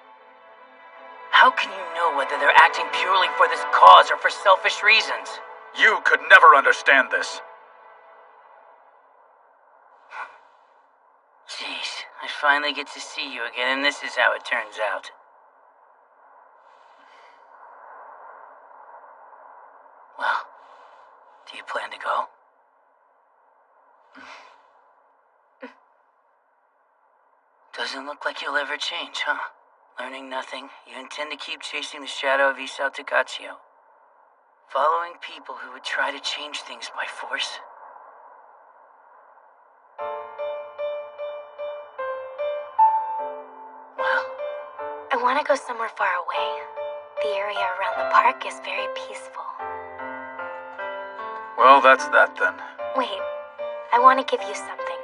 How can you know whether they're acting purely for this cause or for selfish reasons? You could never understand this. Jeez, I finally get to see you again, and this is how it turns out. Well, do you plan to go? Doesn't look like you'll ever change, huh? Learning nothing, you intend to keep chasing the shadow of Isao Takachio. Following people who would try to change things by force. Well, I want to go somewhere far away. The area around the park is very peaceful. Well, that's that then. Wait, I want to give you something.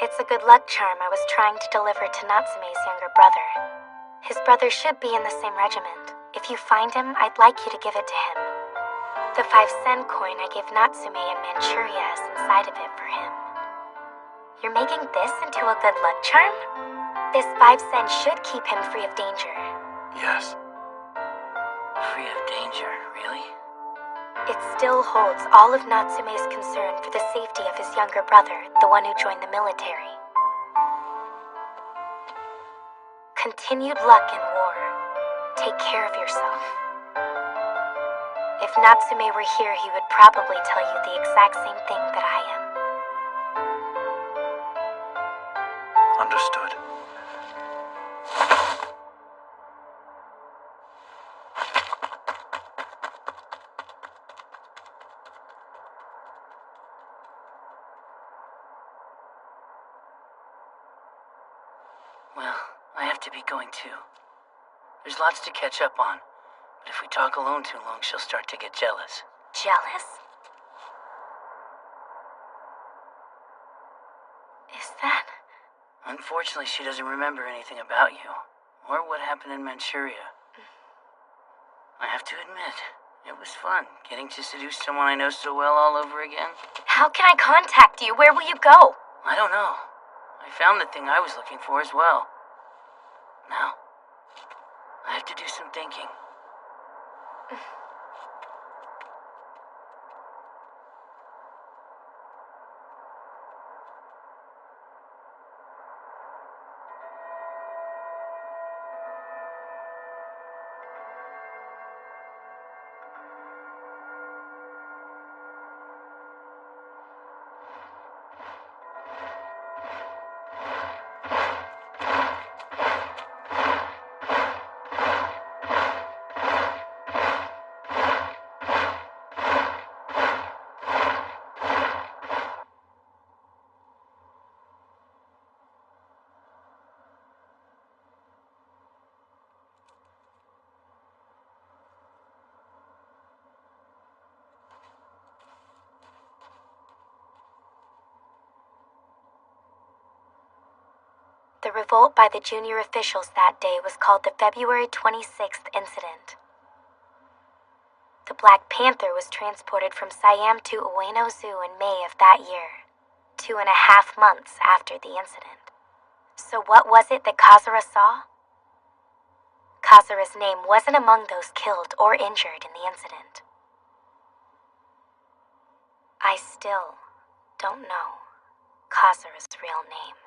It's a good luck charm I was trying to deliver to Natsume's younger brother. His brother should be in the same regiment. If you find him, I'd like you to give it to him. The 5 sen coin I gave Natsume in Manchuria is inside of it for him. You're making this into a good luck charm? This 5 sen should keep him free of danger. Yes. Free of danger, really? It still holds all of Natsume's concern for the safety of his younger brother, the one who joined the military. Continued luck in war. Take care of yourself. If Natsume were here, he would probably tell you the exact same thing that I am. Understood. Well, I have to be going too. There's lots to catch up on, but if we talk alone too long, she'll start to get jealous. Jealous? Is that? Unfortunately, she doesn't remember anything about you, or what happened in Manchuria. I have to admit, it was fun, getting to seduce someone I know so well all over again. How can I contact you? Where will you go? I don't know. I found the thing I was looking for as well. Now, I have to do some thinking. The revolt by the junior officials that day was called the February 26th incident. The Black Panther was transported from Siam to Ueno Zoo in May of that year, 2.5 months after the incident. So what was it that Kazura saw? Kazura's name wasn't among those killed or injured in the incident. I still don't know Kazura's real name.